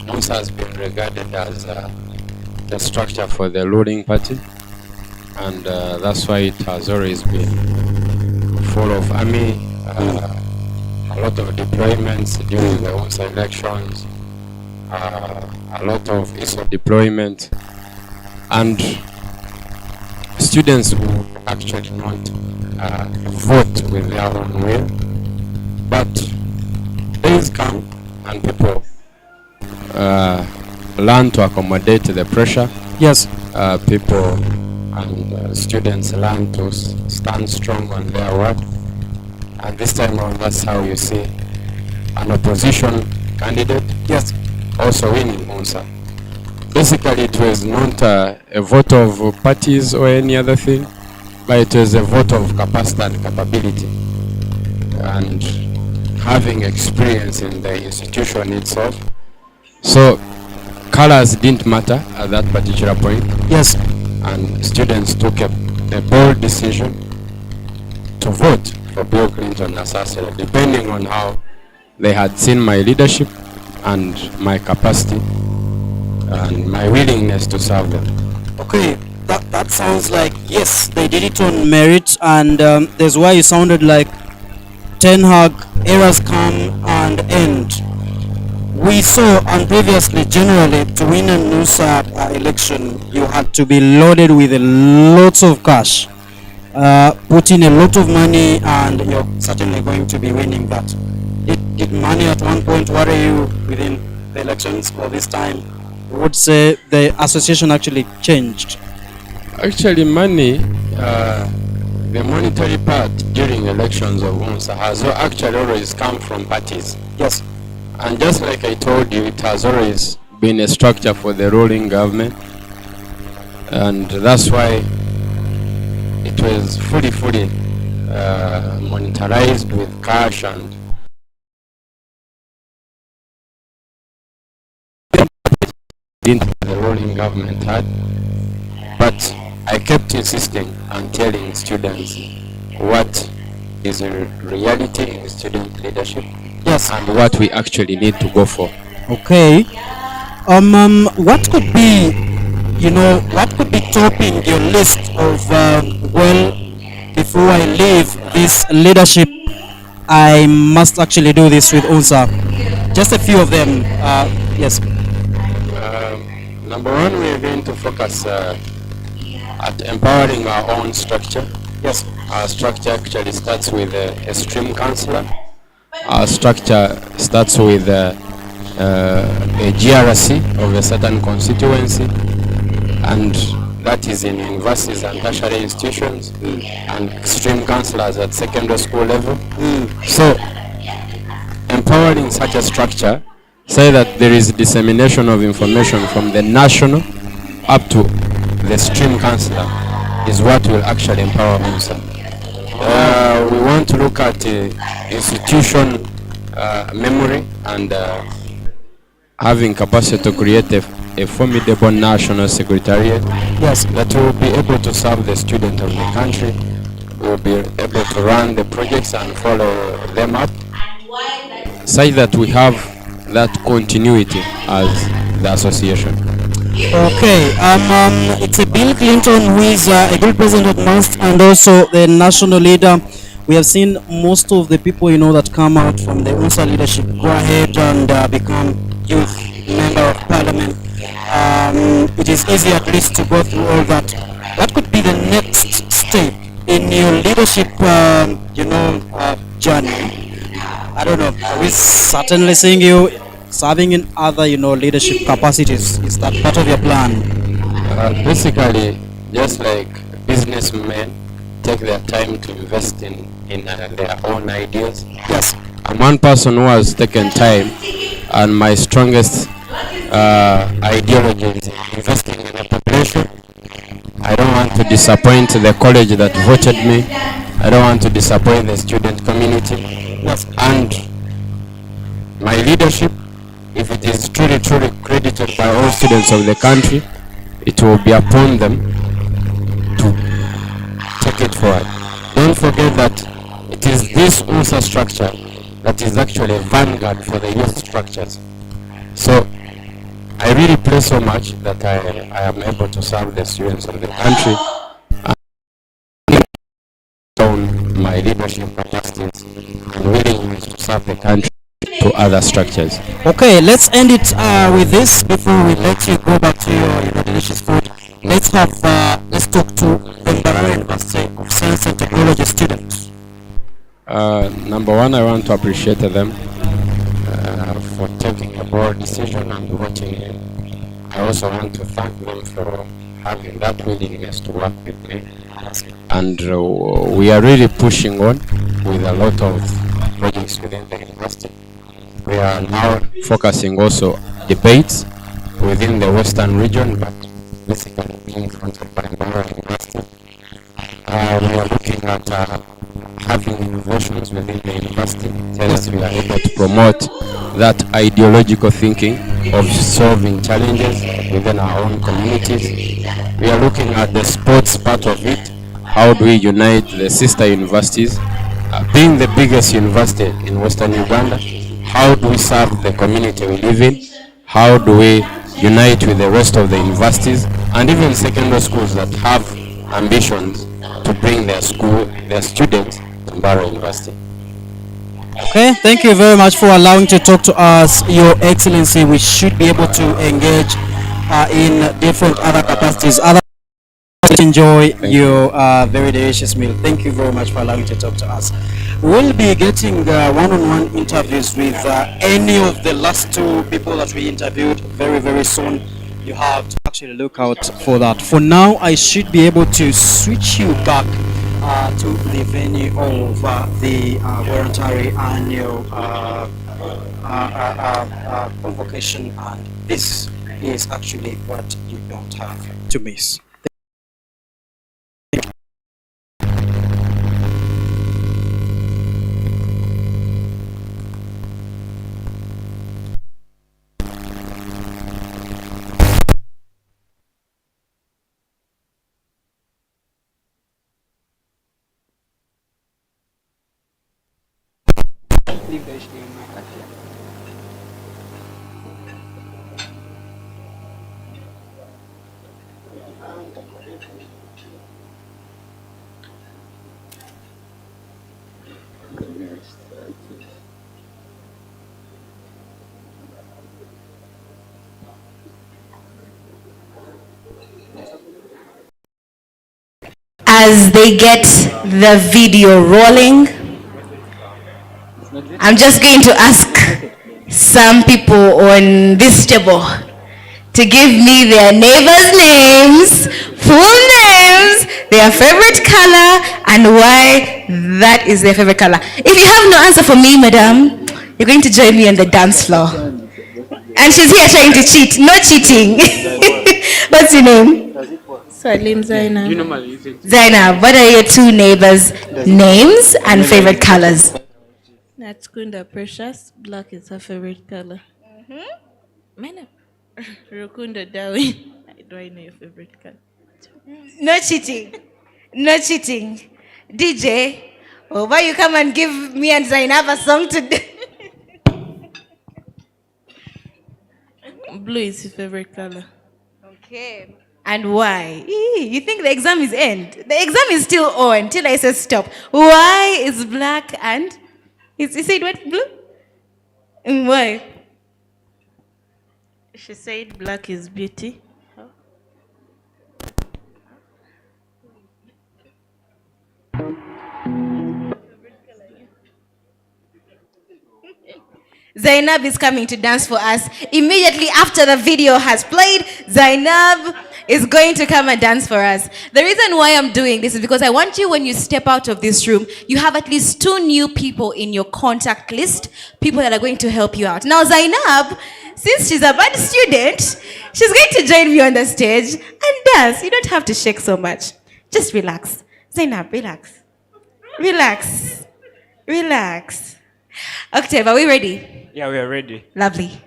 Speaker 8: UNSA has been regarded as the structure for the ruling party, and that's why it has always been full of army, a lot of deployments during the UNSA elections, a lot of ISO deployment, and students who actually not vote with their own will. But days come and people learn to accommodate the pressure.
Speaker 18: Yes.
Speaker 8: People and students learn to stand strong on their word. And this time around, that's how you see an opposition candidate.
Speaker 18: Yes.
Speaker 8: Also winning UNSA. Basically, it was not a vote of parties or any other thing, but it was a vote of capacity and capability. And having experience in the institution itself. So colors didn't matter at that particular point.
Speaker 18: Yes.
Speaker 8: And students took a bold decision to vote for Bill Clinton as assassin, depending on how they had seen my leadership and my capacity and my willingness to serve them.
Speaker 18: Okay, that sounds like, yes, they did it on merit, and that's why you sounded like Ten Hag, eras come and end. we saw on previously, generally, to win a NUSA election, you had to be loaded with lots of cash, put in a lot of money, and you're certainly going to be winning that. Did money at one point worry you within the elections or this time? I would say the association actually changed.
Speaker 8: Actually, money, the monetary part during elections of UNSA has actually always come from parties.
Speaker 18: Yes.
Speaker 8: And just like I told you, it has always been a structure for the ruling government. And that's why it was fully monetarized with cash and the ruling government had. But I kept insisting and telling students what is a reality in student leadership,
Speaker 18: yes,
Speaker 8: and what we actually need to go for.
Speaker 18: Okay. What could be, what could be topping your list of, well, before I leave this leadership, I must actually do this with UNSA? Just a few of them, yes.
Speaker 8: Number one, we are going to focus at empowering our own structure.
Speaker 18: Yes.
Speaker 8: Our structure actually starts with a stream councillor. Our structure starts with a GRC of a certain constituency, and that is in universities and tertiary institutions, and stream councillors at secondary school level. So, empowering such a structure, say that there is dissemination of information from the national up to the stream councillor, is what will actually empower UNSA. We want to look at institution memory and having capacity to create a formidable national secretariat,
Speaker 18: yes,
Speaker 8: that will be able to serve the student of the country, will be able to run the projects and follow them up, such that we have that continuity as the association.
Speaker 18: Okay, it's a Bill Clinton who is a good president at most, and also the national leader. We have seen most of the people, that come out from the UNSA leadership go ahead and become youth member of parliament. It is easy at least to go through all that. What could be the next step in your leadership, journey? I don't know. We're certainly seeing you serving in other, leadership capacities. Is that part of your plan?
Speaker 8: Basically, just like businessmen take their time to invest in their own ideas.
Speaker 18: Yes.
Speaker 8: I'm one person who has taken time, and my strongest ideology is investing in the population. I don't want to disappoint the college that voted me. I don't want to disappoint the student community.
Speaker 18: Yes.
Speaker 8: And my leadership, if it is truly credited by all students of the country, it will be upon them to take it forward. Don't forget that it is this UNSA structure that is actually a vanguard for the youth structures. So I really pray so much that I am able to serve the students of the country and my leadership capacities and willingness to serve the country to other structures.
Speaker 18: Okay, let's end it with this before we let you go back to your delicious food. Let's talk to the Mbarara University of Science and Technology students.
Speaker 8: Number one, I want to appreciate them for taking a bold decision and voting in. I also want to thank them for having that willingness to work with me. And we are really pushing on with a lot of projects within the university. We are now focusing also debates within the Western region, but basically being fronted by Mbarara University. We are looking at having innovations within the university so that we are able to promote that ideological thinking of solving challenges within our own communities. We are looking at the sports part of it. How do we unite the sister universities? Being the biggest university in Western Uganda, how do we serve the community we live in? How do we unite with the rest of the universities and even secondary schools that have ambitions to bring their students to Mbarara University?
Speaker 18: Okay, thank you very much for allowing to talk to us, Your Excellency. We should be able to engage in different other capacities. Other enjoy your very delicious meal. Thank you very much for allowing to talk to us. We'll be getting one-on-one interviews with any of the last two people that we interviewed very, very soon. You have to actually look out for that. For now, I should be able to switch you back to the venue of the Bwera-Ntare annual convocation, and this is actually what you don't have to miss.
Speaker 5: As they get the video rolling, I'm just going to ask some people on this table to give me their neighbors' names, full names, their favorite color, and why that is their favorite color. If you have no answer for me, madam, you're going to join me on the dance floor. And she's here trying to cheat. No cheating. What's your name?
Speaker 10: Salim Zainab.
Speaker 5: Zainab, what are your two neighbors' names and favorite colors?
Speaker 10: Natskunda Precious. Black is her favorite color. Mena. Rukunda Darwin. Do I know your favorite color?
Speaker 5: No cheating. No cheating. DJ, why you come and give me and Zainab a song today?
Speaker 10: Blue is his favorite color.
Speaker 5: Okay. And why? You think the exam is end? The exam is still on till I say stop. Why is black and he said what? Blue? And why?
Speaker 10: She said black is beauty.
Speaker 5: Zainab is coming to dance for us. Immediately after the video has played, Zainab is going to come and dance for us. The reason why I'm doing this is because I want you, when you step out of this room, you have at least 2 new people in your contact list, people that are going to help you out. Now, Zainab, since she's a bad student, she's going to join me on the stage and dance. You don't have to shake so much. Just relax. Zainab, relax. Relax. Relax. Octave, are we ready?
Speaker 21: Yeah, we are ready.
Speaker 5: Lovely.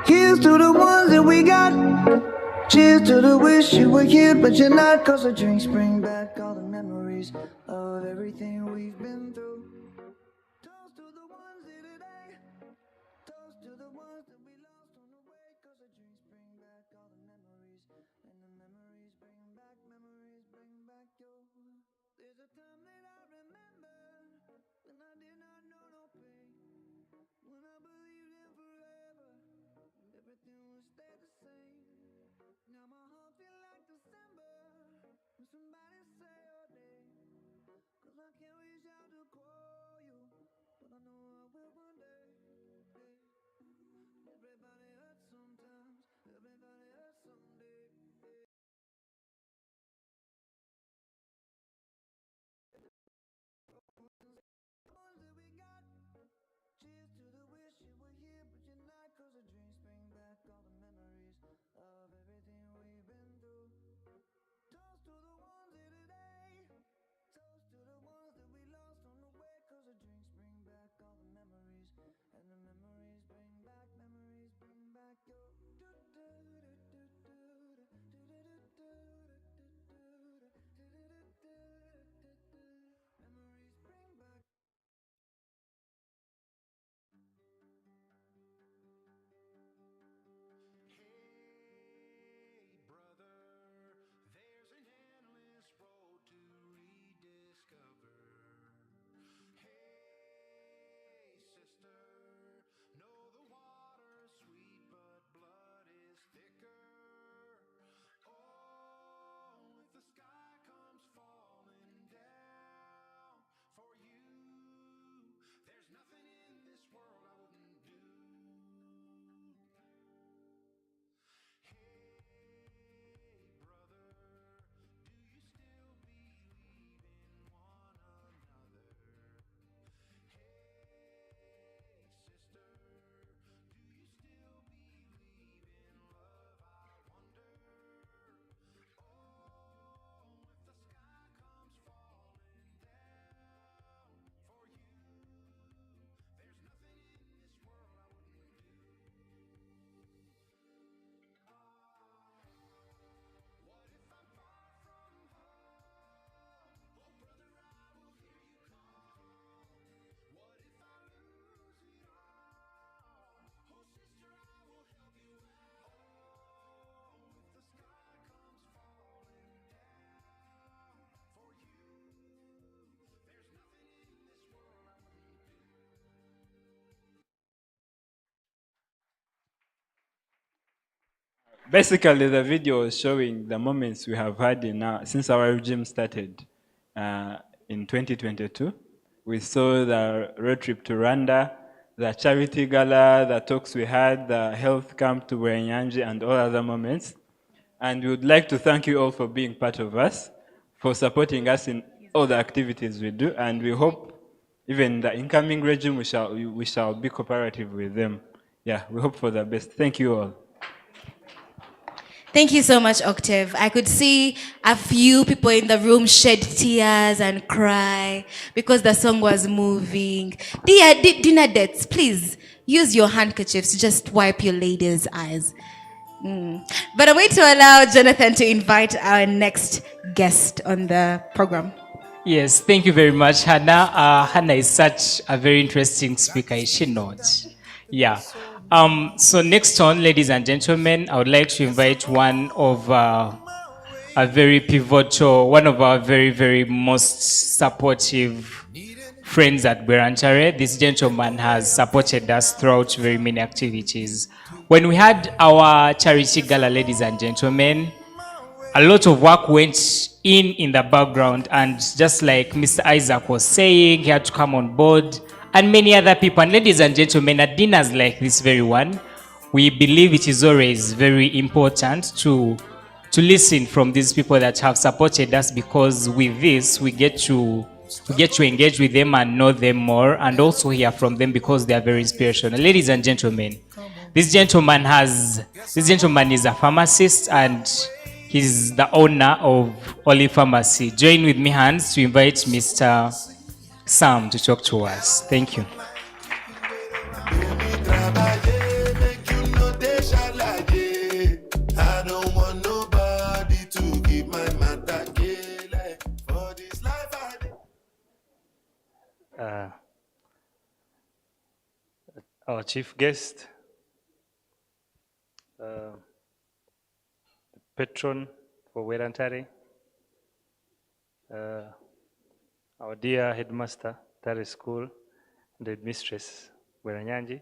Speaker 11: Here's to the ones that we got. Cheers to the wish you were here, but you're not. Cause the drinks bring back all the memories of everything we've been through. Toast to the ones here today. Toast to the ones that we lost on the way. Cause the drinks bring back all the memories. And the memories bring back your. There's a time that I remember when I did not know no pain. When I believed in forever, everything would stay the same. Now my heart feel like December when somebody say your name. Cause I can't reach out to call you, but I know I will one day. Everybody hurts sometimes, everybody hurts someday. Cheers to the wish you were here, but you're not. Cause the drinks bring back all the memories of everything we've been through. Toast to the ones here today. Toast to the ones that we lost on the way. Cause the drinks bring back all the memories. And the memories bring back your. Memories bring back. world I wouldn't do. Hey brother, do you still believe in one another? Hey sister, do you still believe in love? I wonder. Oh, if the sky comes falling down for you, there's nothing in this world I wouldn't do. What if I'm far from home? Oh brother, I will hear you call. What if I lose it all? Oh sister, I will help you out. Oh, if the sky comes falling down for you, there's nothing in this world I wouldn't do.
Speaker 21: Basically, the video is showing the moments we have had since our regime started in 2022. We saw the road trip to Rwanda, the charity gala, the talks we had, the health camp to Bwera-Ntare, and all other moments. And we would like to thank you all for being part of us, for supporting us in all the activities we do, and we hope even the incoming regime we shall be cooperative with them. Yeah, we hope for the best. Thank you all.
Speaker 5: Thank you so much, Octave. I could see a few people in the room shed tears and cry because the song was moving. Dear dinner dates, please use your handkerchiefs to just wipe your ladies' eyes. But I'm going to allow Jonathan to invite our next guest on the program.
Speaker 6: Yes, thank you very much, Hannah. Hannah is such a very interesting speaker, is she not? Yeah. So next on, ladies and gentlemen, I would like to invite one of a very pivotal, one of our very, very most supportive friends at Bwera-Ntare. This gentleman has supported us throughout very many activities. When we had our charity gala, ladies and gentlemen, a lot of work went in the background, and just like Mr. Isaac was saying, he had to come on board, and many other people. And ladies and gentlemen, at dinners like this very one, we believe it is always very important to listen from these people that have supported us, because with this we get to engage with them and know them more, and also hear from them because they are very inspirational. Ladies and gentlemen, this gentleman is a pharmacist, and he's the owner of Oli Pharmacy. Join with me hands to invite Mr. Sam to talk to us. Thank you.
Speaker 11: I don't want nobody to keep my matter for this life
Speaker 19: Our chief guest, patron for Bwera-Ntare, our dear headmaster, Ntare School, and headmistress, Bwera-Ntare,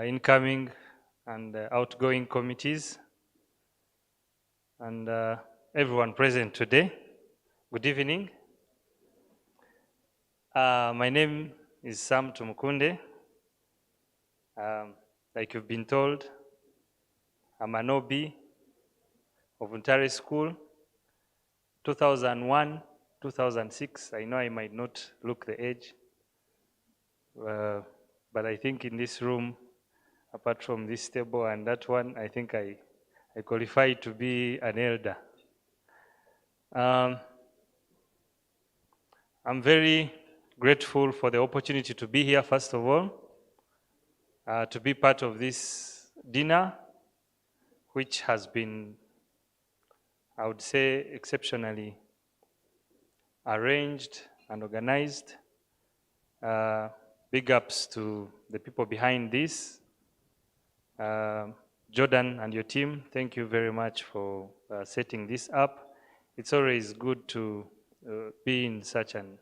Speaker 19: incoming and outgoing committees, and everyone present today. Good evening. My name is Sam Tumukunde. Like you've been told, I'm an OB of Ntare School, 2001, 2006. I know I might not look the age, but I think in this room, apart from this table and that one, I think I qualify to be an elder. I'm very grateful for the opportunity to be here, first of all, to be part of this dinner, which has been, I would say, exceptionally arranged and organized. Big ups to the people behind this. Jordan and your team, thank you very much for setting this up. It's always good to be in such an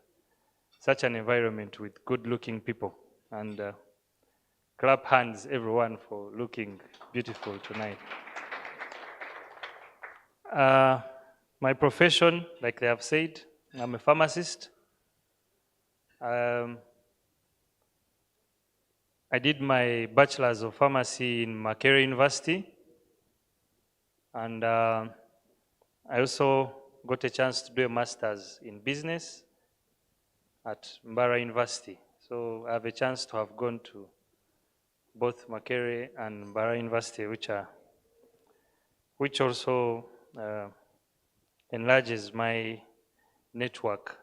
Speaker 19: environment with good-looking people. And clap hands, everyone, for looking beautiful tonight. My profession, like they have said, I'm a pharmacist. I did my Bachelor's of Pharmacy in Makerere University, and I also got a chance to do a Master's in Business at Mbarara University. So I have a chance to have gone to both Makerere and Mbarara University, which also enlarges my network,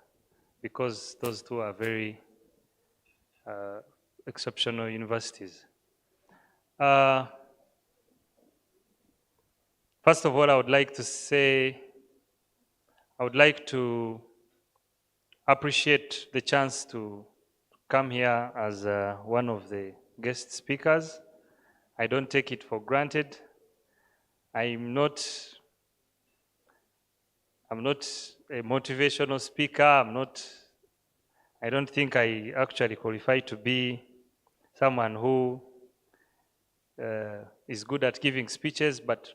Speaker 19: because those two are very exceptional universities. First of all, I would like to say, I would like to appreciate the chance to come here as one of the guest speakers. I don't take it for granted. I'm not a motivational speaker. I don't think I actually qualify to be someone who is good at giving speeches, but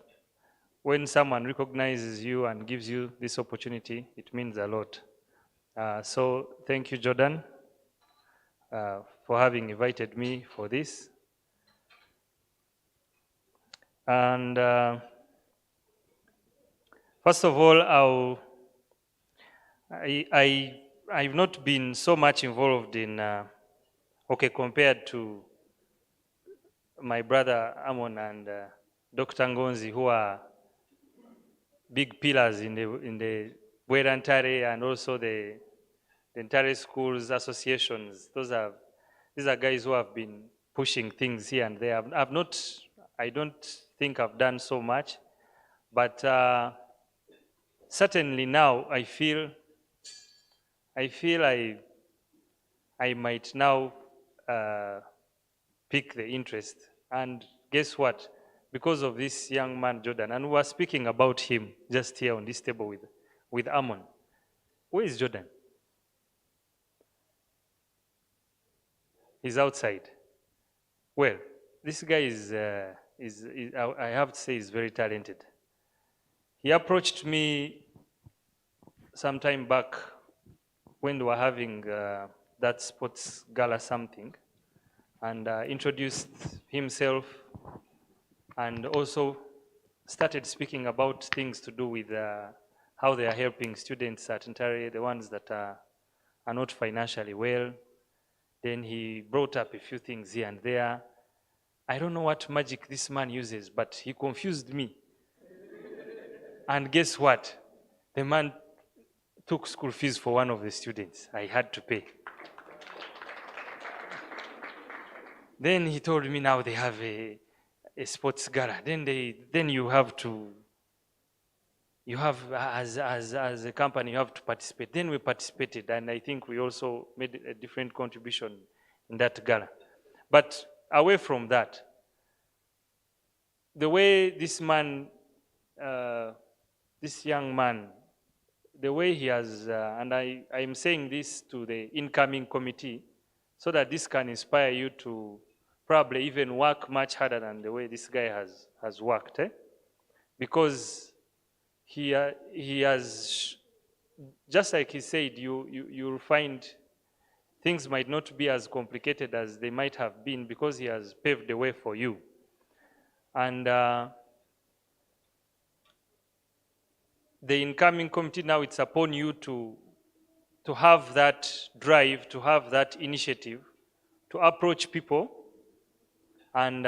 Speaker 19: when someone recognizes you and gives you this opportunity, it means a lot. So thank you, Jordan, for having invited me for this. And first of all, I've not been so much involved in, compared to my brother Amon and Dr. Ngonzi, who are big pillars in the Bwera-Ntare and also the Ntare schools associations. These are guys who have been pushing things here and there. I don't think I've done so much, but certainly now I feel I might now pick the interest. And guess what? Because of this young man, Jordan, and we were speaking about him just here on this table with Amon. Where is Jordan? He's outside. Well, this guy is I have to say, is very talented. He approached me some time back when we were having that sports gala something, and introduced himself and also started speaking about things to do with how they are helping students at Ntare, the ones that are not financially well. Then he brought up a few things here and there. I don't know what magic this man uses, but he confused me. And guess what? The man took school fees for one of the students. I had to pay. Then he told me now they have a sports gala. Then you have as a company, you have to participate. Then we participated, and I think we also made a different contribution in that gala. But away from that, the way this man, this young man, the way he has, and I'm saying this to the incoming committee, so that this can inspire you to probably even work much harder than the way this guy has worked. Because he has, just like he said, you'll find things might not be as complicated as they might have been, because he has paved the way for you. And the incoming committee, now it's upon you to have that drive, to have that initiative, to approach people and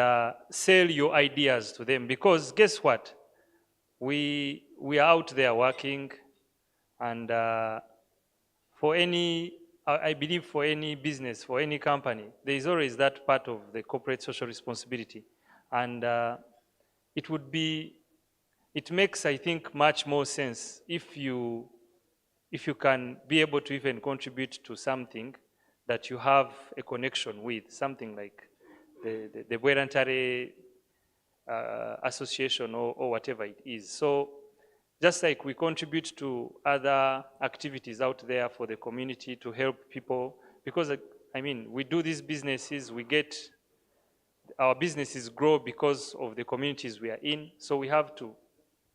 Speaker 19: sell your ideas to them. Because guess what? We are out there working, and for any, I believe for any business, for any company, there is always that part of the corporate social responsibility. And it makes, I think, much more sense if you can be able to even contribute to something that you have a connection with, something like the Bwera-Ntare association or whatever it is. So just like we contribute to other activities out there for the community to help people, because I mean, we do these businesses, our businesses grow because of the communities we are in, so we have to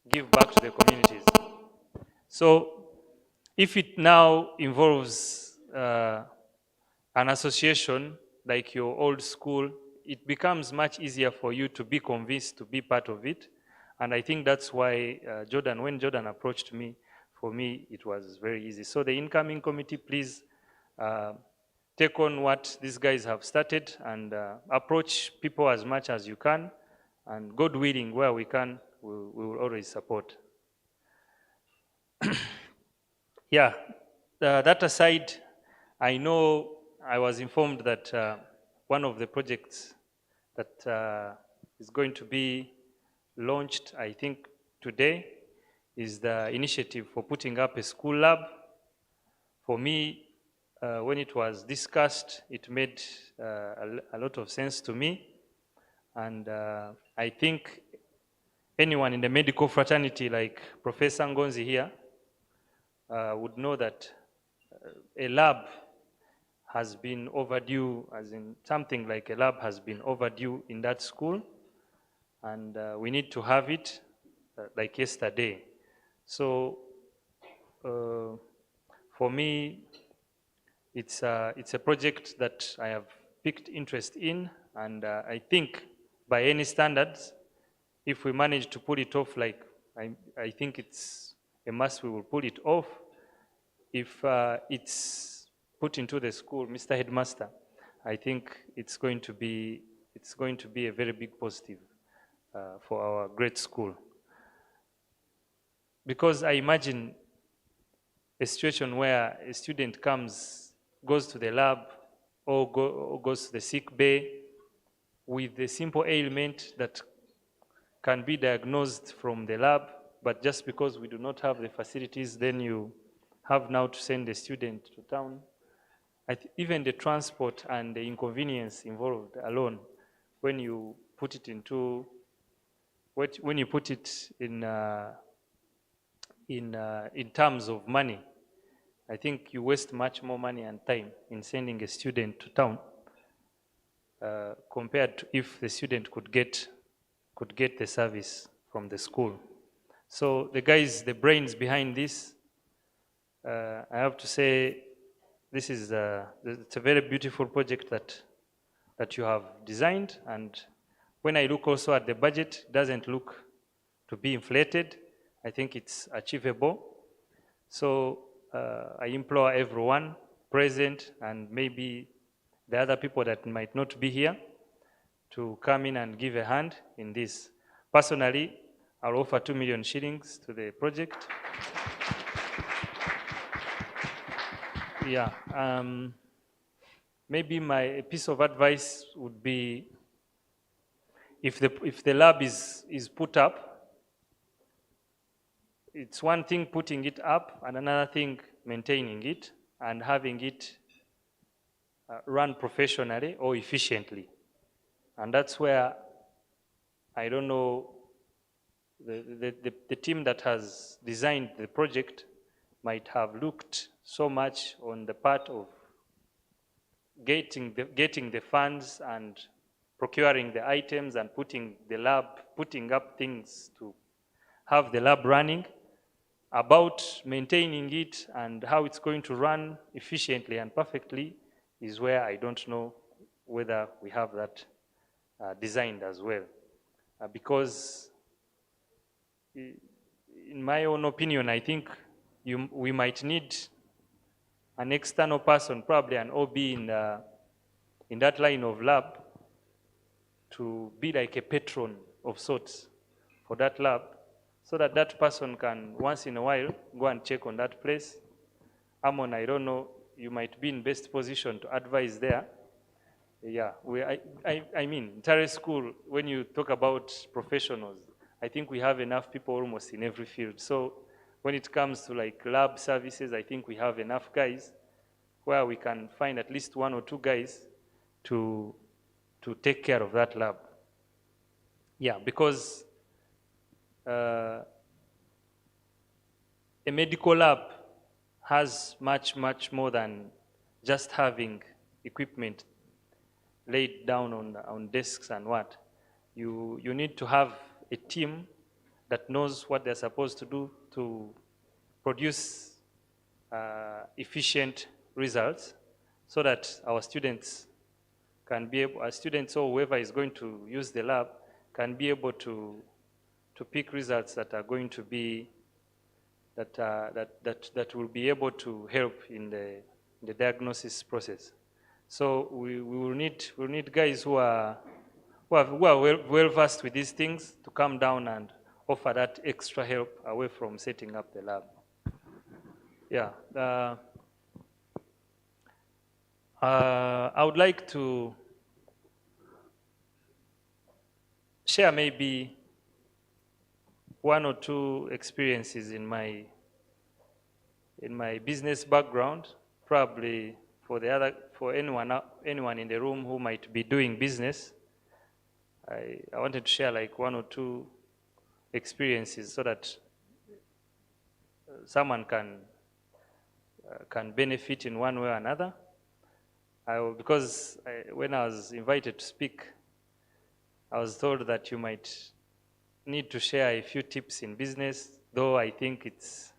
Speaker 19: give back to the communities. So if it now involves an association like your old school, it becomes much easier for you to be convinced to be part of it. And I think that's why when Jordan approached me, for me, it was very easy. So the incoming committee, please take on what these guys have started and approach people as much as you can. And God willing, where we can, we will always support. Yeah, that aside, I know I was informed that one of the projects that is going to be launched, I think today, is the initiative for putting up a school lab. For me, when it was discussed, it made a lot of sense to me. And I think anyone in the medical fraternity like Professor Ngonzi here would know that a lab has been overdue, as in something like a lab has been overdue in that school, and we need to have it like yesterday. So for me, it's a project that I have picked interest in, and I think by any standards, if we manage to pull it off, like I think it's a must, we will pull it off. If it's put into the school, Mr. Headmaster, I think it's going to be a very big positive for our great school. Because I imagine a situation where a student goes to the lab or goes to the sick bay with a simple ailment that can be diagnosed from the lab, but just because we do not have the facilities, then you have now to send the student to town. Even the transport and the inconvenience involved alone, when you put it in terms of money, I think you waste much more money and time in sending a student to town compared to if the student could get the service from the school. So the guys, the brains behind this, I have to say, this is it's a very beautiful project that you have designed. And when I look also at the budget, it doesn't look to be inflated. I think it's achievable. So I implore everyone present and maybe the other people that might not be here to come in and give a hand in this. Personally, I'll offer 2 million shillings to the project. Yeah. Maybe my piece of advice would be, if the lab is put up, it's one thing putting it up and another thing maintaining it and having it run professionally or efficiently. And that's where I don't know, the team that has designed the project might have looked so much on the part of getting the funds and procuring the items and putting up things to have the lab running. About maintaining it and how it's going to run efficiently and perfectly is where I don't know whether we have that designed as well. Because in my own opinion, I think we might need an external person, probably an OB in that line of lab, to be like a patron of sorts for that lab, so that that person can once in a while go and check on that place. Amon, I don't know, you might be in best position to advise there. Yeah, I mean, Ntare School, when you talk about professionals, I think we have enough people almost in every field. So when it comes to like lab services, I think we have enough guys where we can find at least 1 or 2 guys to take care of that lab. Yeah, because a medical lab has much, much more than just having equipment laid down on desks and what. You need to have a team that knows what they're supposed to do to produce efficient results so that our students can be able, students or whoever is going to use the lab can be able to pick results that are going to be, that will be able to help in the diagnosis process. So we will need guys who are well versed with these things to come down and offer that extra help away from setting up the lab. Yeah. I would like to share maybe one or two experiences in my business background, probably for anyone in the room who might be doing business. I wanted to share like one or two experiences so that someone can benefit in one way or another. Because when I was invited to speak, I was told that you might need to share a few tips in business, though I think it's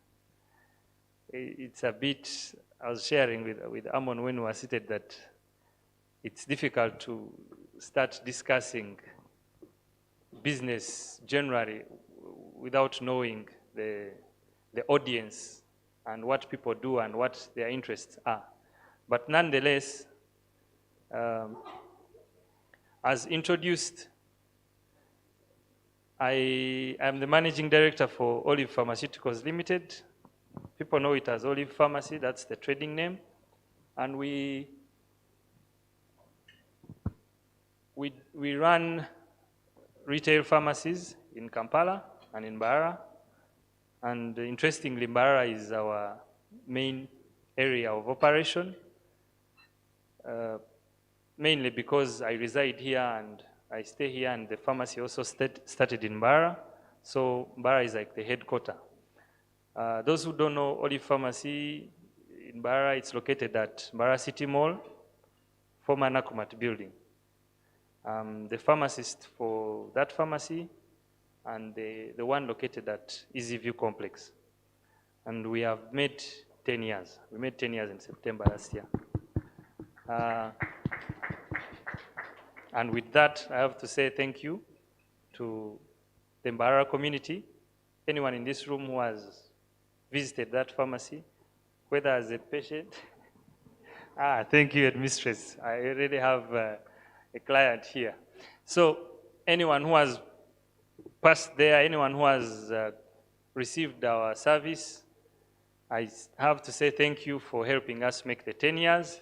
Speaker 19: a bit, I was sharing with Amon when we were seated that it's difficult to start discussing business generally without knowing the audience and what people do and what their interests are. But nonetheless, as introduced, I am the managing director for Olive Pharmaceuticals Limited. People know it as Olive Pharmacy, that's the trading name. And we run retail pharmacies in Kampala and in Mbarara. And interestingly, Mbarara is our main area of operation, mainly because I reside here and I stay here, and the pharmacy also started in Mbarara. So Mbarara is like the headquarters. Those who don't know Olive Pharmacy in Mbarara, it's located at Mbarara City Mall, former Nakumat building. The pharmacist for that pharmacy and the one located at Easy View Complex. And we have made 10 years. We made 10 years in September last year. And with that, I have to say thank you to the Mbarara community, anyone in this room who has visited that pharmacy, whether as a patient. Thank you, Mistress. I already have a client here. So anyone who has passed there, anyone who has received our service, I have to say thank you for helping us make the 10 years.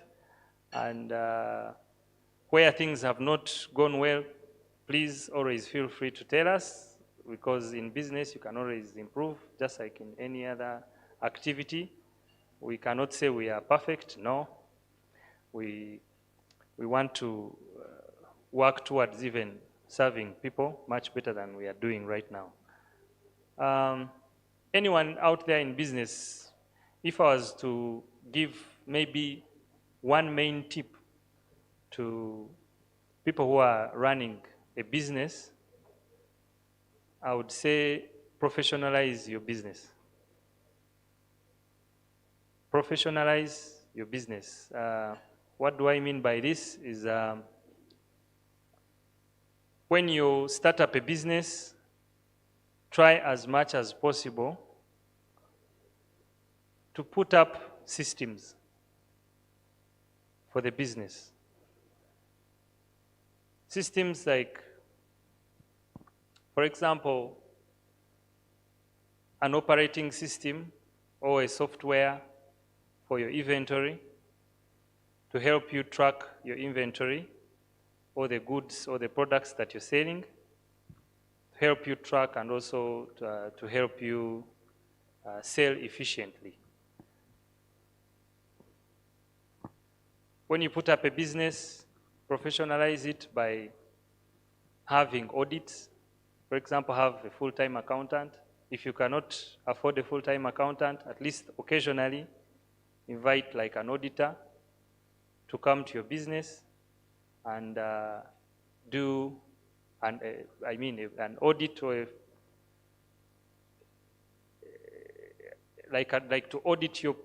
Speaker 19: And where things have not gone well, please always feel free to tell us, because in business you can always improve, just like in any other activity. We cannot say we are perfect, no. We want to work towards even serving people much better than we are doing right now. Anyone out there in business, if I was to give maybe one main tip to people who are running a business, I would say professionalize your business. Professionalize your business. What do I mean by this is when you start up a business, try as much as possible to put up systems for the business. Systems like, for example, an operating system or a software for your inventory to help you track your inventory or the goods or the products that you're selling, to help you track and also to help you sell efficiently. When you put up a business, professionalize it by having audits. For example, have a full-time accountant. If you cannot afford a full-time accountant, at least occasionally invite like an auditor to come to your business and do an audit or like to audit your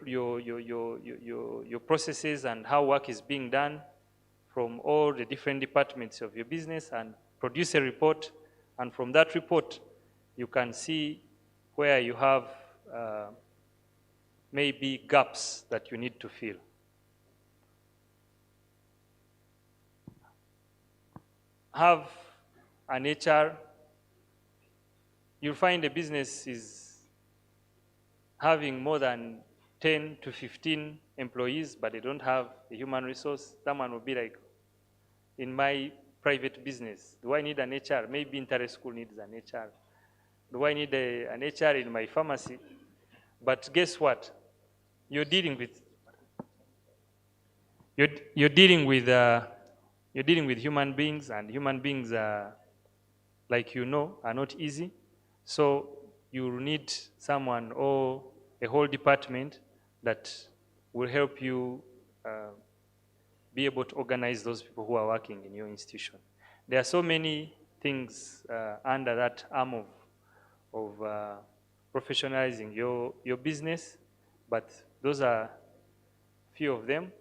Speaker 19: processes and how work is being done. from all the different departments of your business and produce a report. And from that report, you can see where you have maybe gaps that you need to fill. Have an HR. You'll find a business is having more than 10 to 15 employees, but they don't have a human resource. Someone will be like, in my private business, do I need an HR? Maybe Ntare School needs an HR. Do I need an HR in my pharmacy? But guess what? You're dealing with human beings, and human beings are, like you know, are not easy. So you need someone or a whole department that will help you be able to organize those people who are working in your institution. There are so many things under that arm of professionalizing your business, but those are few of them.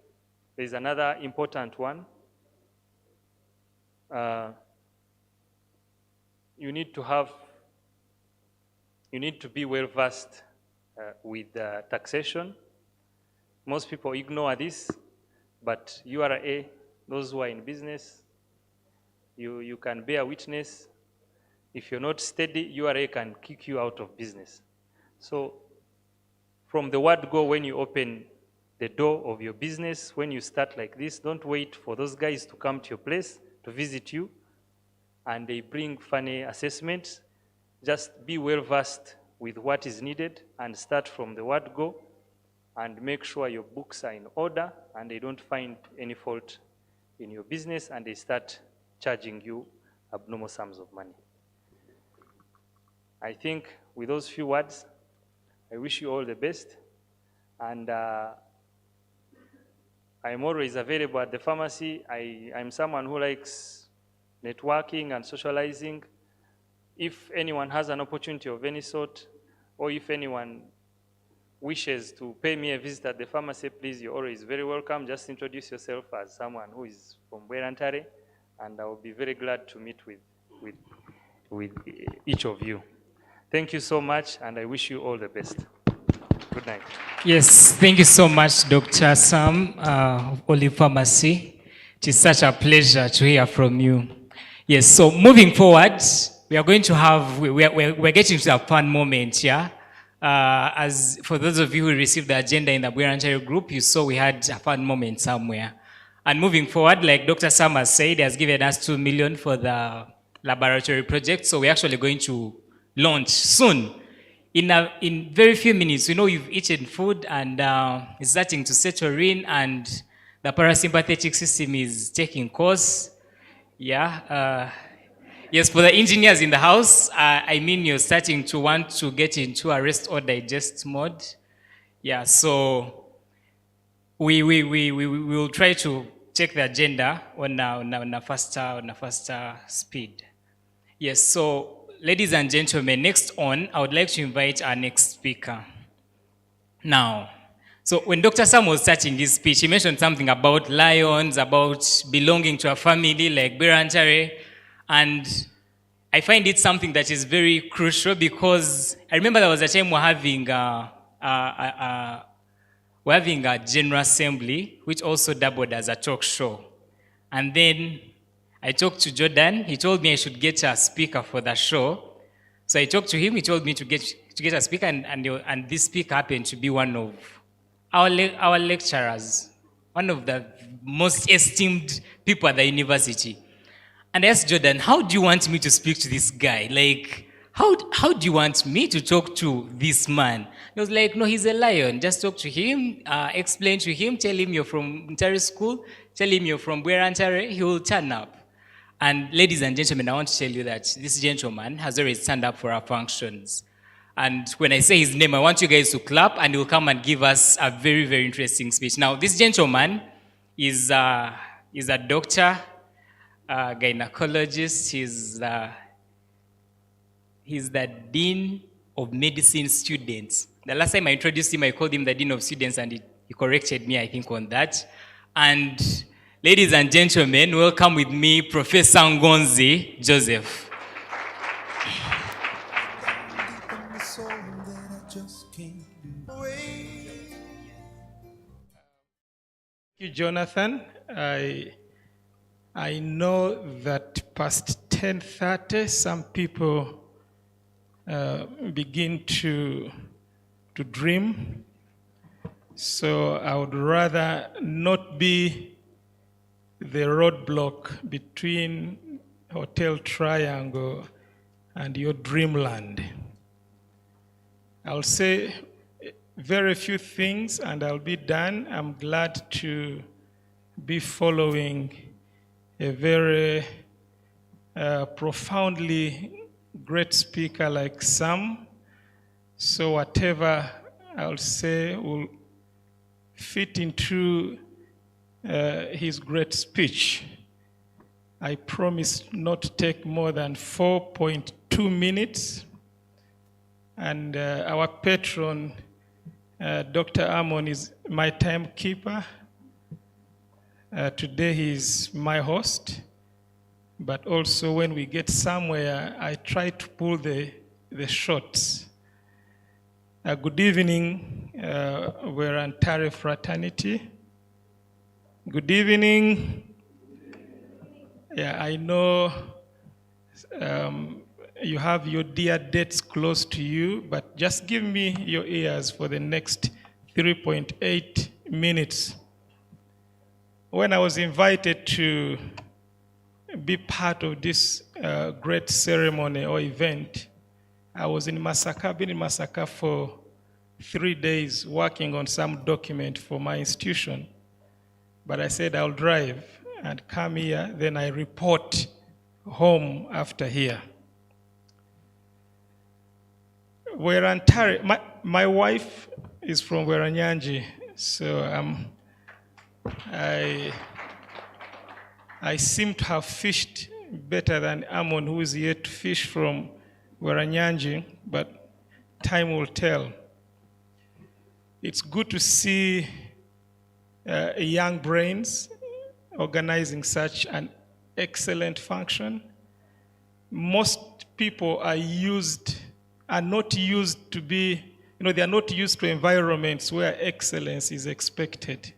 Speaker 19: There's another important one. You need to be well versed with taxation. Most people ignore this, but URA, those who are in business, you can bear witness. If you're not steady, URA can kick you out of business. So from the word go, when you open the door of your business, when you start like this, don't wait for those guys to come to your place to visit you and they bring funny assessments. Just be well versed with what is needed and start from the word go and make sure your books are in order and they don't find any fault in your business and they start charging you abnormal sums of money. I think with those few words, I wish you all the best. And I'm always available at the pharmacy. I'm someone who likes networking and socializing. If anyone has an opportunity of any sort, or if anyone wishes to pay me a visit at the pharmacy, please, you're always very welcome. Just introduce yourself as someone who is from Bwera-Ntare, and I will be very glad to meet with each of you. Thank you so much, and I wish you all the best. Good night.
Speaker 6: Yes, thank you so much, Dr. Sam of Olive Pharmacy. It is such a pleasure to hear from you. Yes, so moving forward, we are going to have, we're getting to a fun moment, yeah? As for those of you who received the agenda in the Bwera-Ntare group, you saw we had a fun moment somewhere. And moving forward, like Dr. Sam has said, he has given us 2 million for the laboratory project, so we're actually going to launch soon. In very few minutes, we know you've eaten food and it's starting to settle in and the parasympathetic system is taking course. Yeah. Yes, for the engineers in the house, I mean you're starting to want to get into a rest or digest mode. Yeah, so we will try to check the agenda on a faster speed. Yes, so ladies and gentlemen, next on, I would like to invite our next speaker. Now, so when Dr. Sam was starting his speech, he mentioned something about lions, about belonging to a family like Bwera-Ntare, and I find it something that is very crucial because I remember there was a time we're having a general assembly, which also doubled as a talk show. And then I talked to Jordan. He told me I should get a speaker for the show. So I talked to him. He told me to get a speaker, and this speaker happened to be one of our lecturers, one of the most esteemed people at the university. And I asked Jordan, how do you want me to speak to this guy? Like, how do you want me to talk to this man? He was like, no, he's a lion. Just talk to him, explain to him, tell him you're from Ntare School, tell him you're from Bwera-Ntare, he will turn up. And ladies and gentlemen, I want to tell you that this gentleman has always turned up for our functions. And when I say his name, I want you guys to clap and he will come and give us a very, very interesting speech. Now, this gentleman is a doctor, a gynecologist. He's the Dean of Medicine students. The last time I introduced him, I called him the Dean of Students and he corrected me, I think, on that. And Ladies and gentlemen, welcome with me Professor Ngonzi Joseph.
Speaker 12: Thank you, Jonathan. I know that past 10:30, some people begin to dream. So I would rather not be the roadblock between Hotel Triangle and your dreamland. I'll say very few things and I'll be done. I'm glad to be following a very profoundly great speaker like Sam. So whatever I'll say will fit into his great speech. I promise not to take more than 4.2 minutes. And our patron, Dr. Amon, is my timekeeper. Today he's my host. But also when we get somewhere, I try to pull the shots. Good evening, Bwera-Ntare fraternity. Good evening. Yeah, I know you have your dear dates close to you, but just give me your ears for the next 3.8 minutes. When I was invited to be part of this great ceremony or event, I was in Masaka, been in Masaka for 3 days working on some document for my institution. But I said I'll drive and come here, then I report home after here. Bwera-Ntare, my wife is from Bwera-Nyanji, so I seem to have fished better than Amon, who is yet to fish from Bwera-Nyanji, but time will tell. It's good to see young brains organizing such an excellent function. Most people are not used to be, they are not used to environments where excellence is expected.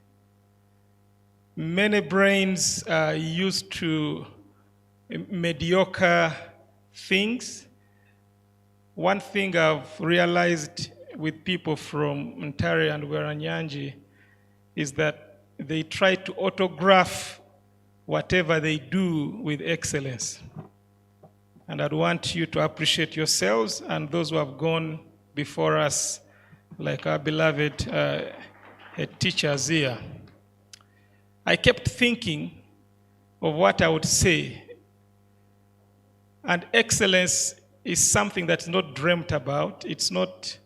Speaker 12: Many brains are used to mediocre things. One thing I've realized with people from Ntare and Bwera-Nyanji is that they try to autograph whatever they do with excellence. And I'd want you to appreciate yourselves and those who have gone before us, like our beloved head teacher Zia. I kept thinking of what I would say. And excellence is something that's not dreamt about. It's not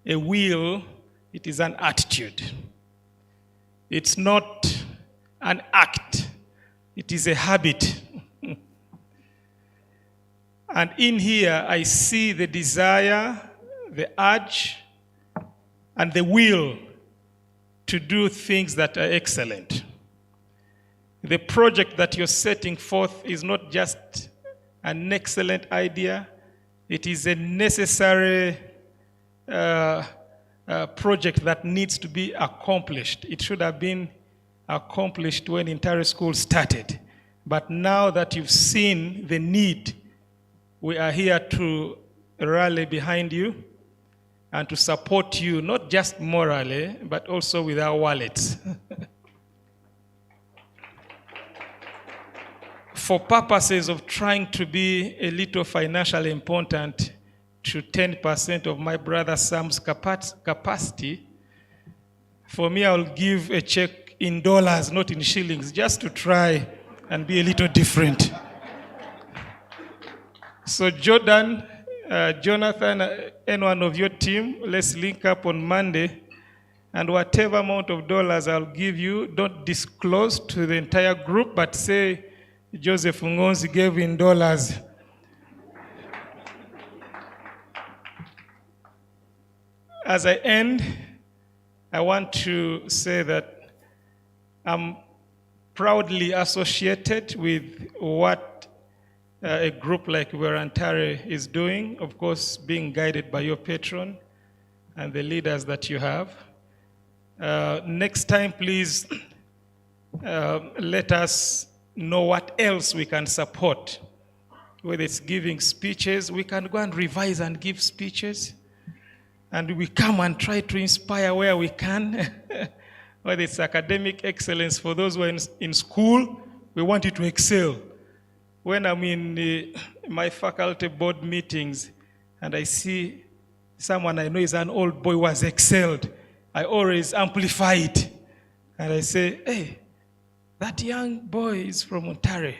Speaker 12: a will, it is an attitude. It's not an act, it is a habit. And in here, I see the desire, the urge, and the will to do things that are excellent. The project that you're setting forth is not just an excellent idea, it is a necessary project that needs to be accomplished. It should have been accomplished when Ntare School started. But now that you've seen the need, we are here to rally behind you and to support you, not just morally, but also with our wallets. For purposes of trying to be a little financially important to 10% of my brother Sam's capacity, for me, I'll give a check in dollars, not in shillings, just to try and be a little different. So Jordan, Jonathan, any one of your team, let's link up on Monday, and whatever amount of dollars I'll give you, don't disclose to the entire group, but say Joseph Ngonzi gave in dollars. As I end, I want to say that I'm proudly associated with what a group like Bwera-Ntare is doing, of course, being guided by your patron and the leaders that you have. Next time, please let us know what else we can support. Whether it's giving speeches, we can go and revise and give speeches. And we come and try to inspire where we can. Whether it's academic excellence for those who are in school, we want you to excel. When I'm in my faculty board meetings and I see someone I know is an old boy who has excelled, I always amplify it. And I say, hey, that young boy is from Ntare.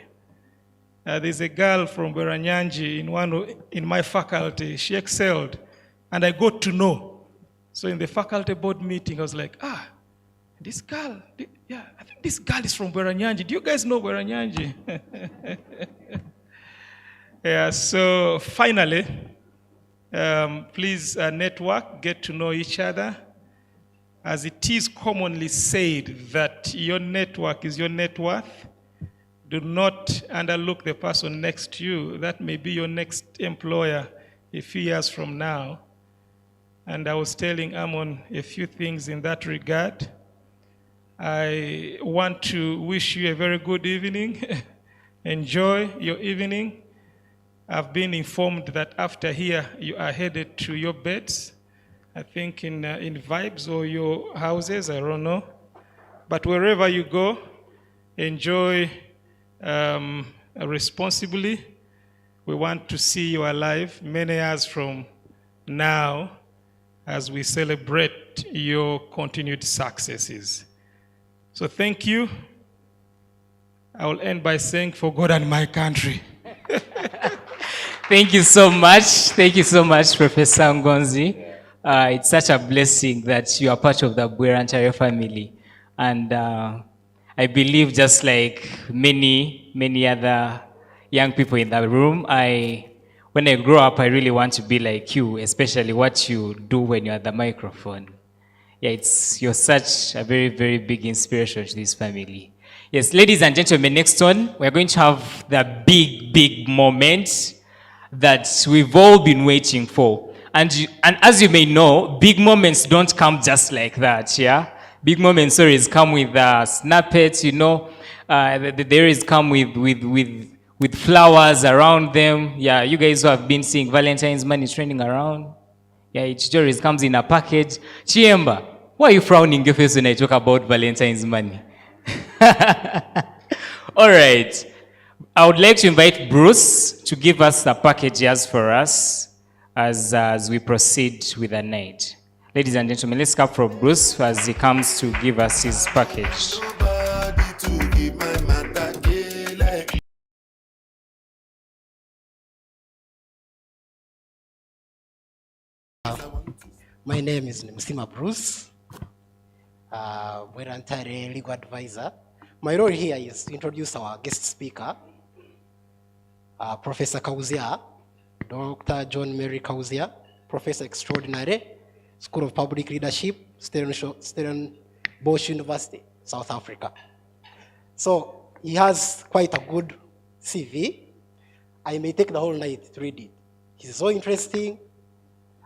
Speaker 12: There's a girl from Bwera-Ntare in my faculty. She excelled. And I got to know. So in the faculty board meeting, I was like, this girl, I think this girl is from Bwera-Ntare. Do you guys know Bwera-Ntare? Yeah, so finally, please network, get to know each other. As it is commonly said that your network is your net worth, do not underlook the person next to you. That may be your next employer a few years from now. And I was telling Amon a few things in that regard. I want to wish you a very good evening. Enjoy your evening. I've been informed that after here, you are headed to your beds. I think in Vibes or your houses, I don't know. But wherever you go, enjoy responsibly. We want to see you alive many years from now as we celebrate your continued successes. So thank you. I will end by saying, for God and my country.
Speaker 6: Thank you so much. Thank you so much, Professor Ngonzi. It's such a blessing that you are part of the Bwera-Ntare family. And I believe just like many other young people in the room, when I grow up, I really want to be like you, especially what you do when you're at the microphone. Yeah, you're such a very, very big inspiration to this family. Yes, ladies and gentlemen, next one, we're going to have the big moment that we've all been waiting for. And as you may know, big moments don't come just like that, yeah? Big moments stories come with snippets, you know. There is come with flowers around them. Yeah, you guys who have been seeing Valentine's money trending around. Yeah, each stories comes in a package. Chiemba, why are you frowning your face when I talk about Valentine's money? All right. I would like to invite Bruce to give us the packages for us as we proceed with the night. Ladies and gentlemen, let's clap for Bruce as he comes to give us his package.
Speaker 13: My name is Musima Bruce, Bwera-Ntare legal advisor. My role here is to introduce our guest speaker, Professor Kauzia, Dr. John Mary Kauzia, Professor Extraordinary, School of Public Leadership, Stellenbosch University, South Africa. So he has quite a good CV. I may take the whole night to read it. He's so interesting,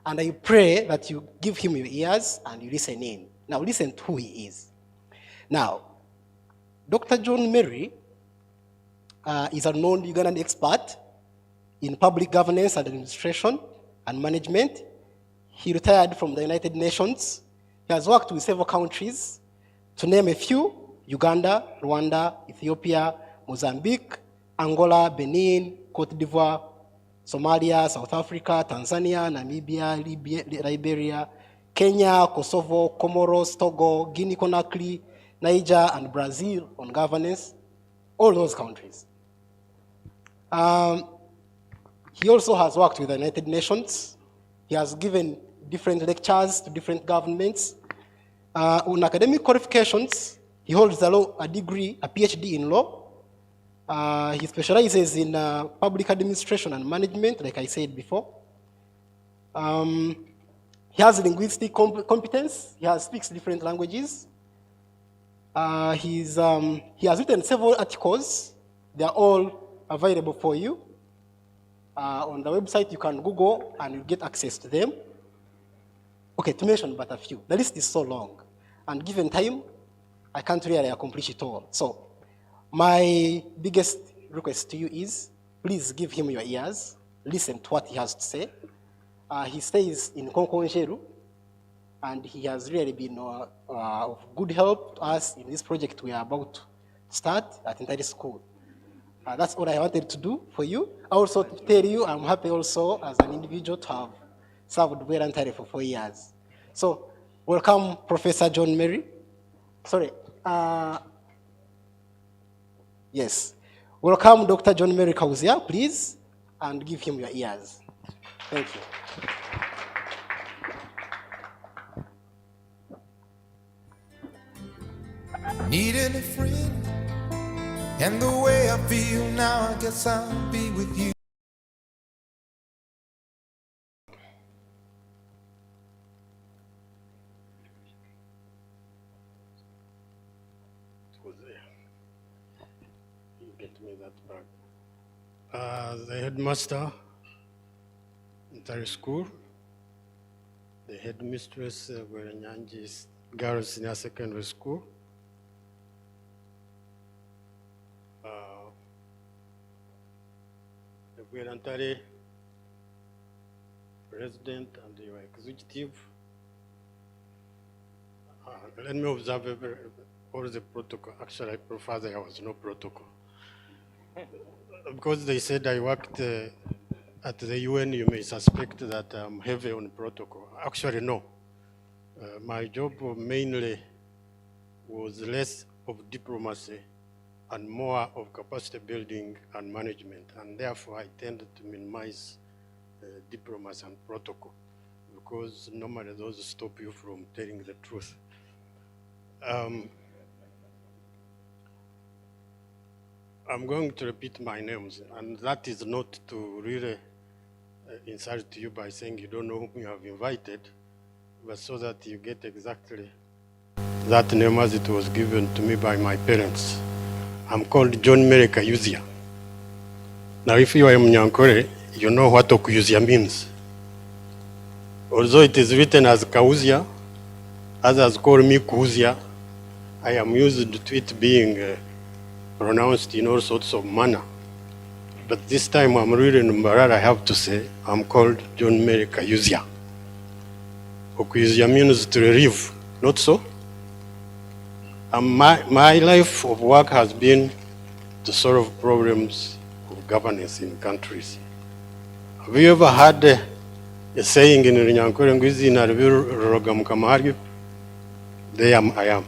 Speaker 13: and I pray that you give him your ears and you listen in. Now listen to who he is. Now, Dr. John Mary is a known Ugandan expert in public governance and administration and management. He retired from the United Nations. He has worked with several countries, to name a few: Uganda, Rwanda, Ethiopia, Mozambique, Angola, Benin, Cote d'Ivoire, Somalia, South Africa, Tanzania, Namibia, Liberia, Kenya, Kosovo, Comoros, Togo, Guinea-Conakry, Niger, and Brazil on governance, all those countries. He also has worked with the United Nations. He has given different lectures to different governments. On academic qualifications, he holds a degree, a PhD in law. He specializes in public administration and management, like I said before. He has linguistic competence. He speaks different languages. He has written several articles. They are all available for you. On the website, you can Google and you get access to them. Okay, to mention but a few. The list is so long. And given time, I can't really accomplish it all. So my biggest request to you is, please give him your ears. Listen to what he has to say. He stays in Convocation, and he has really been of good help to us in this project we are about to start at Ntare School. That's all I wanted to do for you. Also to tell you, I'm happy also as an individual to have served Bwera-Ntare for 4 years. So welcome, Professor John Mary. Sorry. Yes. Welcome, Dr. John Mary Kauzia, please, and give him your ears. Thank you.
Speaker 14: Needing a friend, and the way I feel now, I guess I'll be with you.
Speaker 15: You get me that back. The headmaster, Ntare School, the headmistress of Bwera-Nyanji's Girls Senior Secondary School, the Bwera-Ntare president and your executive. Let me observe all the protocol. Actually, I prefer there was no protocol. Because they said I worked at the UN, you may suspect that I'm heavy on protocol. Actually, no. My job mainly was less of diplomacy and more of capacity building and management. And therefore, I tended to minimize diplomacy and protocol because normally those stop you from telling the truth. I'm going to repeat my names, and that is not to really insult you by saying you don't know whom you have invited, but so that you get exactly that name as it was given to me by my parents. I'm called John Mary Kayuzia. Now, if you are Munyankore, you know what Okuyuzia means. Although it is written as Kauzia, others call me Kuzia, I am used to it being pronounced in all sorts of manner. But this time I'm really in Mbarara, I have to say, I'm called John Mary Kayuzia. Okuyuzia means to relieve, not so? And my life of work has been to solve problems of governance in countries. Have you ever heard a saying in Runyankore, Ngwizi na Roga Mukamari? There I am.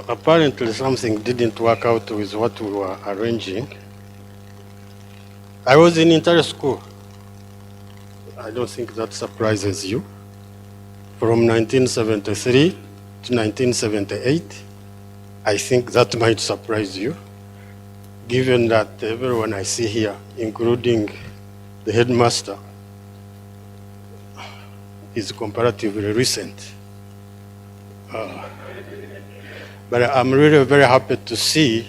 Speaker 15: Apparently something didn't work out with what we were arranging. I was in Ntare School. I don't think that surprises you. From 1973 to 1978, I think that might surprise you, given that everyone I see here, including the headmaster, is comparatively recent. But I'm really very happy to see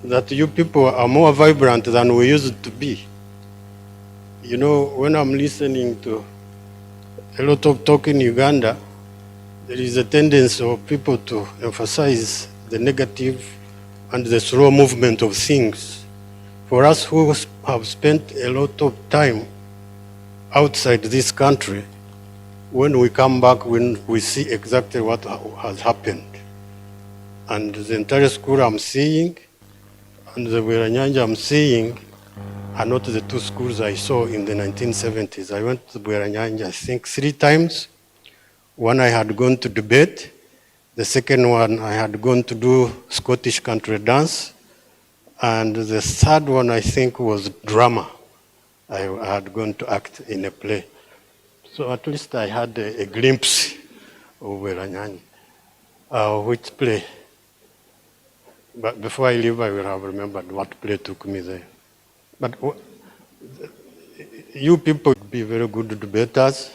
Speaker 15: that you people are more vibrant than we used to be. You know, when I'm listening to a lot of talk in Uganda, there is a tendency of people to emphasize the negative and the slow movement of things. For us who have spent a lot of time outside this country, when we come back, when we see exactly what has happened. And the entire school I'm seeing, and the Bwera-Nyanja I'm seeing, are not the two schools I saw in the 1970s. I went to Bwera-Nyanja, I think, 3 times. One I had gone to debate. The second one I had gone to do Scottish country dance. And the third one I think was drama. I had gone to act in a play. So at least I had a glimpse of Bwera-Nyanja. Which play? But before I leave, I will have remembered what play took me there. But you people be very good debaters.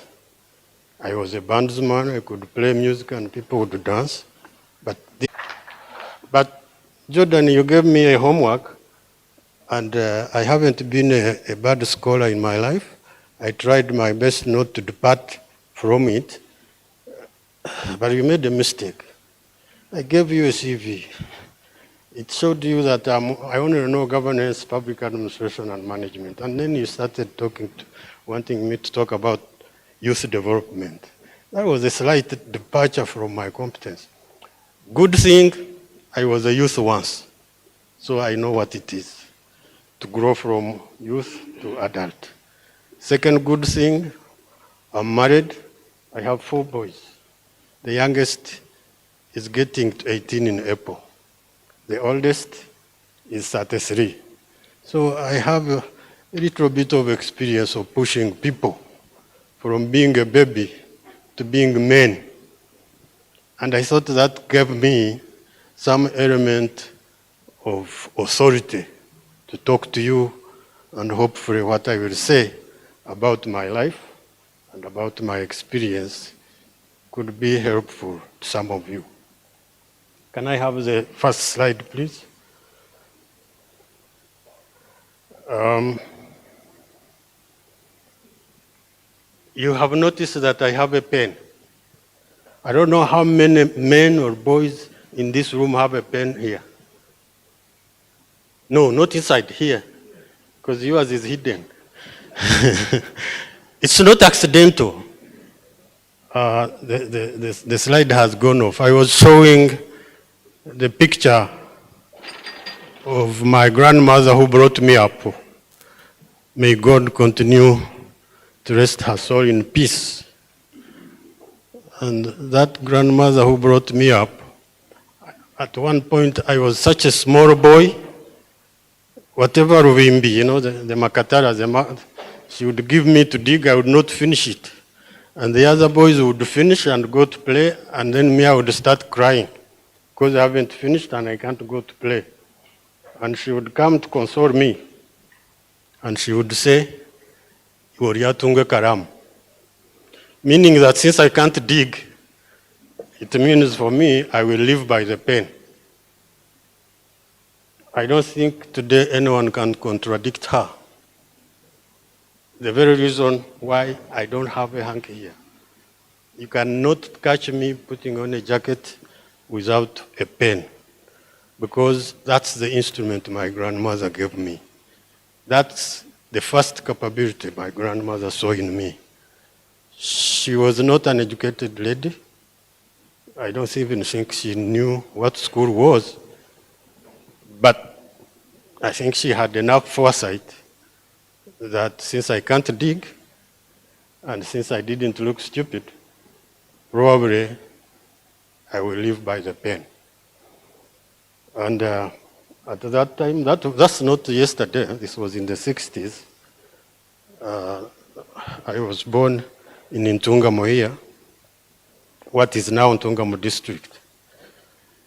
Speaker 15: I was a bandsman, I could play music and people would dance. But Jordan, you gave me a homework, and I haven't been a bad scholar in my life. I tried my best not to depart from it, but you made a mistake. I gave you a CV. It showed you that I only know governance, public administration, and management. And then you started wanting me to talk about youth development. That was a slight departure from my competence. Good thing, I was a youth once, so I know what it is to grow from youth to adult. Second good thing, I'm married. I have 4 boys. The youngest is getting to 18 in April. The oldest is 33. So I have a little bit of experience of pushing people from being a baby to being men. And I thought that gave me some element of authority to talk to you, and hopefully what I will say about my life and about my experience could be helpful to some of you. Can I have the first slide, please? You have noticed that I have a pen. I don't know how many men or boys in this room have a pen here. No, not inside, here, because yours is hidden. It's not accidental. The slide has gone off. I was showing the picture of my grandmother who brought me up. May God continue to rest her soul in peace. And that grandmother who brought me up, at one point I was such a small boy, whatever wimbi, you know, the makatara, she would give me to dig, I would not finish it. And the other boys would finish and go to play, and then me, I would start crying because I haven't finished and I can't go to play. And she would come to console me, and she would say, "Tunga karam," meaning that since I can't dig, it means for me, I will live by the pen. I don't think today anyone can contradict her. The very reason why I don't have a hanky here. You cannot catch me putting on a jacket without a pen, because that's the instrument my grandmother gave me. That's the first capability my grandmother saw in me. She was not an educated lady. I don't even think she knew what school was, but I think she had enough foresight that since I can't dig, and since I didn't look stupid, probably I will live by the pen. And at that time, that's not yesterday, this was in the 60s. I was born in Ntungamo here, what is now Ntungamo district.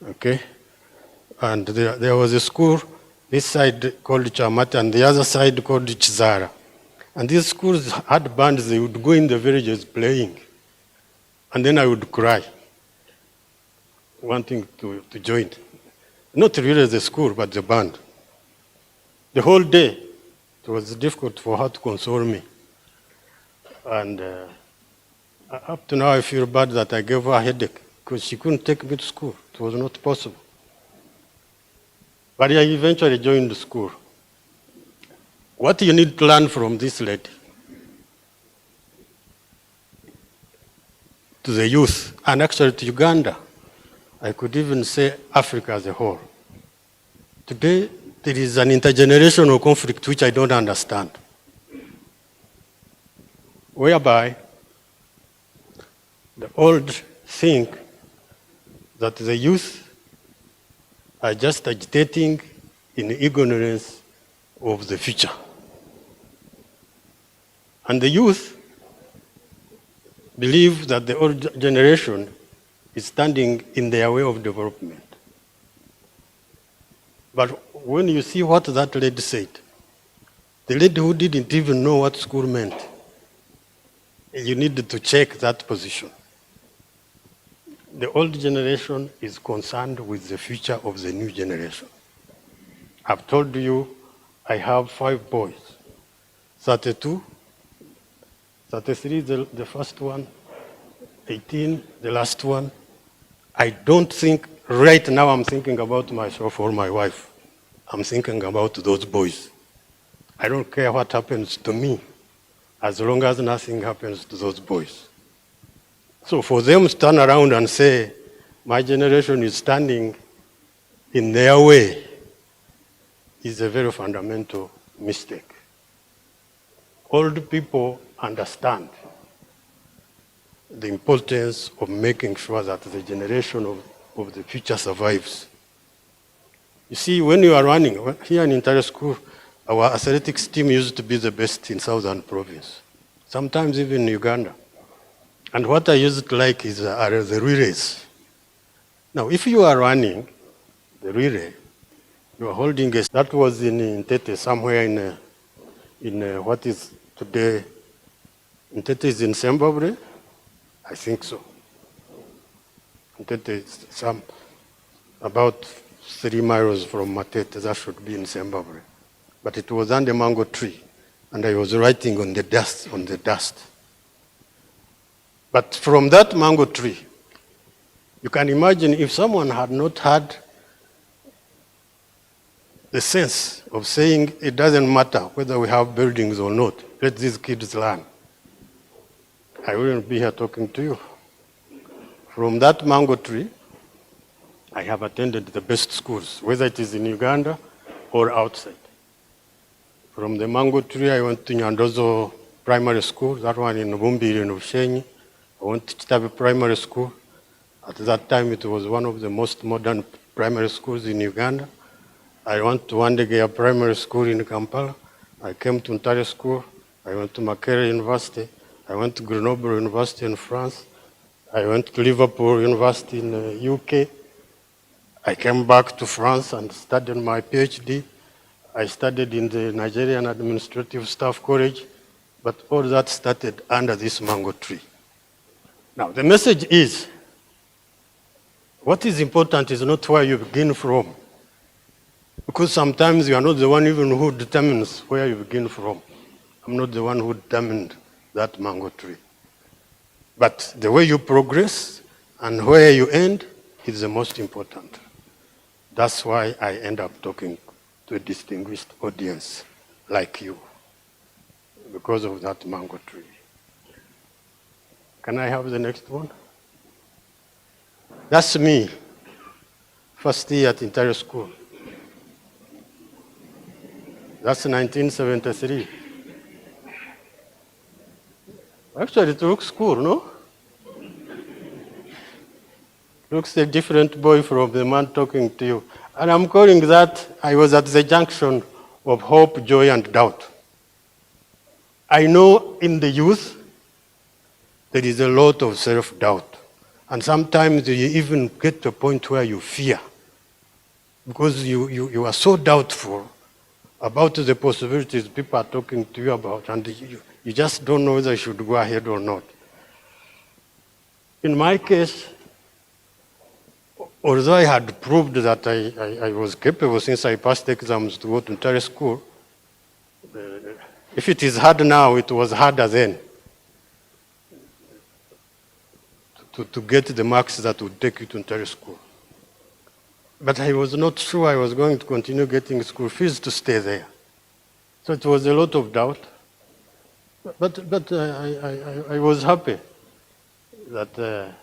Speaker 15: Okay? And there was a school, this side called Chamata and the other side called Chizara. And these schools had bands, they would go in the villages playing. And then I would cry, wanting to join. Not really the school, but the band. The whole day, it was difficult for her to console me. And up to now, I feel bad that I gave her a headache, because she couldn't take me to school. It was not possible. But I eventually joined the school. What do you need to learn from this lady? To the youth, and actually to Uganda. I could even say Africa as a whole. Today, there is an intergenerational conflict which I don't understand, whereby the old think that the youth are just agitating in ignorance of the future. And the youth believe that the old generation is standing in their way of development. But when you see what that lady said, the lady who didn't even know what school meant, you need to check that position. The old generation is concerned with the future of the new generation. I've told you I have 5 boys, 32, 33, the first one, 18, the last one. I don't think right now I'm thinking about myself or my wife. I'm thinking about those boys. I don't care what happens to me, as long as nothing happens to those boys. So for them to turn around and say, my generation is standing in their way, is a very fundamental mistake. Old people understand the importance of making sure that the generation of the future survives. You see, when you are running, here in Ntare School, our athletics team used to be the best in Southern Province, sometimes even in Uganda. And what I used to like is are the relays. Now, if you are running the relay, you are holding a, that was in Ntete, somewhere in what is today, Ntete is in Zimbabwe, I think so. Ntete is about 3 miles from Matete, that should be in Zimbabwe. But it was under mango tree, and I was writing on the dust. But from that mango tree, you can imagine if someone had not had the sense of saying it doesn't matter whether we have buildings or not, let these kids learn, I wouldn't be here talking to you. From that mango tree, I have attended the best schools, whether it is in Uganda or outside. From the mango tree, I went to Nyandozo Primary School, that one in Bumbiri in Ushenyi. I went to Chitabe Primary School. At that time, it was one of the most modern primary schools in Uganda. I went to Wandegeya Primary School in Kampala. I came to Ntare School. I went to Makerere University. I went to Grenoble University in France. I went to Liverpool University in the UK. I came back to France and studied my PhD. I studied in the Nigerian Administrative Staff College, but all that started under this mango tree. Now, the message is, what is important is not where you begin from, because sometimes you are not the one even who determines where you begin from. I'm not the one who determined that mango tree. But the way you progress and where you end is the most important. That's why I end up talking to a distinguished audience like you, because of that mango tree. Can I have the next one? That's me, first year at Ntare School. That's 1973. Actually, it looks cool, no? Looks a different boy from the man talking to you. And I'm calling that, I was at the junction of hope, joy, and doubt. I know in the youth, there is a lot of self-doubt. And sometimes you even get to a point where you fear, because you are so doubtful about the possibilities people are talking to you about, and you just don't know whether you should go ahead or not. In my case, although I had proved that I was capable since I passed the exams to go to Ntare School, if it is hard now, it was harder then to get the marks that would take you to Ntare School. But I was not sure I was going to continue getting school fees to stay there. So it was a lot of doubt. But I was happy that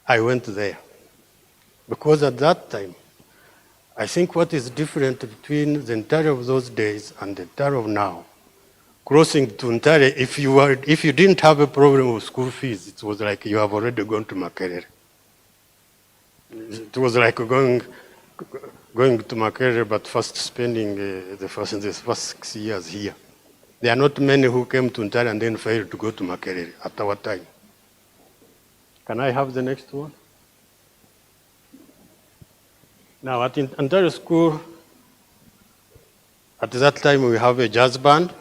Speaker 15: I went there. Because at that time, I think what is different between the Ntare of those days and the Ntare of now, crossing to Ntare, if you didn't have a problem with school fees, it was like you have already gone to Makerere. It was like going to Makerere, but first spending the first 6 years here. There are not many who came to Ntare and then failed to go to Makerere at our time. Can I have the next one? Now, at Ntare School, at that time we have a jazz band.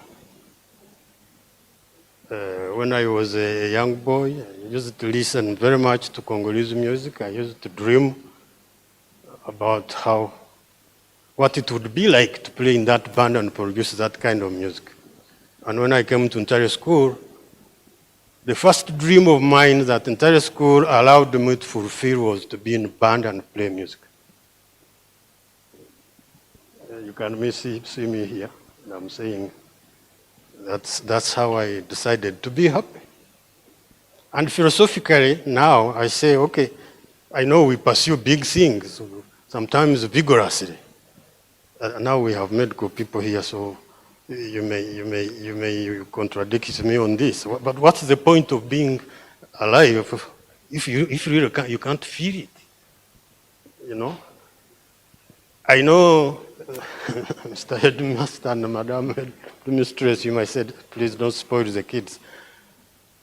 Speaker 15: When I was a young boy, I used to listen very much to Congolese music. I used to dream about what it would be like to play in that band and produce that kind of music. And when I came to Ntare School, the first dream of mine that Ntare School allowed me to fulfill was to be in a band and play music. You can see me here, and I'm saying that's how I decided to be happy. And philosophically, now I say, okay, I know we pursue big things, sometimes vigorously. Now we have medical people here, so you may contradict me on this. But what's the point of being alive if you really you can't feel it? You know? I know, Mr. Headmaster and Madam Headmistress, you might say, please don't spoil the kids.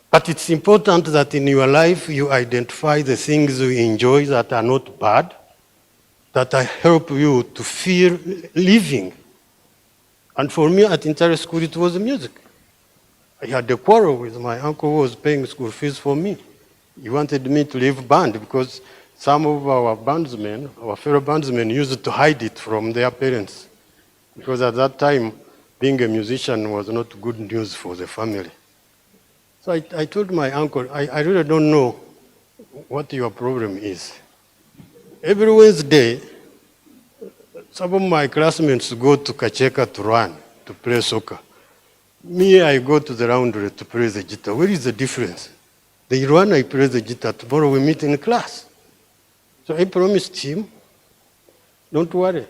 Speaker 15: But it's important that in your life you identify the things you enjoy that are not bad, that help you to feel living. And for me at Ntare School, it was music. I had a quarrel with my uncle who was paying school fees for me. He wanted me to leave band because some of our bandsmen, our fellow bandsmen, used to hide it from their parents. Because at that time, being a musician was not good news for the family. So I told my uncle, I really don't know what your problem is. Every Wednesday, some of my classmates go to Kacheka to run, to play soccer. Me, I go to the laundry to play the guitar. Where is the difference? They run, I play the guitar. Tomorrow we meet in class. So I promised him, don't worry.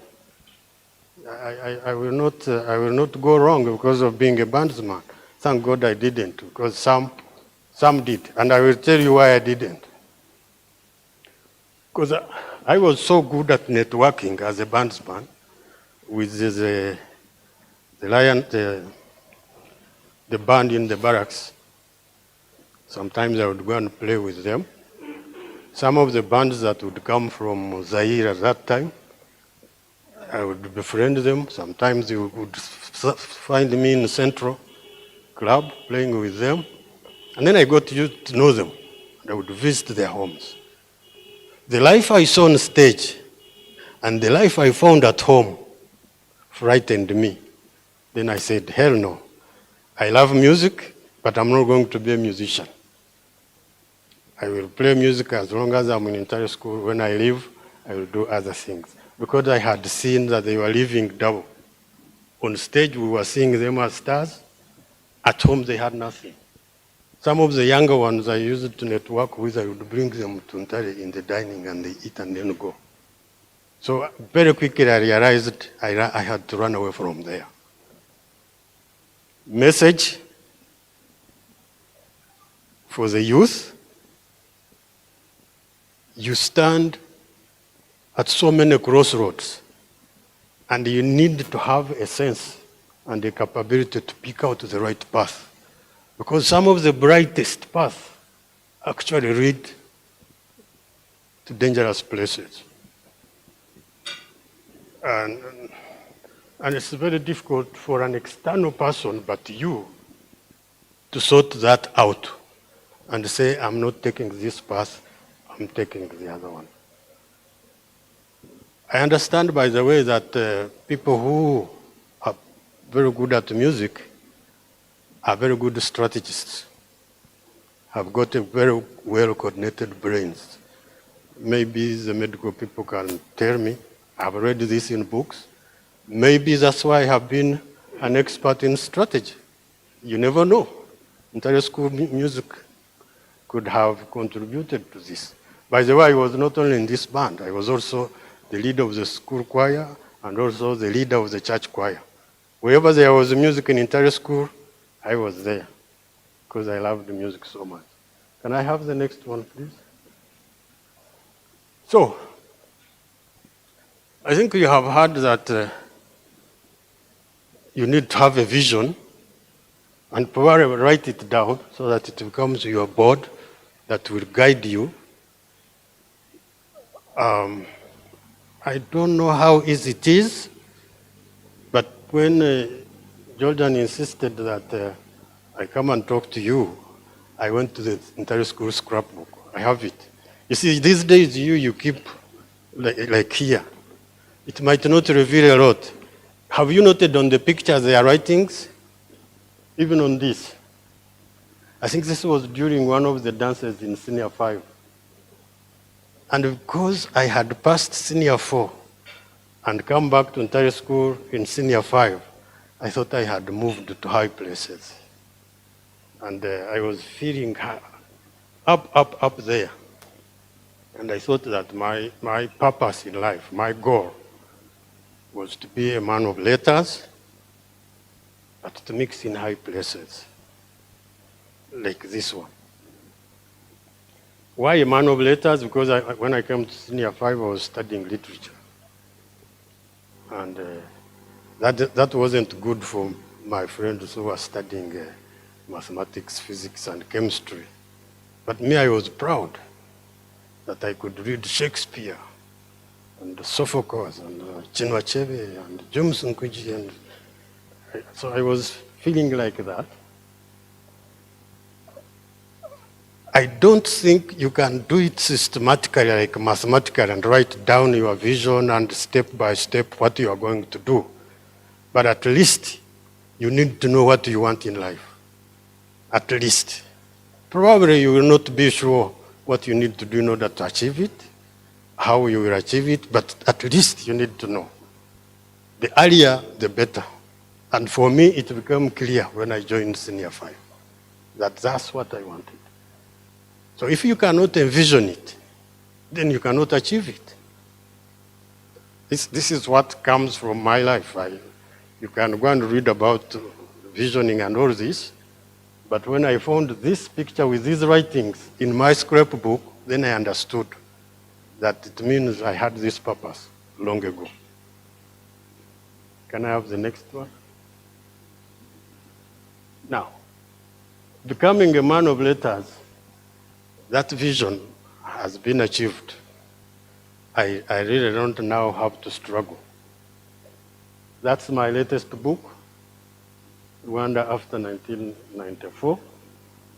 Speaker 15: I will not go wrong because of being a bandsman. Thank God I didn't, because some did. And I will tell you why I didn't. Because I was so good at networking as a bandsman with the band in the barracks. Sometimes I would go and play with them. Some of the bands that would come from Zaire at that time, I would befriend them. Sometimes you would find me in the Central Club playing with them. And then I got used to know them. And I would visit their homes. The life I saw on stage and the life I found at home frightened me. Then I said, hell no. I love music, but I'm not going to be a musician. I will play music as long as I'm in Ntare School. When I leave, I will do other things. Because I had seen that they were living double. On stage, we were seeing them as stars. At home, they had nothing. Some of the younger ones I used to network with, I would bring them to Ntare in the dining and they eat and then go. So very quickly I realized I had to run away from there. Message for the youth. You stand at so many crossroads, and you need to have a sense and the capability to pick out the right path. Because some of the brightest paths actually lead to dangerous places. And it's very difficult for an external person, but you, to sort that out and say, I'm not taking this path, I'm taking the other one. I understand, by the way, that people who are very good at music are very good strategists, have got a very well-coordinated brains. Maybe the medical people can tell me. I've read this in books. Maybe that's why I have been an expert in strategy. You never know. Ntare School music could have contributed to this. By the way, I was not only in this band, I was also the leader of the school choir and also the leader of the church choir. Wherever there was music in Ntare School, I was there because I loved the music so much. Can I have the next one, please? So, I think you have heard that you need to have a vision and probably write it down so that it becomes your board that will guide you. I don't know how easy it is, but when Jordan insisted that I come and talk to you. I went to the entire school scrapbook. I have it. You see, these days you keep like here. It might not reveal a lot. Have you noted on the pictures their writings? Even on this. I think this was during one of the dances in senior 5. And because I had passed senior 4 and come back to entire school in senior 5, I thought I had moved to high places. And I was feeling up there. And I thought that my purpose in life, my goal, was to be a man of letters, but to mix in high places, like this one. Why a man of letters? Because when I came to senior 5, I was studying literature. And that wasn't good for my friends who were studying mathematics, physics, and chemistry. But me, I was proud that I could read Shakespeare and Sophocles and Chinua Achebe and James Nkuji. And so I was feeling like that. I don't think you can do it systematically, like mathematically, and write down your vision and step by step what you are going to do. But at least you need to know what you want in life. At least. Probably you will not be sure what you need to do in order to achieve it, how you will achieve it, but at least you need to know. The earlier, the better. And for me, it became clear when I joined senior 5 that that's what I wanted. So if you cannot envision it, then you cannot achieve it. This is what comes from my life. You can go and read about visioning and all this, but when I found this picture with these writings in my scrapbook, then I understood that it means I had this purpose long ago. Can I have the next one? Now, becoming a man of letters, that vision has been achieved. I really don't now have to struggle. That's my latest book, Rwanda after 1994,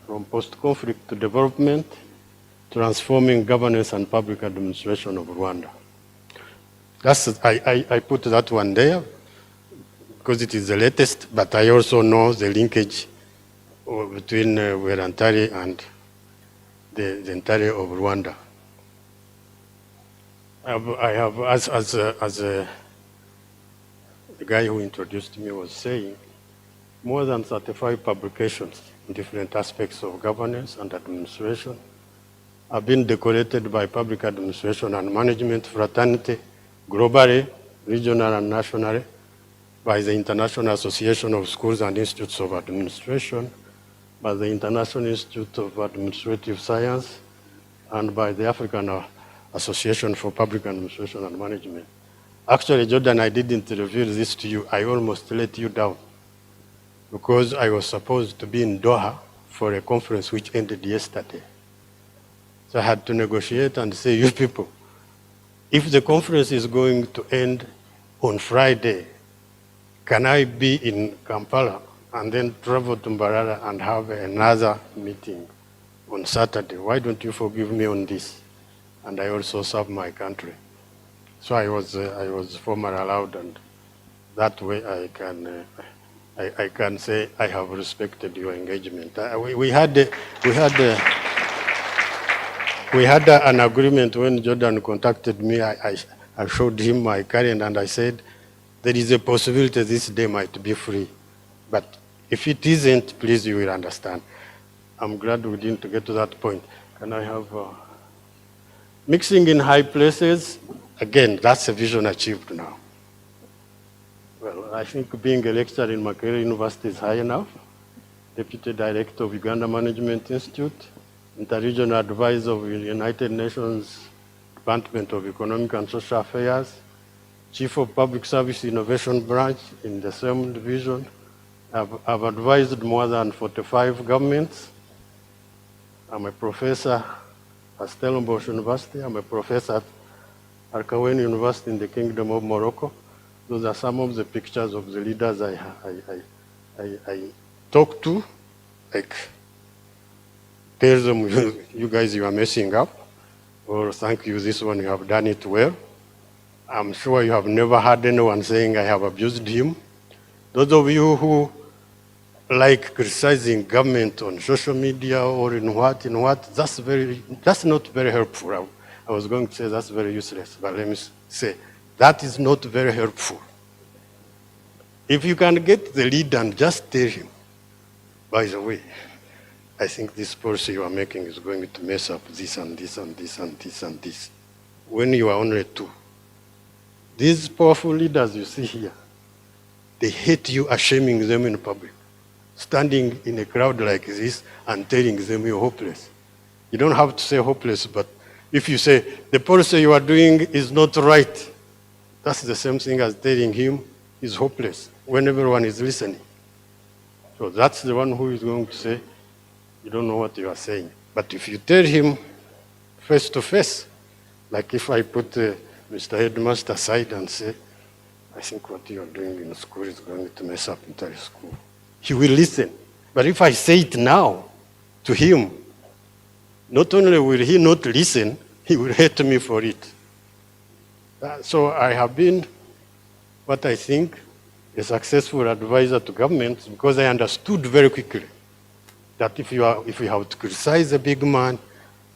Speaker 15: from post-conflict to development, transforming governance and public administration of Rwanda. I put that one there because it is the latest, but I also know the linkage between Bwera-Ntare and the Ntare of Rwanda. I have, as the guy who introduced me was saying, more than 35 publications in different aspects of governance and administration have been decorated by public administration and management fraternity globally, regionally, and nationally, by the International Association of Schools and Institutes of Administration, by the International Institute of Administrative Science, and by the African Association for Public Administration and Management. Actually, Jordan, I didn't reveal this to you. I almost let you down because I was supposed to be in Doha for a conference which ended yesterday. So I had to negotiate and say, you people, if the conference is going to end on Friday, can I be in Kampala and then travel to Mbarara and have another meeting on Saturday? Why don't you forgive me on this? And I also serve my country. So I was formally allowed, and that way I can say I have respected your engagement. We had an agreement when Jordan contacted me. I showed him my calendar and I said, there is a possibility this day might be free. But if it isn't, please, you will understand. I'm glad we didn't get to that point. Can I have mixing in high places? Again, that's a vision achieved now. Well, I think being a lecturer in Makerere University is high enough. Deputy Director of Uganda Management Institute, Interregional Advisor of the United Nations Department of Economic and Social Affairs, Chief of Public Service Innovation Branch in the same division. I've advised more than 45 governments. I'm a professor at Stellenbosch University. I'm a professor at Al-Kawen University in the Kingdom of Morocco. Those are some of the pictures of the leaders I talked to like tell them, you guys, you are messing up, or thank you, this one, you have done it well. I'm sure you have never heard anyone saying I have abused him. Those of you who like criticizing government on social media or in what, that's not very helpful. I was going to say that's very useless, but let me say, that is not very helpful. If you can get the lead and just tell him, by the way, I think this policy you are making is going to mess up this and this and this and this and this. When you are only two. These powerful leaders you see here, they hate you shaming them in public. Standing in a crowd like this and telling them you're hopeless. You don't have to say hopeless, but if you say the policy you are doing is not right, that's the same thing as telling him he's hopeless when everyone is listening. So that's the one who is going to say, you don't know what you are saying. But if you tell him face to face, like if I put Mr. Headmaster aside and say, I think what you are doing in school is going to mess up entire school. He will listen. But if I say it now to him, not only will he not listen, he will hate me for it. So I have been what I think a successful advisor to governments because I understood very quickly that if you have to criticize a big man,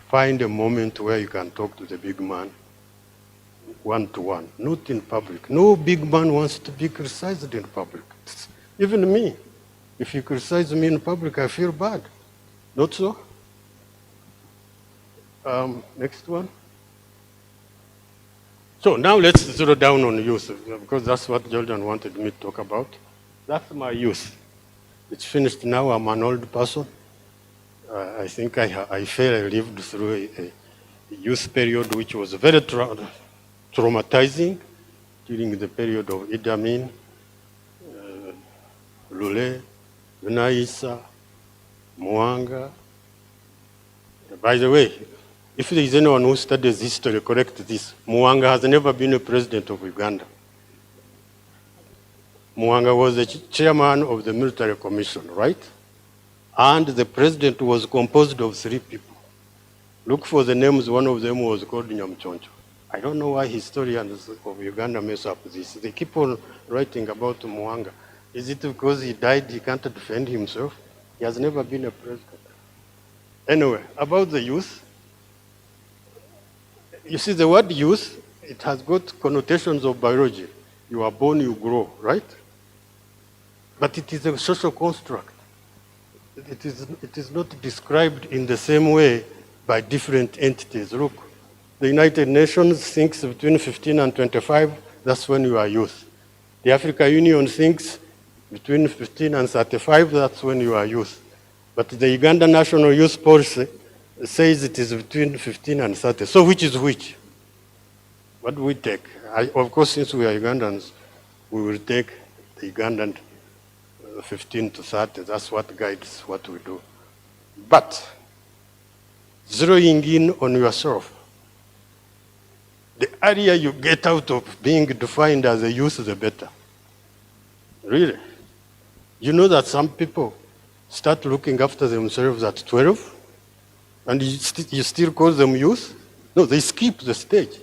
Speaker 15: find a moment where you can talk to the big man one-to-one, not in public. No big man wants to be criticized in public. Even me. If you criticize me in public, I feel bad. Not so? Next one. So now let's zero down on youth, because that's what Jordan wanted me to talk about. That's my youth. It's finished now. I'm an old person. I think I feel I lived through a youth period which was very traumatizing during the period of Idi Amin, Lule, Yunaisa, Mwanga. By the way, if there is anyone who studies history, correct this. Mwanga has never been a president of Uganda. Mwanga was the chairman of the military commission, right? And the president was composed of 3 people. Look for the names, one of them was called Nyamchoncho. I don't know why historians of Uganda mess up this. They keep on writing about Mwanga. Is it because he died, he can't defend himself? He has never been a president. Anyway, about the youth, you see the word youth, it has got connotations of biology. You are born, you grow, right? But it is a social construct. It is not described in the same way by different entities. Look, the United Nations thinks between 15 and 25, that's when you are youth. The African Union thinks between 15 and 35, that's when you are youth. But the Uganda National Youth Policy says it is between 15 and 30. So which is which? What do we take? Of course, since we are Ugandans, we will take the Ugandan 15 to 30. That's what guides what we do. But zeroing in on yourself, the earlier you get out of being defined as a youth, the better. Really. You know that some people start looking after themselves at 12, and you still call them youth? No, they skip the stage.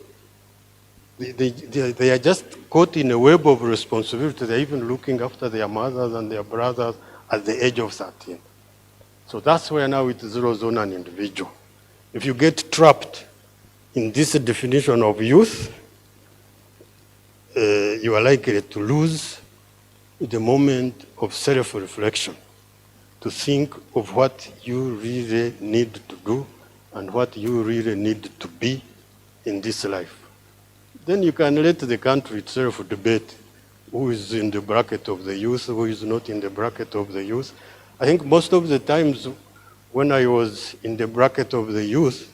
Speaker 15: They are just caught in a web of responsibility. They're even looking after their mothers and their brothers at the age of 13. So that's where now it zeroes on an individual. If you get trapped in this definition of youth, you are likely to lose the moment of self-reflection, to think of what you really need to do and what you really need to be in this life. Then you can let the country itself debate who is in the bracket of the youth, who is not in the bracket of the youth. I think most of the times when I was in the bracket of the youth,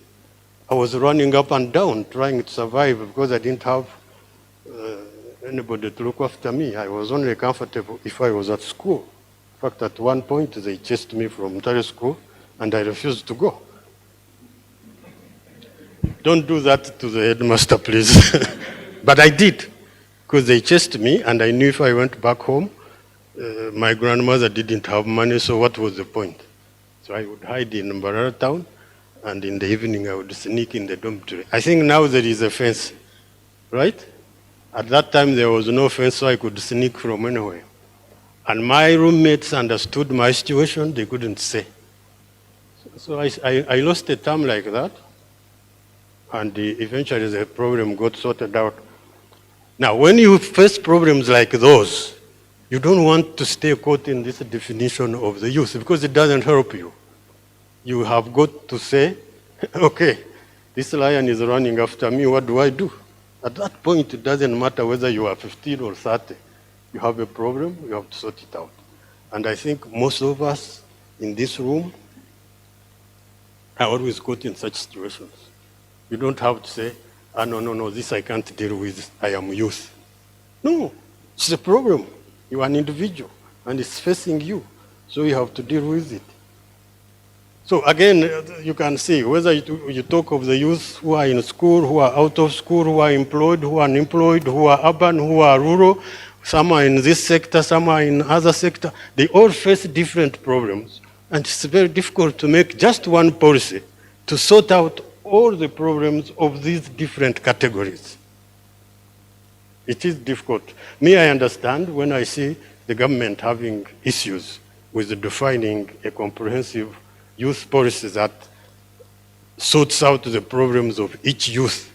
Speaker 15: I was running up and down trying to survive because I didn't have anybody to look after me. I was only comfortable if I was at school. In fact, at one point, they chased me from Ntare school, and I refused to go. Don't do that to the headmaster, please. But I did, because they chased me, and I knew if I went back home, my grandmother didn't have money, so what was the point? So I would hide in Mbarara town, and in the evening I would sneak in the dormitory. I think now there is a fence, right? At that time there was no fence, so I could sneak from anywhere. And my roommates understood my situation, they couldn't say. So I lost a term like that, and eventually the problem got sorted out. Now, when you face problems like those, you don't want to stay caught in this definition of the youth because it doesn't help you. You have got to say, okay, this lion is running after me, what do I do? At that point, it doesn't matter whether you are 15 or 30. You have a problem, you have to sort it out. And I think most of us in this room are always caught in such situations. You don't have to say, no, this I can't deal with, I am youth. No, it's a problem. You are an individual, and it's facing you, so you have to deal with it. So again, you can see whether you talk of the youth who are in school, who are out of school, who are employed, who are unemployed, who are urban, who are rural, some are in this sector, some are in other sector, they all face different problems. And it's very difficult to make just one policy to sort out all the problems of these different categories. It is difficult. Me, I understand when I see the government having issues with defining a comprehensive youth policy that sorts out the problems of each youth.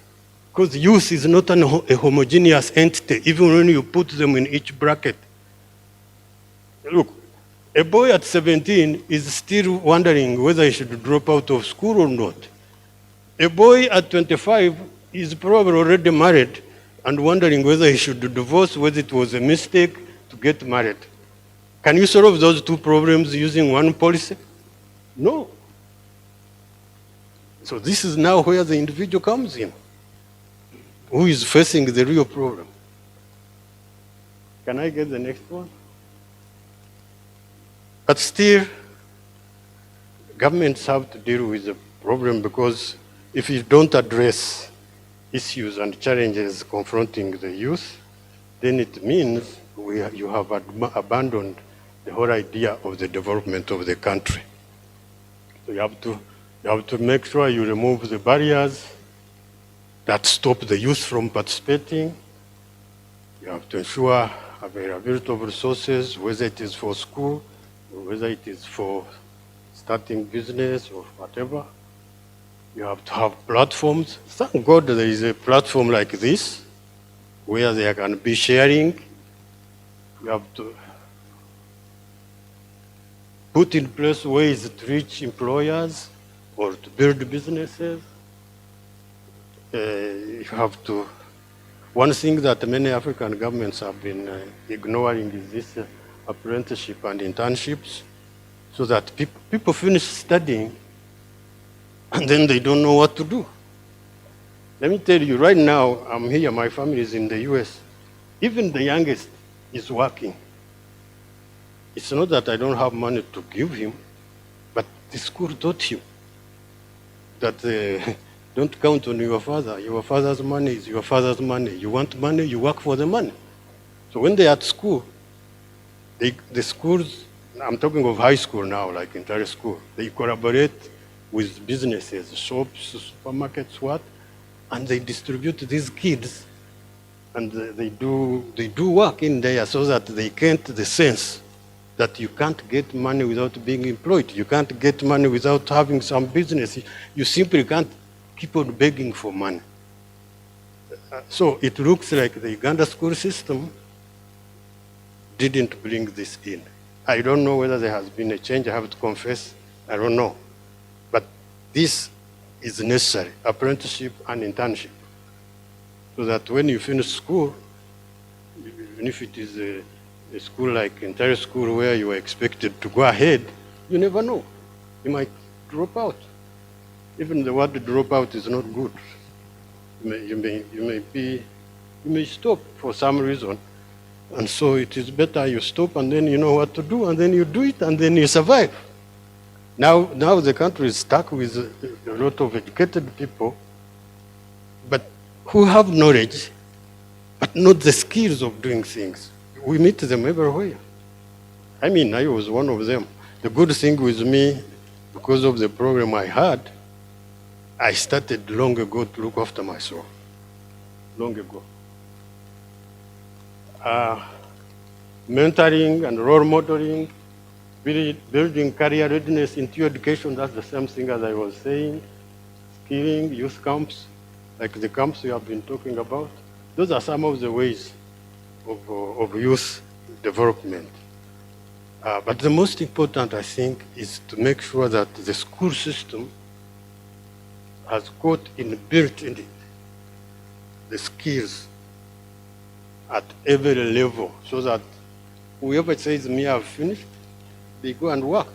Speaker 15: Because youth is not a homogeneous entity, even when you put them in each bracket. Look, a boy at 17 is still wondering whether he should drop out of school or not. A boy at 25 is probably already married and wondering whether he should divorce, whether it was a mistake to get married. Can you solve those two problems using one policy? No. So this is now where the individual comes in, who is facing the real problem. Can I get the next one? But still, governments have to deal with the problem because if you don't address issues and challenges confronting the youth, then it means you have abandoned the whole idea of the development of the country. So you have to make sure you remove the barriers that stop the youth from participating. You have to ensure availability of resources, whether it is for school, or whether it is for starting business or whatever. You have to have platforms. Thank God there is a platform like this where there can be sharing. You have to put in place ways to reach employers or to build businesses. You have to. One thing that many African governments have been ignoring is this apprenticeship and internships, so that people finish studying and then they don't know what to do. Let me tell you, right now, I'm here, my family is in the US. Even the youngest is working. It's not that I don't have money to give him, but the school taught him that don't count on your father. Your father's money is your father's money. You want money, you work for the money. So when they're at school, the schools, I'm talking of high school now, like entire school, they collaborate with businesses, shops, supermarkets, and they distribute these kids, and they do work in there so that they get the sense that you can't get money without being employed. You can't get money without having some business. You simply can't keep on begging for money. So it looks like the Uganda school system didn't bring this in. I don't know whether there has been a change, I have to confess, I don't know. But this is necessary, apprenticeship and internship, so that when you finish school, even if it is a school like entire school where you are expected to go ahead, you never know. You might drop out. Even the word drop out is not good. You may stop for some reason. And so it is better you stop and then you know what to do and then you do it and then you survive. Now the country is stuck with a lot of educated people, but who have knowledge, but not the skills of doing things. We meet them everywhere. I mean, I was one of them. The good thing with me because of the problem I had, I started long ago to look after myself. Long ago. Mentoring and role modeling, building career readiness into education, that's the same thing as I was saying. Skilling, youth camps, like the camps we have been talking about. Those are some of the ways of youth development. But the most important, I think, is to make sure that the school system has got built in it the skills at every level, so that whoever says, me, I've finished, they go and work.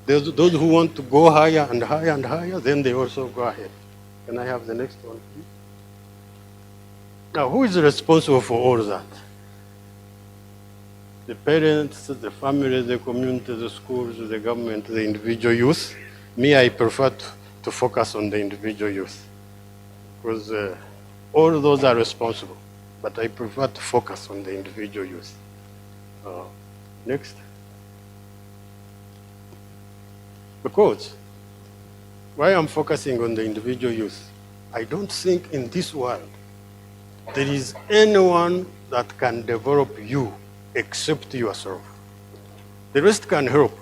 Speaker 15: Those who want to go higher and higher and higher, then they also go ahead. Can I have the next one, please? Now, who is responsible for all that? The parents, the family, the community, the schools, the government, the individual youth. Me, I prefer to focus on the individual youth, because all those are responsible, but I prefer to focus on the individual youth. Next. Because why I'm focusing on the individual youth, I don't think in this world there is anyone that can develop you except yourself. The rest can help.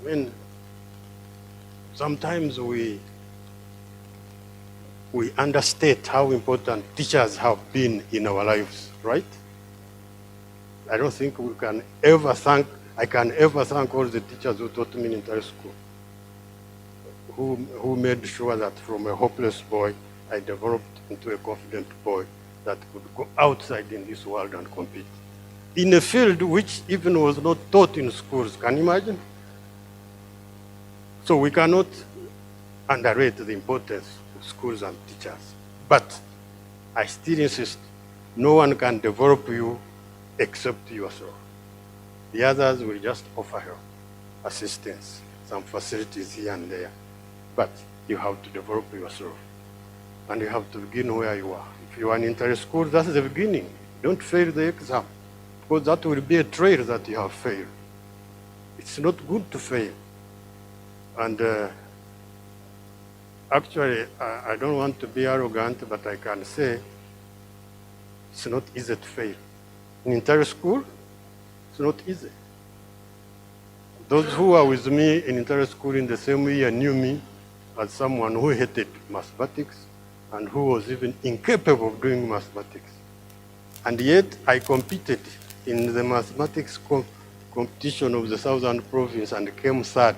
Speaker 15: I mean, sometimes we understate how important teachers have been in our lives, right? I don't think I can ever thank all the teachers who taught me in Ntare school, who made sure that from a hopeless boy, I developed into a confident boy that could go outside in this world and compete. In a field which even was not taught in schools, can you imagine? So we cannot underrate the importance of schools and teachers. But I still insist, no one can develop you except yourself. The others will just offer help, assistance, some facilities here and there. But you have to develop yourself. And you have to begin where you are. If you are in Ntare school, that's the beginning. Don't fail the exam, because that will be a trail that you have failed. It's not good to fail. And actually, I don't want to be arrogant, but I can say it's not easy to fail. In Ntare school, it's not easy. Those who are with me in Ntare school in the same year knew me as someone who hated mathematics and who was even incapable of doing mathematics. And yet, I competed in the mathematics competition of the Southern Province and came third.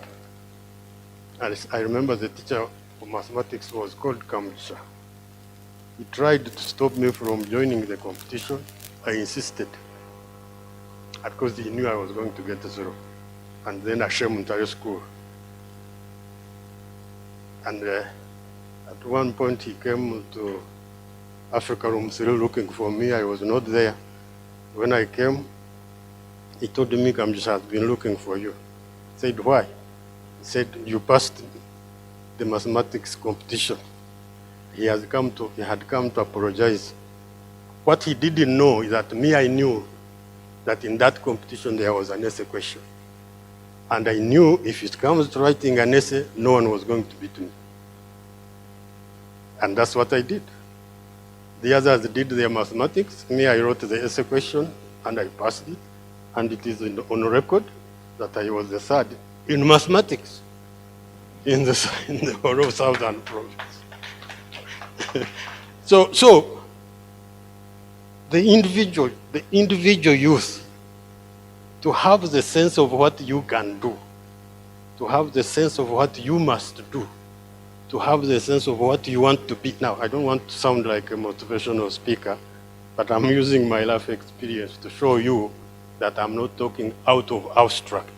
Speaker 15: And I remember the teacher of mathematics was called Kamcha. He tried to stop me from joining the competition. I insisted, because he knew I was going to get a zero. And then I came to Ntare school. And at one point he came to Africa Room 3 looking for me. I was not there. When I came, he told me, Kamjis has been looking for you. I said, why? He said, you passed the mathematics competition. He had come to apologize. What he didn't know is that I knew that in that competition there was an essay question. And I knew if it comes to writing an essay, no one was going to beat me. And that's what I did. The others did their mathematics. I wrote the essay question, and I passed it. And it is on record that I was the third in mathematics in the whole of Southern Province. So the individual youth, to have the sense of what you can do, to have the sense of what you must do, to have the sense of what you want to be. Now, I don't want to sound like a motivational speaker, but I'm using my life experience to show you that I'm not talking out of abstract.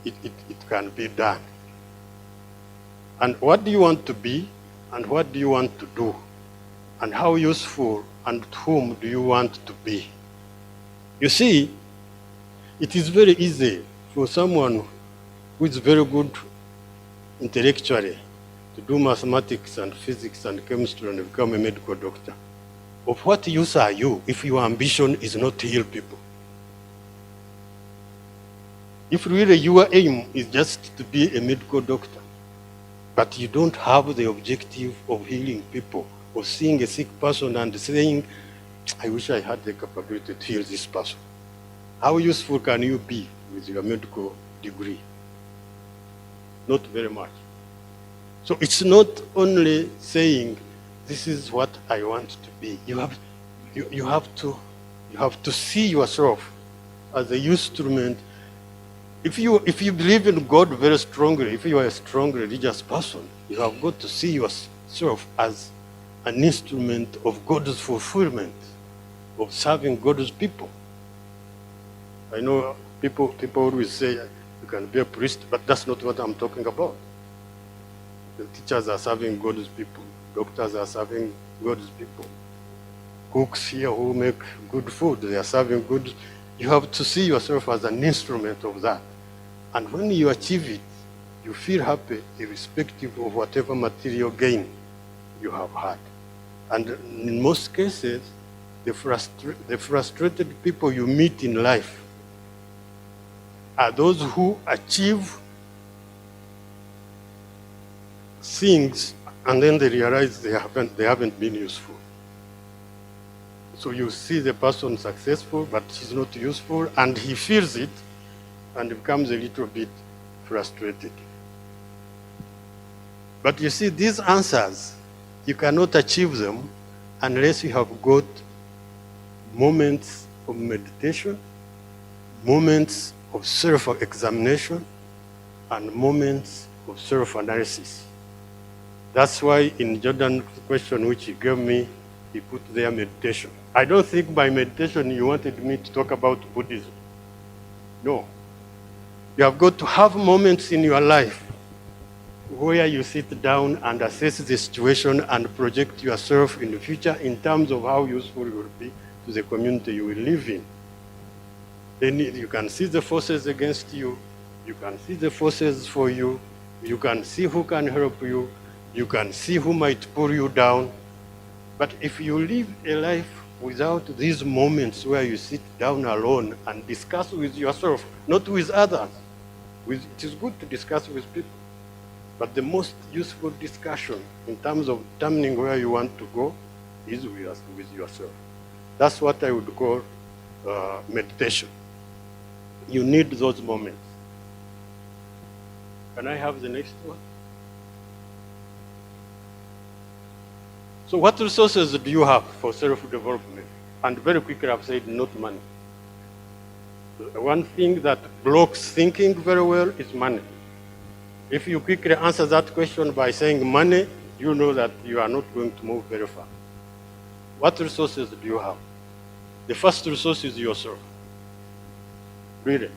Speaker 15: It can be done. And what do you want to be, and what do you want to do, and how useful and to whom do you want to be? You see, it is very easy for someone who is very good intellectually to do mathematics and physics and chemistry and become a medical doctor. Of what use are you if your ambition is not to heal people? If really your aim is just to be a medical doctor, but you don't have the objective of healing people, of seeing a sick person and saying, I wish I had the capability to heal this person. How useful can you be with your medical degree? Not very much. So it's not only saying, this is what I want to be. You have to see yourself as a instrument. If you believe in God very strongly, if you are a strong religious person, you have got to see yourself as an instrument of God's fulfillment, of serving God's people. I know people always say you can be a priest, but that's not what I'm talking about. The teachers are serving God's people. Doctors are serving God's people. Cooks here who make good food, they are serving good. You have to see yourself as an instrument of that. And when you achieve it, you feel happy irrespective of whatever material gain you have had. And in most cases, the frustrated people you meet in life are those who achieve things and then they realize they haven't been useful. So you see the person successful, but he's not useful, and he feels it and becomes a little bit frustrated. But you see, these answers, you cannot achieve them unless you have got moments of meditation, moments of self-examination, and moments of self-analysis. That's why in Jordan's question, which he gave me, he put there meditation. I don't think by meditation you wanted me to talk about Buddhism. No. You have got to have moments in your life where you sit down and assess the situation and project yourself in the future in terms of how useful you will be to the community you will live in. Then you can see the forces against you, you can see the forces for you, you can see who can help you, you can see who might pull you down. But if you live a life without these moments where you sit down alone and discuss with yourself, not with others, it is good to discuss with people, but the most useful discussion in terms of determining where you want to go is with yourself. That's what I would call meditation. You need those moments. Can I have the next one? So what resources do you have for self-development? And very quickly I've said not money. The one thing that blocks thinking very well is money. If you quickly answer that question by saying money, you know that you are not going to move very far. What resources do you have? The first resource is yourself. Really.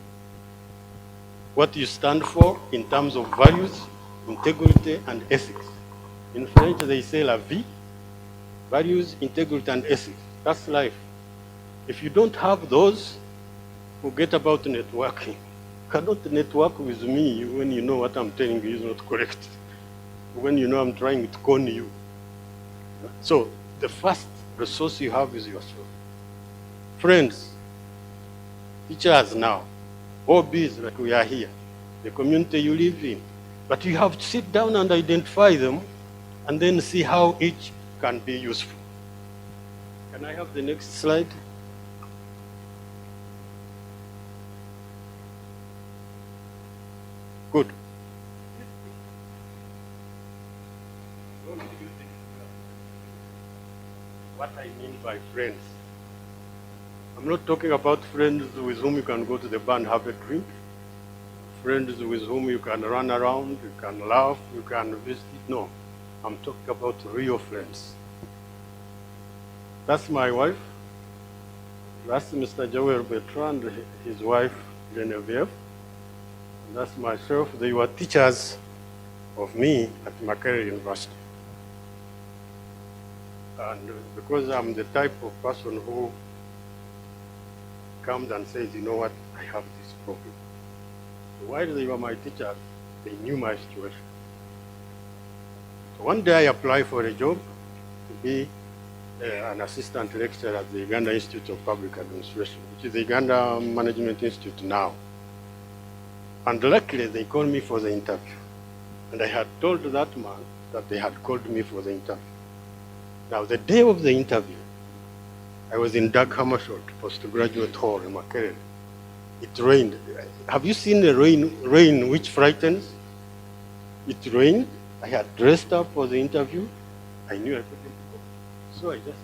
Speaker 15: What you stand for in terms of values, integrity, and ethics. In French, they say la vie, values, integrity, and ethics. That's life. If you don't have those, forget about networking. You cannot network with me when you know what I'm telling you is not correct. When you know I'm trying to con you. So the first resource you have is yourself. Friends, teachers now, hobbies like we are here, the community you live in. But you have to sit down and identify them and then see how each can be useful. Can I have the next slide? Good. What I mean by friends. I'm not talking about friends with whom you can go to the bar and have a drink. Friends with whom you can run around, you can laugh, you can visit. No, I'm talking about real friends. That's my wife. That's Mr. Joel Bertrand, his wife, Genevieve. And that's myself. They were teachers of me at Makerere University. And because I'm the type of person who comes and says, you know what, I have this problem. So while they were my teachers, they knew my situation. So one day I applied for a job to be an assistant lecturer at the Uganda Institute of Public Administration, which is the Uganda Management Institute now. And luckily, they called me for the interview. And I had told that man that they had called me for the interview. Now, the day of the interview, I was in Dag Hammarskjöld Postgraduate Hall in Makerere. It rained. Have you seen the rain which frightens? It rained. I had dressed up for the interview. I knew I couldn't go. So I just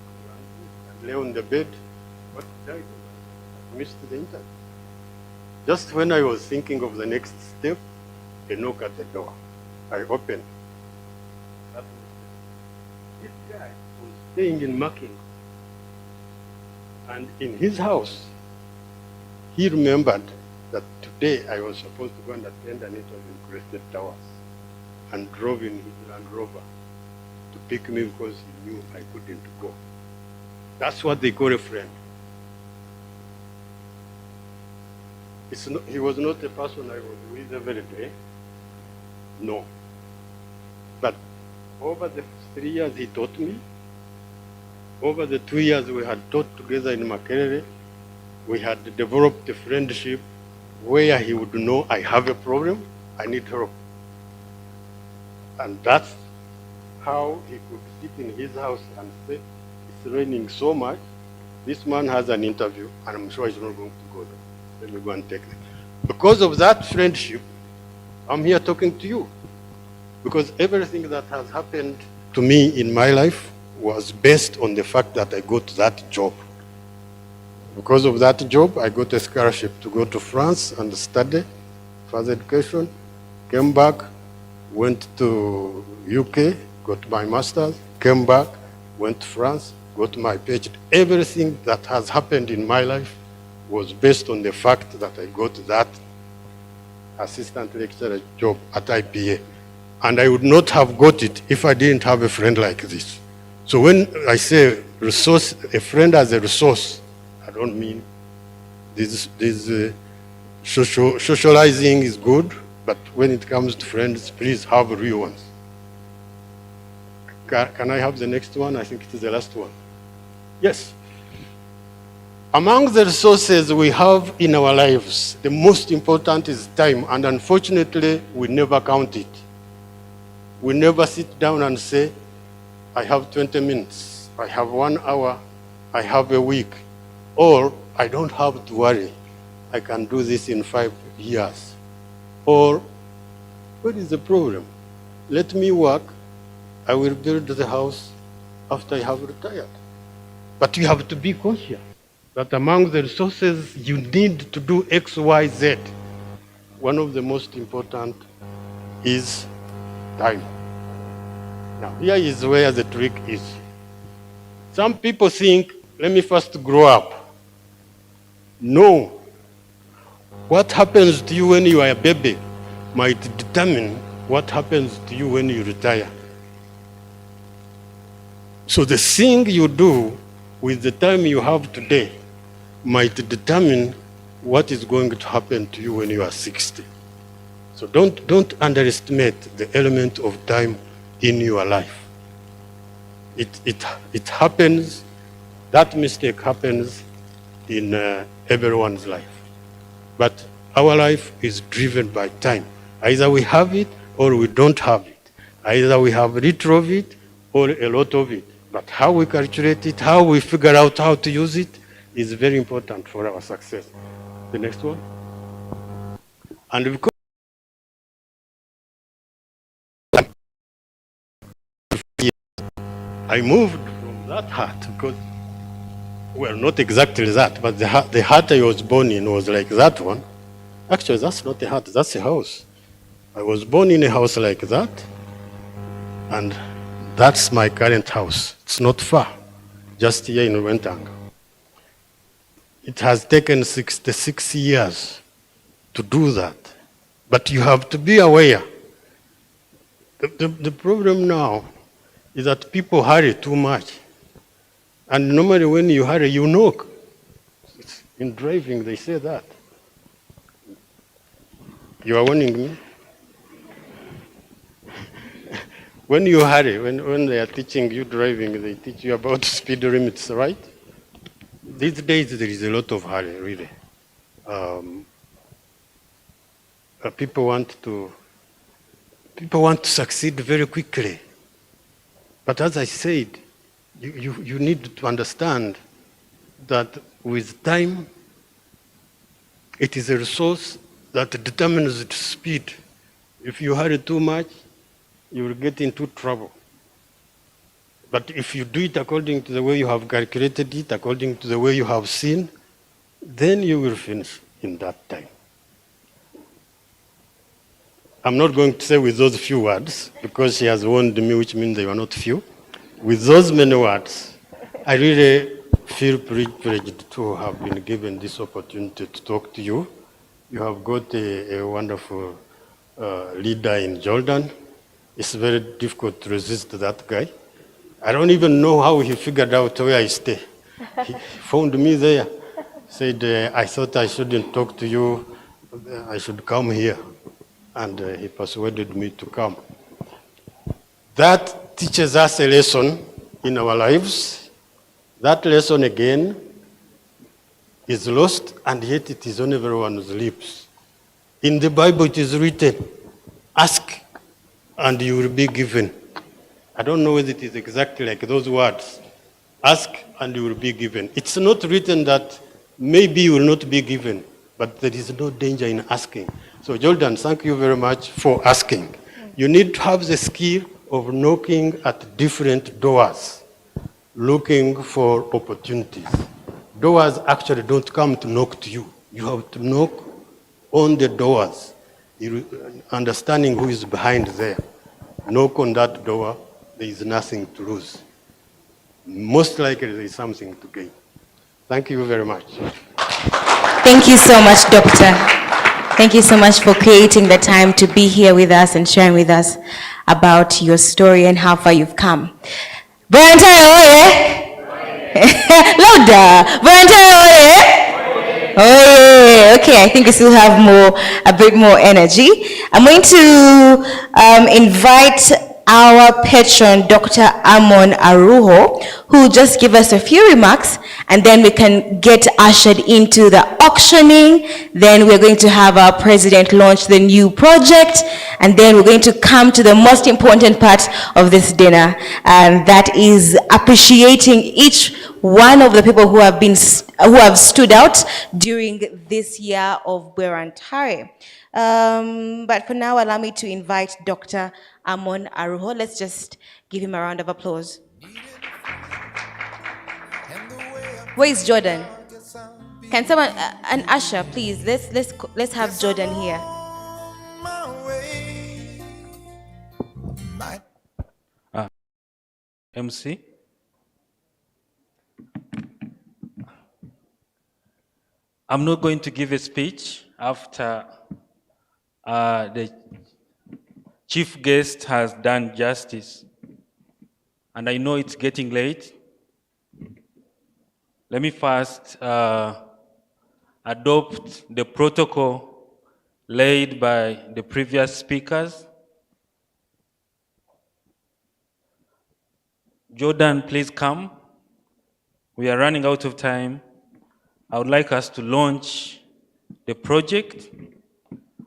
Speaker 15: lay on the bed. What did I do? I missed the interview. Just when I was thinking of the next step, a knock at the door. I opened. This guy was staying in Mackingham. And in his house, he remembered that today I was supposed to go and attend an interview in Crested Towers, and drove in his Land Rover to pick me because he knew I couldn't go. That's what they call a friend. He was not a person I was with every day. No. But over the 3 years he taught me, over the 2 years we had taught together in Makerere, we had developed a friendship where he would know I have a problem, I need help. And that's how he could sit in his house and say, it's raining so much, this man has an interview, and I'm sure he's not going to go there. Let me go and take it. Because of that friendship, I'm here talking to you. Because everything that has happened to me in my life was based on the fact that I got that job. Because of that job, I got a scholarship to go to France and study further education, came back, went to UK, got my master's, came back, went to France, got my PhD. Everything that has happened in my life was based on the fact that I got that assistant lecturer job at IPA. And I would not have got it if I didn't have a friend like this. So when I say resource, a friend as a resource, I don't mean socializing is good, but when it comes to friends, please have real ones. Can I have the next one? I think it is the last one. Yes. Among the resources we have in our lives, the most important is time, and unfortunately, we never count it. We never sit down and say, I have 20 minutes, I have 1 hour, I have a week, or I don't have to worry, I can do this in 5 years. Or, what is the problem? Let me work, I will build the house after I have retired. But you have to be conscious that among the resources you need to do X, Y, Z, one of the most important is time. Now, here is where the trick is. Some people think, let me first grow up. No. What happens to you when you are a baby might determine what happens to you when you retire. So the thing you do with the time you have today might determine what is going to happen to you when you are 60. So don't underestimate the element of time in your life. It happens, that mistake happens in everyone's life. But our life is driven by time. Either we have it or we don't have it. Either we have little of it or a lot of it. But how we calculate it, how we figure out how to use it, is very important for our success. The next one. And because I moved from that hut because, well, not exactly that, but the hut I was born in was like that one. Actually, that's not a hut, that's a house. I was born in a house like that, and that's my current house. It's not far, just here in Wentanga. It has taken 66 years to do that. But you have to be aware. The problem now is that people hurry too much. And normally when you hurry, you knock. In driving, they say that. You are warning me? When you hurry, when they are teaching you driving, they teach you about speed limits, right? These days, there is a lot of hurry, really. people want to succeed very quickly. But as I said, you need to understand that with time, it is a resource that determines its speed. If you hurry too much, you will get into trouble. But if you do it according to the way you have calculated it, according to the way you have seen, then you will finish in that time. I'm not going to say with those few words, because she has warned me, which means they were not few. With those many words, I really feel privileged to have been given this opportunity to talk to you. You have got a wonderful leader in Jordan. It's very difficult to resist that guy. I don't even know how he figured out where I stay. He found me there, said, I thought I shouldn't talk to you, I should come here. And he persuaded me to come. That teaches us a lesson in our lives. That lesson again is lost, and yet it is on everyone's lips. In the Bible it is written, ask and you will be given. I don't know whether it is exactly like those words. Ask and you will be given. It's not written that maybe you will not be given, but there is no danger in asking. So Jordan, thank you very much for asking. You need to have the skill of knocking at different doors, looking for opportunities. Doors actually don't come to knock to you. You have to knock on the doors, understanding who is behind there. Knock on that door, there is nothing to lose. Most likely there is something to gain. Thank you very much.
Speaker 5: Thank you so much, Doctor. Thank you so much for creating the time to be here with us and sharing with us about your story and how far you've come. Bwera-Ntare, oye! Louder! Bwera-Ntare, oye! Oh, okay, I think we still have a bit more energy. I'm going to invite our patron, Dr. Amon Aruho, who will just give us a few remarks, and then we can get ushered into the auctioning. Then we're going to have our president launch the new project, and then we're going to come to the most important part of this dinner, and that is appreciating each one of the people who have stood out during this year of Bwera-Ntare. But for now, allow me to invite Dr. Amon Aruho. Let's just give him a round of applause. Where is Jordan? Can someone, an usher, please? Let's have Jordan here.
Speaker 19: MC. I'm not going to give a speech after the chief guest has done justice. And I know it's getting late. Let me first adopt the protocol laid by the previous speakers. Jordan, please come. We are running out of time. I would like us to launch the project.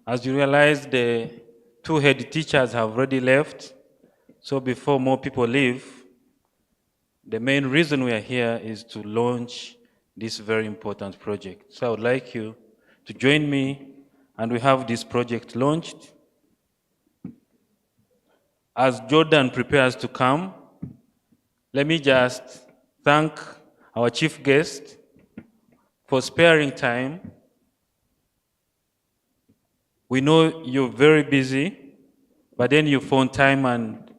Speaker 19: As you realize, the two head teachers have already left. So before more people leave, the main reason we are here is to launch this very important project. So I would like you to join me, and we have this project launched. As Jordan prepares to come, let me just thank our chief guest for sparing time. We know you're very busy, but then you found time and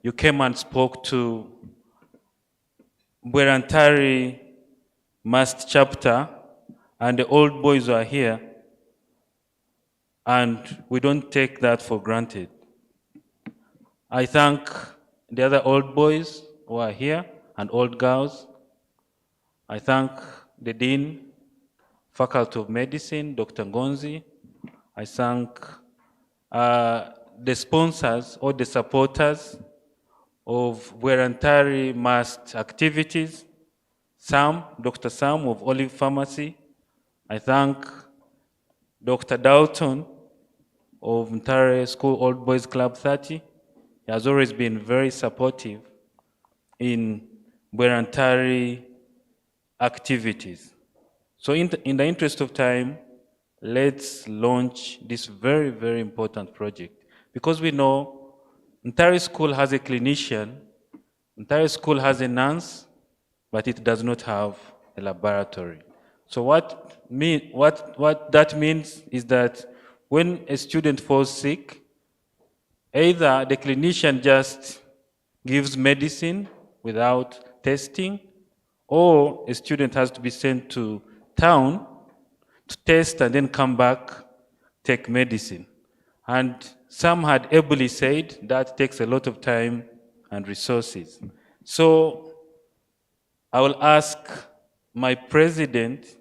Speaker 19: you came and spoke to Bwera-Ntare Mast chapter, and the old boys are here, and we don't take that for granted. I thank the other old boys who are here and old girls. I thank the Dean, Faculty of Medicine, Dr. Ngonzi. I thank the sponsors or the supporters of Bwera-Ntare Mast activities, Dr. Sam of Olive Pharmacy. I thank Dr. Dalton
Speaker 2: of Ntare School Old Boys Club 30. He has always been very supportive in Bwera-Ntare activities. So in the interest of time, let's launch this very, very important project. Because we know Ntare School has a clinician, Ntare School has a nurse, but it does not have a laboratory. So what that means is that when a student falls sick, either the clinician just gives medicine without testing, or a student has to be sent to town to test and then come back, take medicine. And some had ably said that takes a lot of time and resources. So I will ask my president,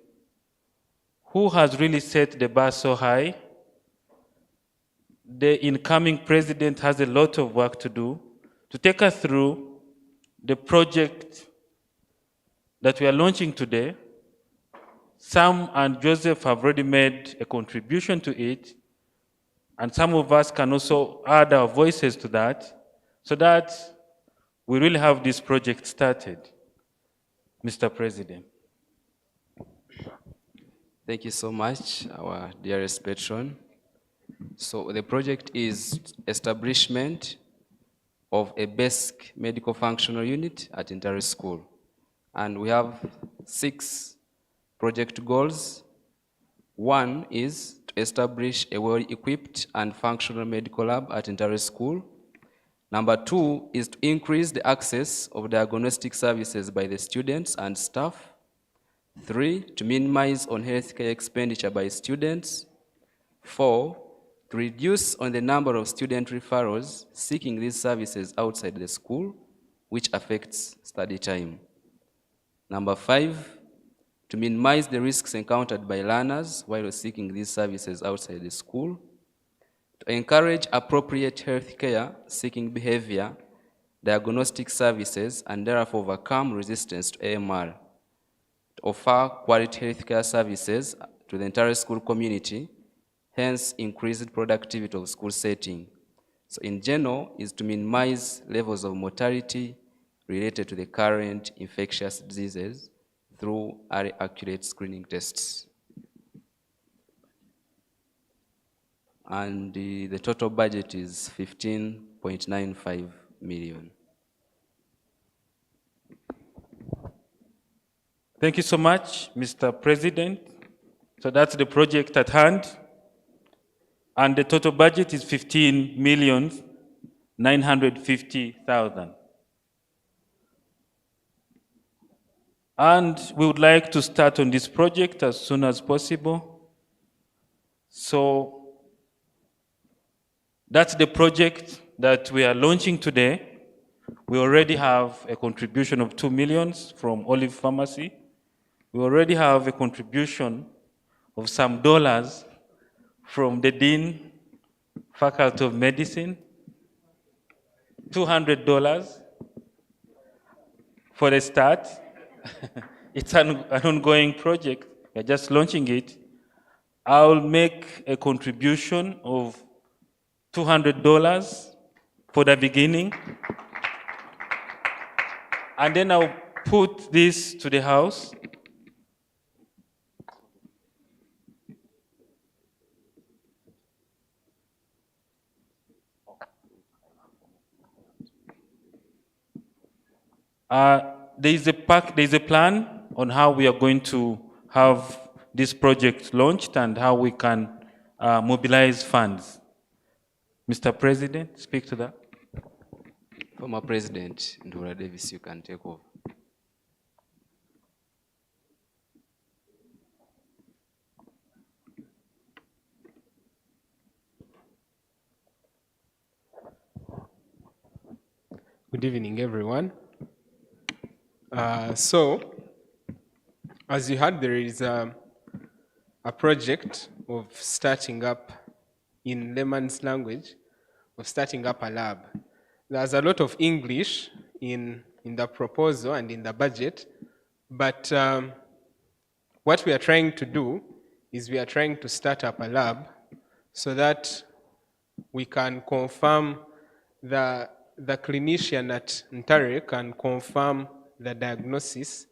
Speaker 2: who has really set the bar so high. The incoming president has a lot of work to do to take us through the project that we are launching today. Sam and Joseph have already made a contribution to it, and some of us can also add our voices to that, so that we really have this project started. Mr. President.
Speaker 16: Thank you so much, our dearest patron. So the project is establishment of a basic medical functional unit at Ntare School. And we have 6 project goals. One is to establish a well-equipped and functional medical lab at Ntare School. Number 2 is to increase the access of diagnostic services by the students and staff. 3, to minimize on healthcare expenditure by students. 4, to reduce on the number of student referrals seeking these services outside the school, which affects study time. Number 5, to minimize the risks encountered by learners while seeking these services outside the school. To encourage appropriate healthcare seeking behavior, diagnostic services, and therefore overcome resistance to AMR. To offer quality healthcare services to the entire school community, hence increased productivity of school setting. So in general, is to minimize levels of mortality related to the current infectious diseases through accurate screening tests. And the total budget is 15.95 million.
Speaker 2: Thank you so much, Mr. President. So that's the project at hand. And the total budget is 15,950,000. And we would like to start on this project as soon as possible. So that's the project that we are launching today. We already have a contribution of 2 million from Olive Pharmacy. We already have a contribution of some dollars from the Dean, Faculty of Medicine, $200 for the start. It's an ongoing project. We're just launching it. I'll make a contribution of $200 for the beginning. And then I'll put this to the house. There is a plan on how we are going to have this project launched and how we can mobilize funds. Mr. President, speak to that.
Speaker 16: Former President Ndura Davis, you can take over.
Speaker 17: Good evening, everyone. So, as you heard, there is a project of starting up, in layman's language, of starting up a lab. There's a lot of English in the proposal and in the budget, but what we are trying to do is we are trying to start up a lab so that we can confirm the clinician at Ntare can confirm the diagnosis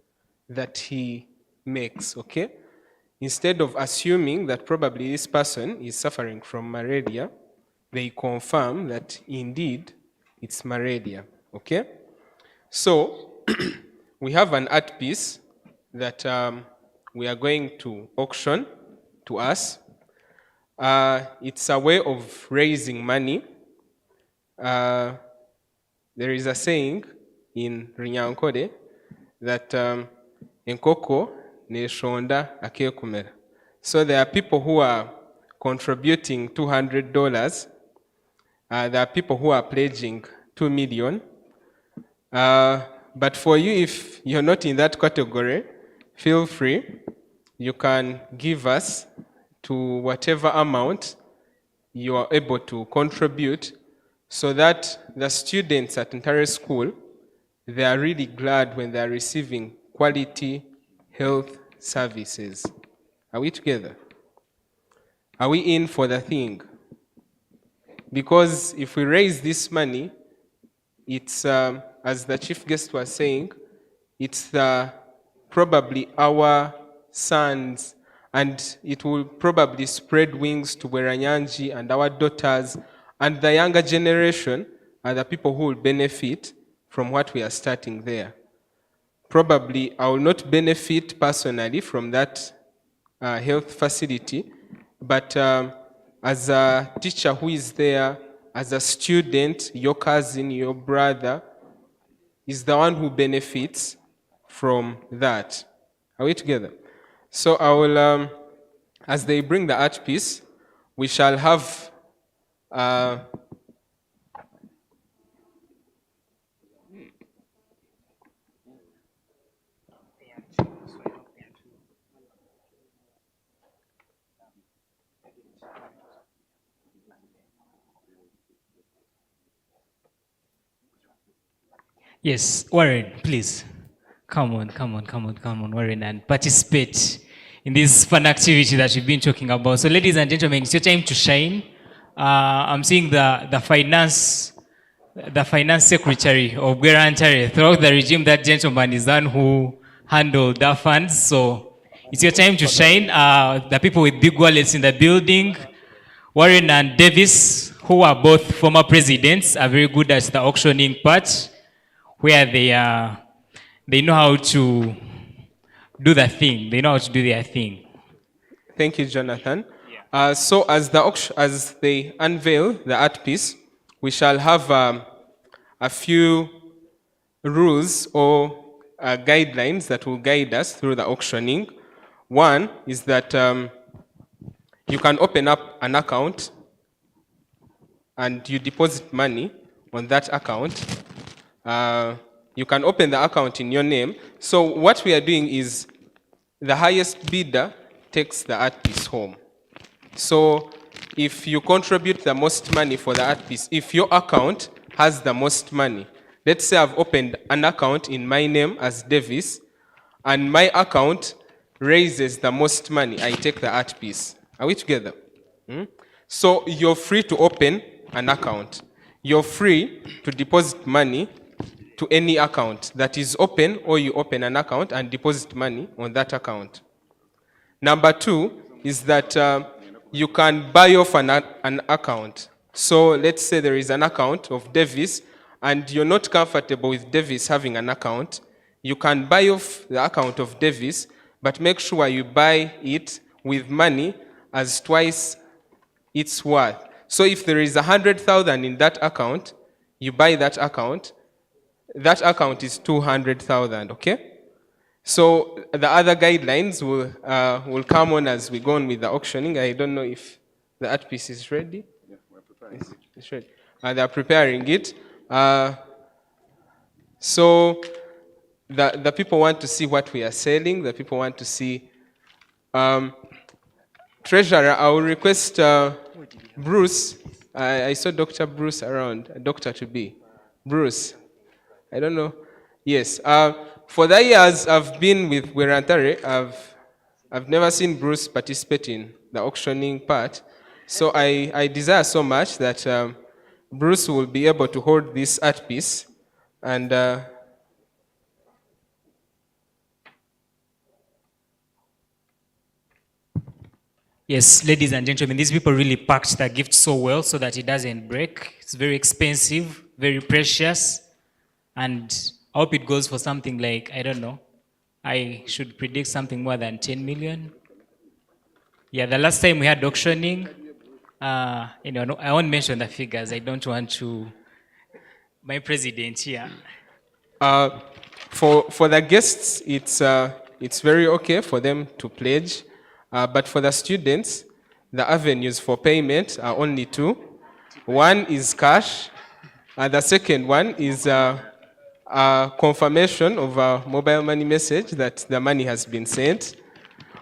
Speaker 17: that he makes, okay? Instead of assuming that probably this person is suffering from malaria, they confirm that indeed it's malaria, okay? So we have an art piece that we are going to auction to us. It's a way of raising money. There is a saying in Rinyankore that enkoko neshonda akekumera. So there are people who are contributing $200. There are people who are pledging 2 million. But for you, if you're not in that category, feel free. You can give us to whatever amount you are able to contribute, so that the students at Ntare School, they are really glad when they are receiving quality health services. Are we together? Are we in for the thing? Because if we raise this money, it's, as the chief guest was saying, it's probably our sons, and it will probably spread wings to Bwera-Ntare and our daughters, and the younger generation are the people who will benefit from what we are starting there. Probably I will not benefit personally from that health facility, but as a teacher who is there, as a student, your cousin, your brother, is the one who benefits from that. Are we together? So I will, as they bring the art piece, we shall have
Speaker 6: Yes, Warren, please. Come on, Warren, and participate in this fun activity that we've been talking about. So, ladies and gentlemen, it's your time to shine. I'm seeing the finance secretary of Bwera-Ntare. Throughout the regime, that gentleman is the one who handled the funds. So, it's your time to shine. The people with big wallets in the building, Warren and Davis, who are both former presidents, are very good at the auctioning part, where they know how to do the thing. They know how to do their thing.
Speaker 17: Thank you, Jonathan. So as they unveil the art piece, we shall have a few rules or guidelines that will guide us through the auctioning. One is that you can open up an account and you deposit money on that account. You can open the account in your name. So what we are doing is the highest bidder takes the art piece home. So if you contribute the most money for the art piece, if your account has the most money, let's say I've opened an account in my name as Davis, and my account raises the most money, I take the art piece. Are we together? So you're free to open an account. You're free to deposit money to any account that is open, or you open an account and deposit money on that account. Number two is that you can buy off an account. So let's say there is an account of Davis and you're not comfortable with Davis having an account. You can buy off the account of Davis, but make sure you buy it with money as twice its worth. So if there is 100,000 in that account, you buy that account is 200,000, okay? So the other guidelines will come on as we go on with the auctioning. I don't know if the art piece is ready. Yeah, we're preparing it. It's ready. They are preparing it. So the people want to see what we are selling. The people want to see. Treasurer, I will request Bruce. I saw Dr. Bruce around, Dr. to be. Bruce. I don't know. Yes. For the years I've been with Bwera-Ntare, I've never seen Bruce participate in the auctioning part. So I desire so much that Bruce will be able to hold this art piece and
Speaker 6: Yes, ladies and gentlemen, these people really packed the gift so well so that it doesn't break. It's very expensive, very precious, and I hope it goes for something like, I don't know, I should predict something more than 10 million. Yeah, the last time we had auctioning, no, I won't mention the figures. I don't want to. My president here.
Speaker 17: For the guests, it's very okay for them to pledge, but for the students, the avenues for payment are only two. One is cash, and the second one is a confirmation of a mobile money message that the money has been sent,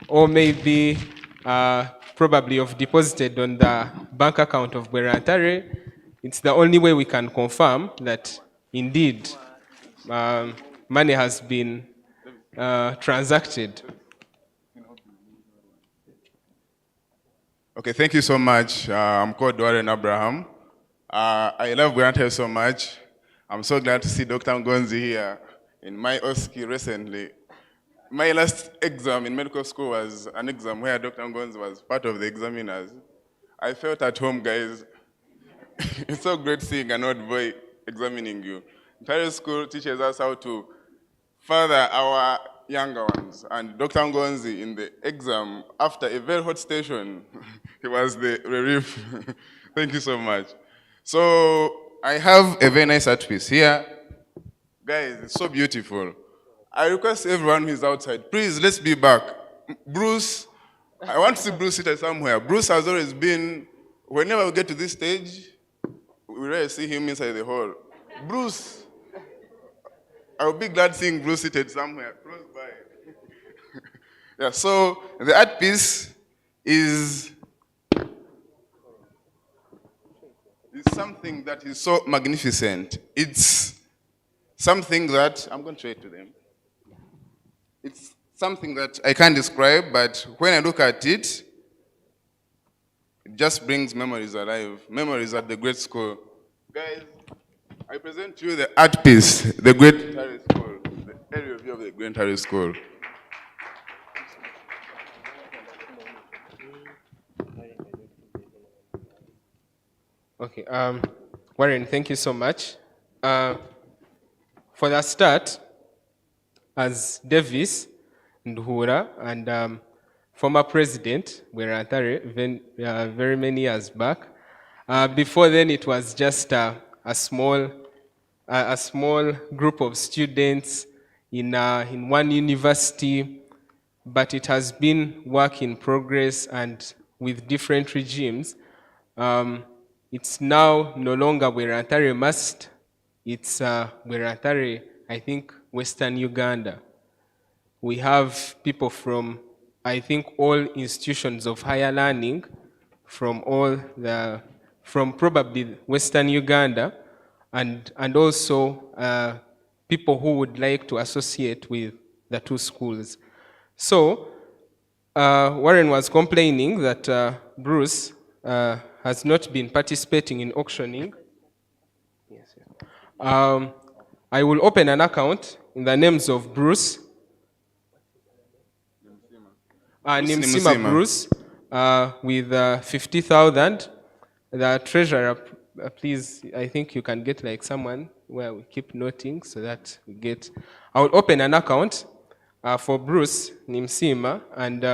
Speaker 17: or maybe probably have deposited on the bank account of Bwera-Ntare. It's the only way we can confirm that indeed money has been transacted.
Speaker 9: Okay, thank you so much. I'm called Bwera-Ntare. I love Bwera-Ntare so much. I'm so glad to see Dr. Ngonzi here in my OSCE recently. My last exam in medical school was an exam where Dr. Ngonzi was part of the examiners. I felt at home, guys. It's so great seeing an old boy examining you. Entire school teaches us how to further our younger ones. And Dr. Ngonzi, in the exam, after a very hot station, he was the relief. Thank you so much. So I have a very nice art piece here. Guys, it's so beautiful. I request everyone who is outside, please, let's be back. Bruce, I want to see Bruce seated somewhere. Bruce has always been, whenever we get to this stage, we rarely see him inside the hall. Bruce, I will be glad seeing Bruce seated somewhere close by. Yeah, so the art piece is something that is so magnificent. It's something that, I'm going to show it to them. It's something that I can't describe, but when I look at it, it just brings memories alive, memories at the great school. Guys, I present to you the art piece, the Great Ntare School, the area view of the Great Ntare School.
Speaker 17: Okay, Warren, thank you so much. For the start, as Davis Nduhura and former president Bwera-Ntare, very many years back. Before then, it was just a small group of students in one university, but it has been work in progress and with different regimes. It's now no longer Bwera-Ntare Must, it's Bwera-Ntare, I think, Western Uganda. We have people from, I think, all institutions of higher learning, from probably Western Uganda, and also people who would like to associate with the two schools. So Warren was complaining that Bruce has not been participating in auctioning. Yes. I will open an account in the names of Bruce, Nimsima Bruce, with 50,000. The treasurer, please, I think you can get like someone where we keep noting so that we get. I will open an account for Bruce Nimsima, and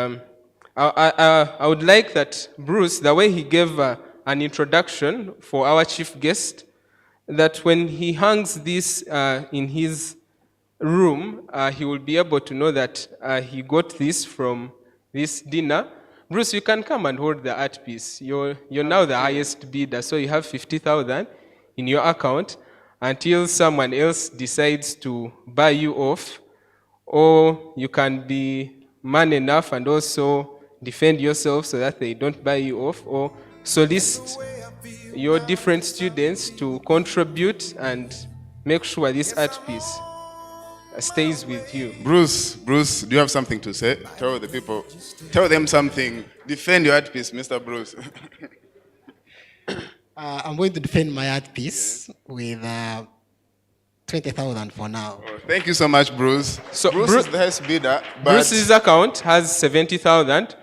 Speaker 17: I would like that Bruce, the way he gave an introduction for our chief guest, that when he hangs this in his room, he will be able to know that he got this from this dinner. Bruce, you can come and hold the art piece. You're now the highest bidder, so you have 50,000 in your account until someone else decides to buy you off, or you can be man enough and also defend yourself so that they don't buy you off, or solicit your different students to contribute and make sure this art piece stays with you.
Speaker 9: Bruce, do you have something to say? Tell the people. Tell them something. Defend your art piece, Mr. Bruce.
Speaker 13: I'm going to defend my art piece with 20,000 for now.
Speaker 9: Thank you so much, Bruce.
Speaker 17: So
Speaker 9: Bruce is the highest bidder. But
Speaker 17: Bruce's account has 70,000.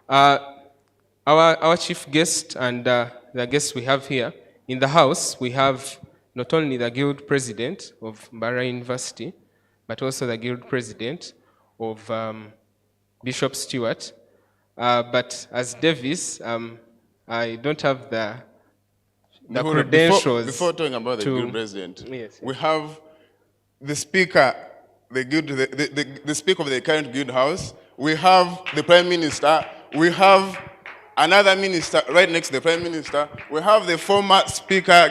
Speaker 17: Our chief guest and the guests we have here in the house, we have not only the guild president of Mbarara University, but also the guild president of Bishop Stewart. But as Davis, I don't have the credentials.
Speaker 9: Before talking about the guild president,
Speaker 17: yes.
Speaker 9: we have the speaker, the speaker of the current guild house. We have the prime minister. We have another minister right next to the prime minister. We have the former speaker,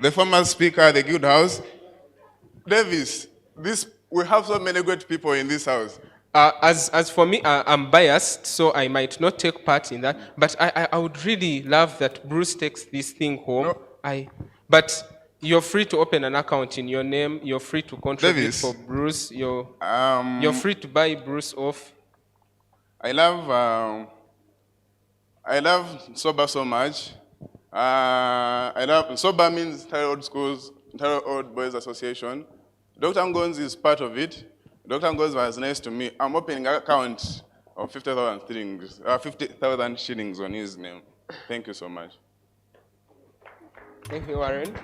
Speaker 9: the guild house. Davis, we have so many great people in this house.
Speaker 17: As for me, I'm biased, so I might not take part in that. But I would really love that Bruce takes this thing home. But you're free to open an account in your name. You're free to contribute
Speaker 9: Davis,
Speaker 17: for Bruce. You're free to buy Bruce off.
Speaker 9: I love SOBA so much. I love SOBA means Ntare Old Schools, Ntare Old Boys Association. Dr. Ngonzi is part of it. Dr. Ngonzi was nice to me. I'm opening an account of 50,000 shillings on his name. Thank you so much.
Speaker 17: Thank you, Warren.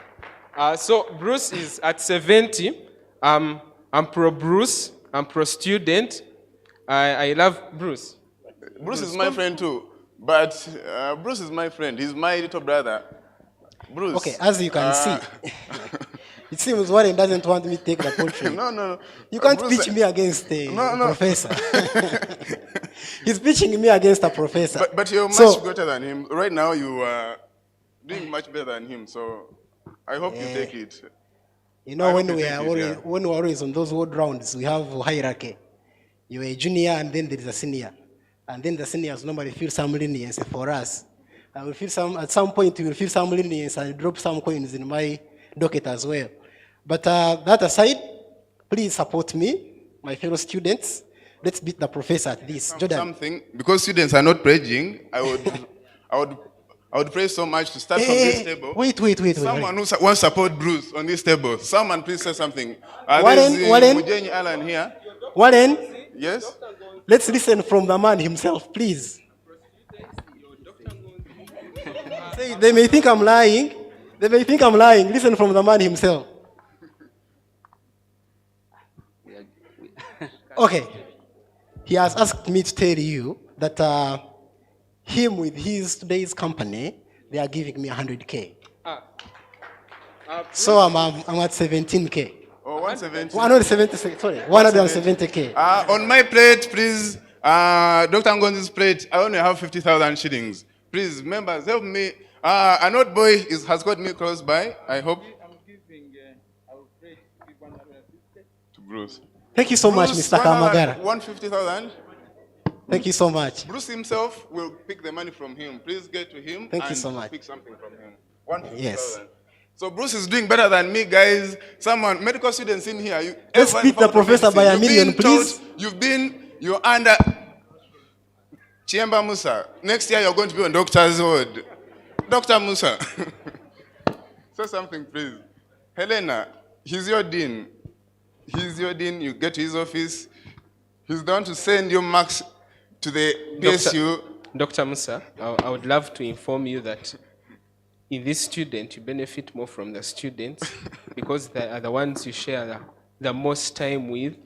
Speaker 17: So Bruce is at 70. I'm pro Bruce. I'm pro student. I love Bruce.
Speaker 9: Bruce is my friend too. But Bruce is my friend. He's my little brother. Bruce.
Speaker 13: Okay, as you can see, it seems Warren doesn't want me to take the portrait.
Speaker 9: No.
Speaker 13: You can't pitch me against a professor. He's pitching me against a professor.
Speaker 9: But you're much better than him. Right now you are doing much better than him. So I hope you take it.
Speaker 13: You know, when we're always on those world rounds, we have a hierarchy. You're a junior and then there is a senior. And then the seniors normally feel some lenience for us. I will feel at some point, you will feel some lenience and drop some coins in my docket as well. But that aside, please support me, my fellow students. Let's beat the professor at this. Jordan.
Speaker 9: Something, because students are not pledging, I would pray so much to start from this table.
Speaker 13: Wait.
Speaker 9: Someone who wants to support Bruce on this table. Someone please say something.
Speaker 13: Warren.
Speaker 9: Mujenyi Alan here.
Speaker 13: Warren.
Speaker 9: Yes?
Speaker 13: Let's listen from the man himself, please. They may think I'm lying. Listen from the man himself. Okay. He has asked me to tell you that him with today's company, they are giving me 100K. So I'm at 17K.
Speaker 9: Oh, 170.
Speaker 13: 170K.
Speaker 9: On my plate, please, Dr. Ngonzi's plate, I only have 50,000 shillings. Please, members, help me. An old boy has got me close by, I hope. To Bruce.
Speaker 13: Thank you so much, Mr. Kamagara.
Speaker 9: 150,000.
Speaker 13: Thank you so much.
Speaker 9: Bruce himself will pick the money from him. Please get to him.
Speaker 13: Thank you so much.
Speaker 9: Pick something from him. 150,000.
Speaker 13: Yes.
Speaker 9: So Bruce is doing better than me, guys. Someone, medical students in here.
Speaker 13: Let's beat the professor by a million, please.
Speaker 9: You're under Chiemba Musa. Next year you're going to be on doctor's ward. Dr. Musa. Say something, please. Helena, he's your dean. You get to his office. He's going to send your marks to the PSU.
Speaker 17: Dr. Musa, I would love to inform you that in this student, you benefit more from the students because they are the ones you share the most time with.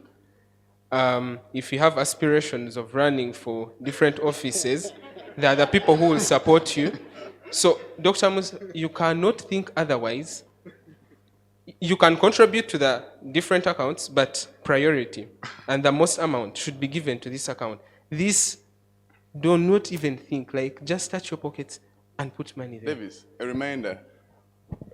Speaker 17: If you have aspirations of running for different offices, they are the people who will support you. So, Dr. Musa, you cannot think otherwise. You can contribute to the different accounts, but priority and the most amount should be given to this account. This, do not even think, like just touch your pockets and put money there.
Speaker 9: Davis, a reminder.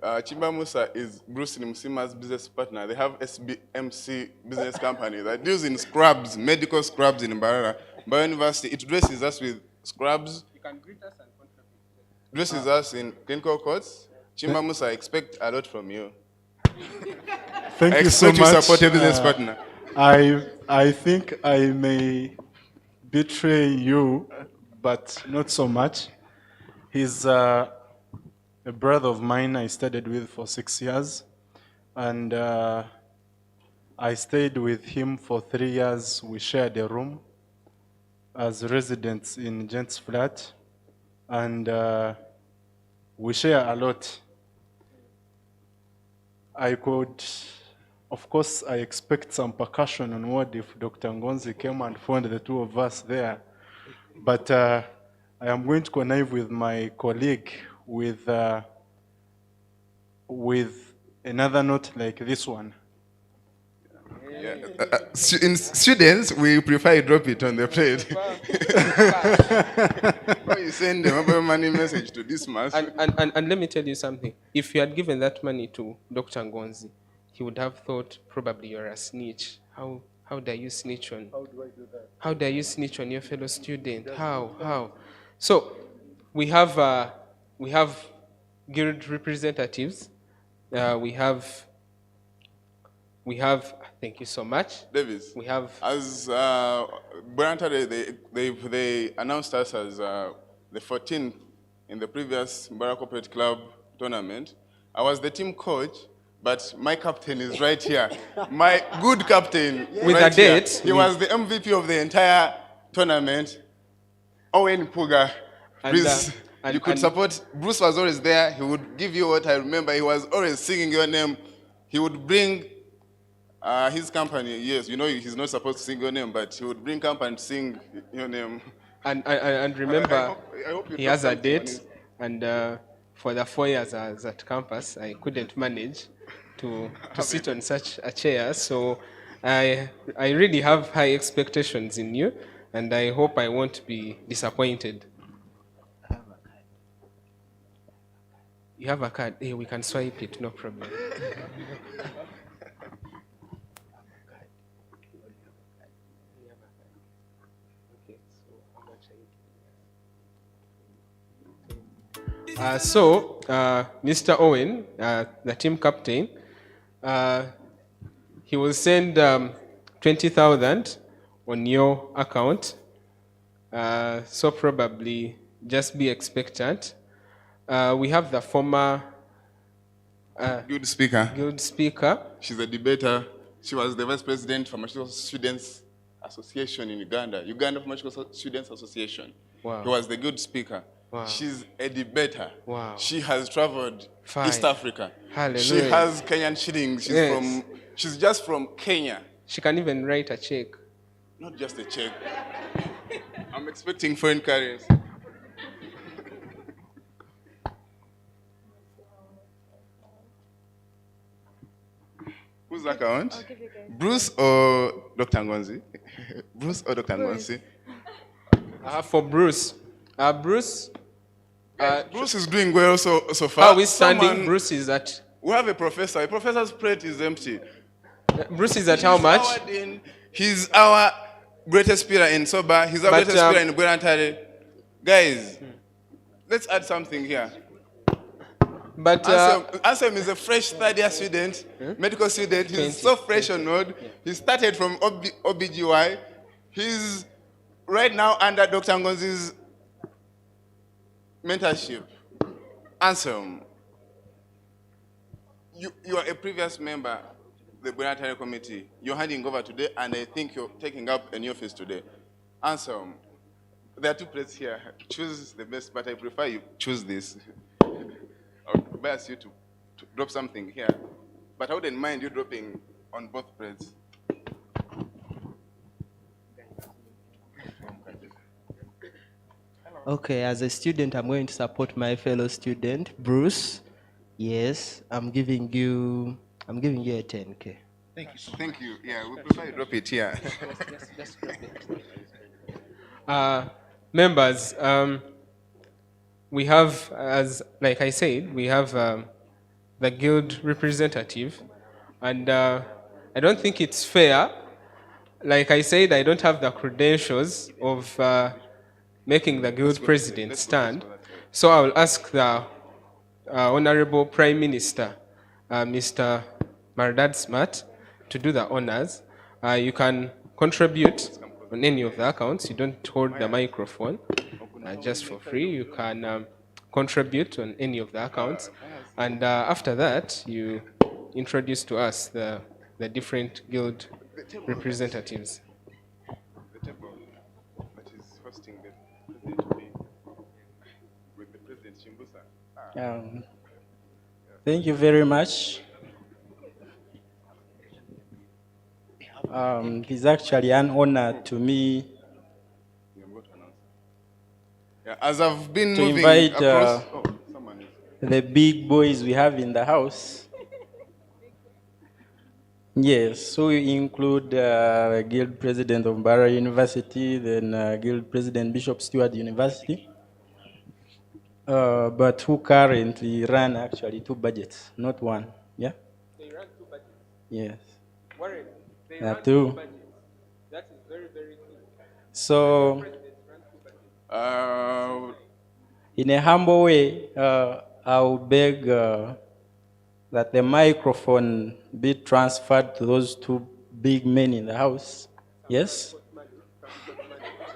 Speaker 9: Chimba Musa is Bruce Nimsima's business partner. They have SBMC business company that deals in scrubs, medical scrubs in Mbarara. Bwera-University, it dresses us with scrubs.
Speaker 17: You can greet us and contribute.
Speaker 9: Dresses us in clinical coats. Chimba Musa, I expect a lot from you.
Speaker 20: Thank you so much.
Speaker 9: I expect you support your business partner.
Speaker 20: I think I may betray you, but not so much. He's a brother of mine I studied with for 6 years, and I stayed with him for 3 years. We shared a room as residents in Gents Flat, and we share a lot. I could, of course, I expect some percussion on what if Dr. Ngonzi came and found the two of us there. But I am going to connive with my colleague with another note like this one.
Speaker 9: Yeah. In students, we prefer you drop it on the plate. Or you send a mobile money message to this mass.
Speaker 17: And let me tell you something. If you had given that money to Dr. Ngonzi, he would have thought probably you're a snitch. How dare you snitch on?
Speaker 20: How do I do that?
Speaker 17: How dare you snitch on your fellow student? How? So we have guild representatives. We have. Thank you so much,
Speaker 9: Davis.
Speaker 17: We have
Speaker 9: as Bwera-Ntare, they announced us as the 14th in the previous Mbarara Corporate Club tournament. I was the team coach, but my captain is right here. My good captain
Speaker 17: With
Speaker 9: right
Speaker 17: a date.
Speaker 9: here. He was the MVP of the entire tournament. Owen Puga. Please, you could support. Bruce was always there. He would give you what I remember. He was always singing your name. He would bring his company. Yes, you know he's not supposed to sing your name, but he would bring company to sing your name.
Speaker 17: And remember,
Speaker 9: I hope you
Speaker 17: he has a
Speaker 9: drop something on
Speaker 17: date,
Speaker 9: his-
Speaker 17: and for the 4 years I was at campus, I couldn't manage to sit on such a chair. So I really have high expectations in you, and I hope I won't be disappointed. You have a card? Hey, we can swipe it, no problem. Mr. Owen, the team captain, he will send 20,000 on your account. So probably just be expectant. We have the former
Speaker 9: Guild speaker.
Speaker 17: Guild speaker.
Speaker 9: She's a debater. She was the vice president Pharmaceutical Students Association in Uganda. Uganda Pharmaceutical Students Association.
Speaker 17: Wow.
Speaker 9: He was the good speaker.
Speaker 17: Wow.
Speaker 9: She's a debater.
Speaker 17: Wow.
Speaker 9: She has traveled
Speaker 17: Fine.
Speaker 9: East Africa.
Speaker 17: Hallelujah.
Speaker 9: She has Kenyan shillings. She's just from Kenya.
Speaker 17: She can even write a check.
Speaker 9: Not just a check. I'm expecting foreign currency. Whose account? Bruce or Dr. Ngonzi? Bruce or Dr. Ngonzi?
Speaker 17: For Bruce. Bruce.
Speaker 9: Bruce is doing well so far.
Speaker 17: How are we standing? Bruce is at.
Speaker 9: We have a professor. A professor's plate is empty.
Speaker 17: Bruce is at how much?
Speaker 9: He's our greatest speaker in Soba. He's our greatest speaker in Bwera-Ntare. Guys, let's add something here.
Speaker 17: But
Speaker 9: Ansem is a fresh third-year student, medical student. He's so fresh on road. He started from OBGY. He's right now under Dr. Ngonzi's mentorship. Ansem, you are a previous member of the Bwera-Ntare committee. You're handing over today, and I think you're taking up a new office today. Ansem, there are two plates here. Choose the best, but I prefer you choose this. I would bias you to drop something here, but I wouldn't mind you dropping on both plates.
Speaker 22: Okay, as a student, I'm going to support my fellow student, Bruce. Yes, I'm giving you a 10K.
Speaker 9: Thank you. Thank you. Yeah, we prefer you drop it here.
Speaker 17: Just drop it. Members, we have, like I said, we have the guild representative, and I don't think it's fair. Like I said, I don't have the credentials of making the guild president stand. So I will ask the Honorable Prime Minister, Mr. Mardad Smart, to do the honors. You can contribute on any of the accounts. You don't hold the microphone just for free. You can contribute on any of the accounts. And after that, you introduce to us the different guild representatives.
Speaker 9: The table that is hosting the president today with the president Chimbusa.
Speaker 1: Thank you very much. It is actually an honor to me
Speaker 9: As I've been
Speaker 1: to
Speaker 9: moving
Speaker 1: invite
Speaker 9: across,
Speaker 1: the big boys we have in the house. Yes, so we include Guild President of Mbarara University, then Guild President Bishop Stewart University, but who currently run actually 2 budgets, not 1. Yeah?
Speaker 17: They run 2 budgets.
Speaker 1: Yes.
Speaker 17: Warren, they
Speaker 1: Yeah,
Speaker 17: run
Speaker 1: 2
Speaker 17: 2 budgets. That is very, very good.
Speaker 1: So, in a humble way, I'll beg that the microphone be transferred to those 2 big men in the house. Yes?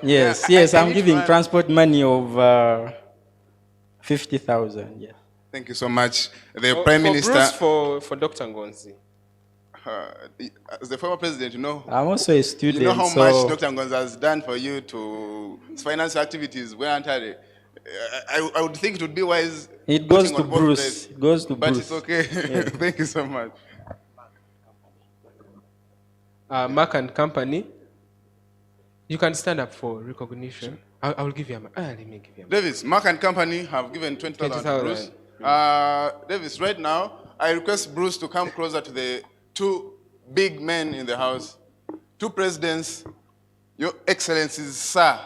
Speaker 1: Yes, yes, I'm giving transport money of 50,000. Yeah.
Speaker 9: Thank you so much. The Prime Minister.
Speaker 17: Bruce, for Dr. Ngonzi.
Speaker 9: As the former president, you know.
Speaker 1: I'm also a student.
Speaker 9: You know how
Speaker 1: so
Speaker 9: much Dr. Ngonzi has done for you to finance activities. Bwera-Ntare. I would think it would be wise.
Speaker 1: It goes to Bruce. It goes to
Speaker 9: but
Speaker 1: Bruce.
Speaker 9: But it's okay.
Speaker 1: Yeah.
Speaker 9: Thank you so much.
Speaker 17: Mark and Company. You can stand up for recognition. I will give you a mic. Let me give you a mic.
Speaker 9: Davis, Mark and Company have given 20,000 to Bruce. Davis, right now, I request Bruce to come closer to the 2 big men in the house. 2 presidents, Your Excellencies, sir.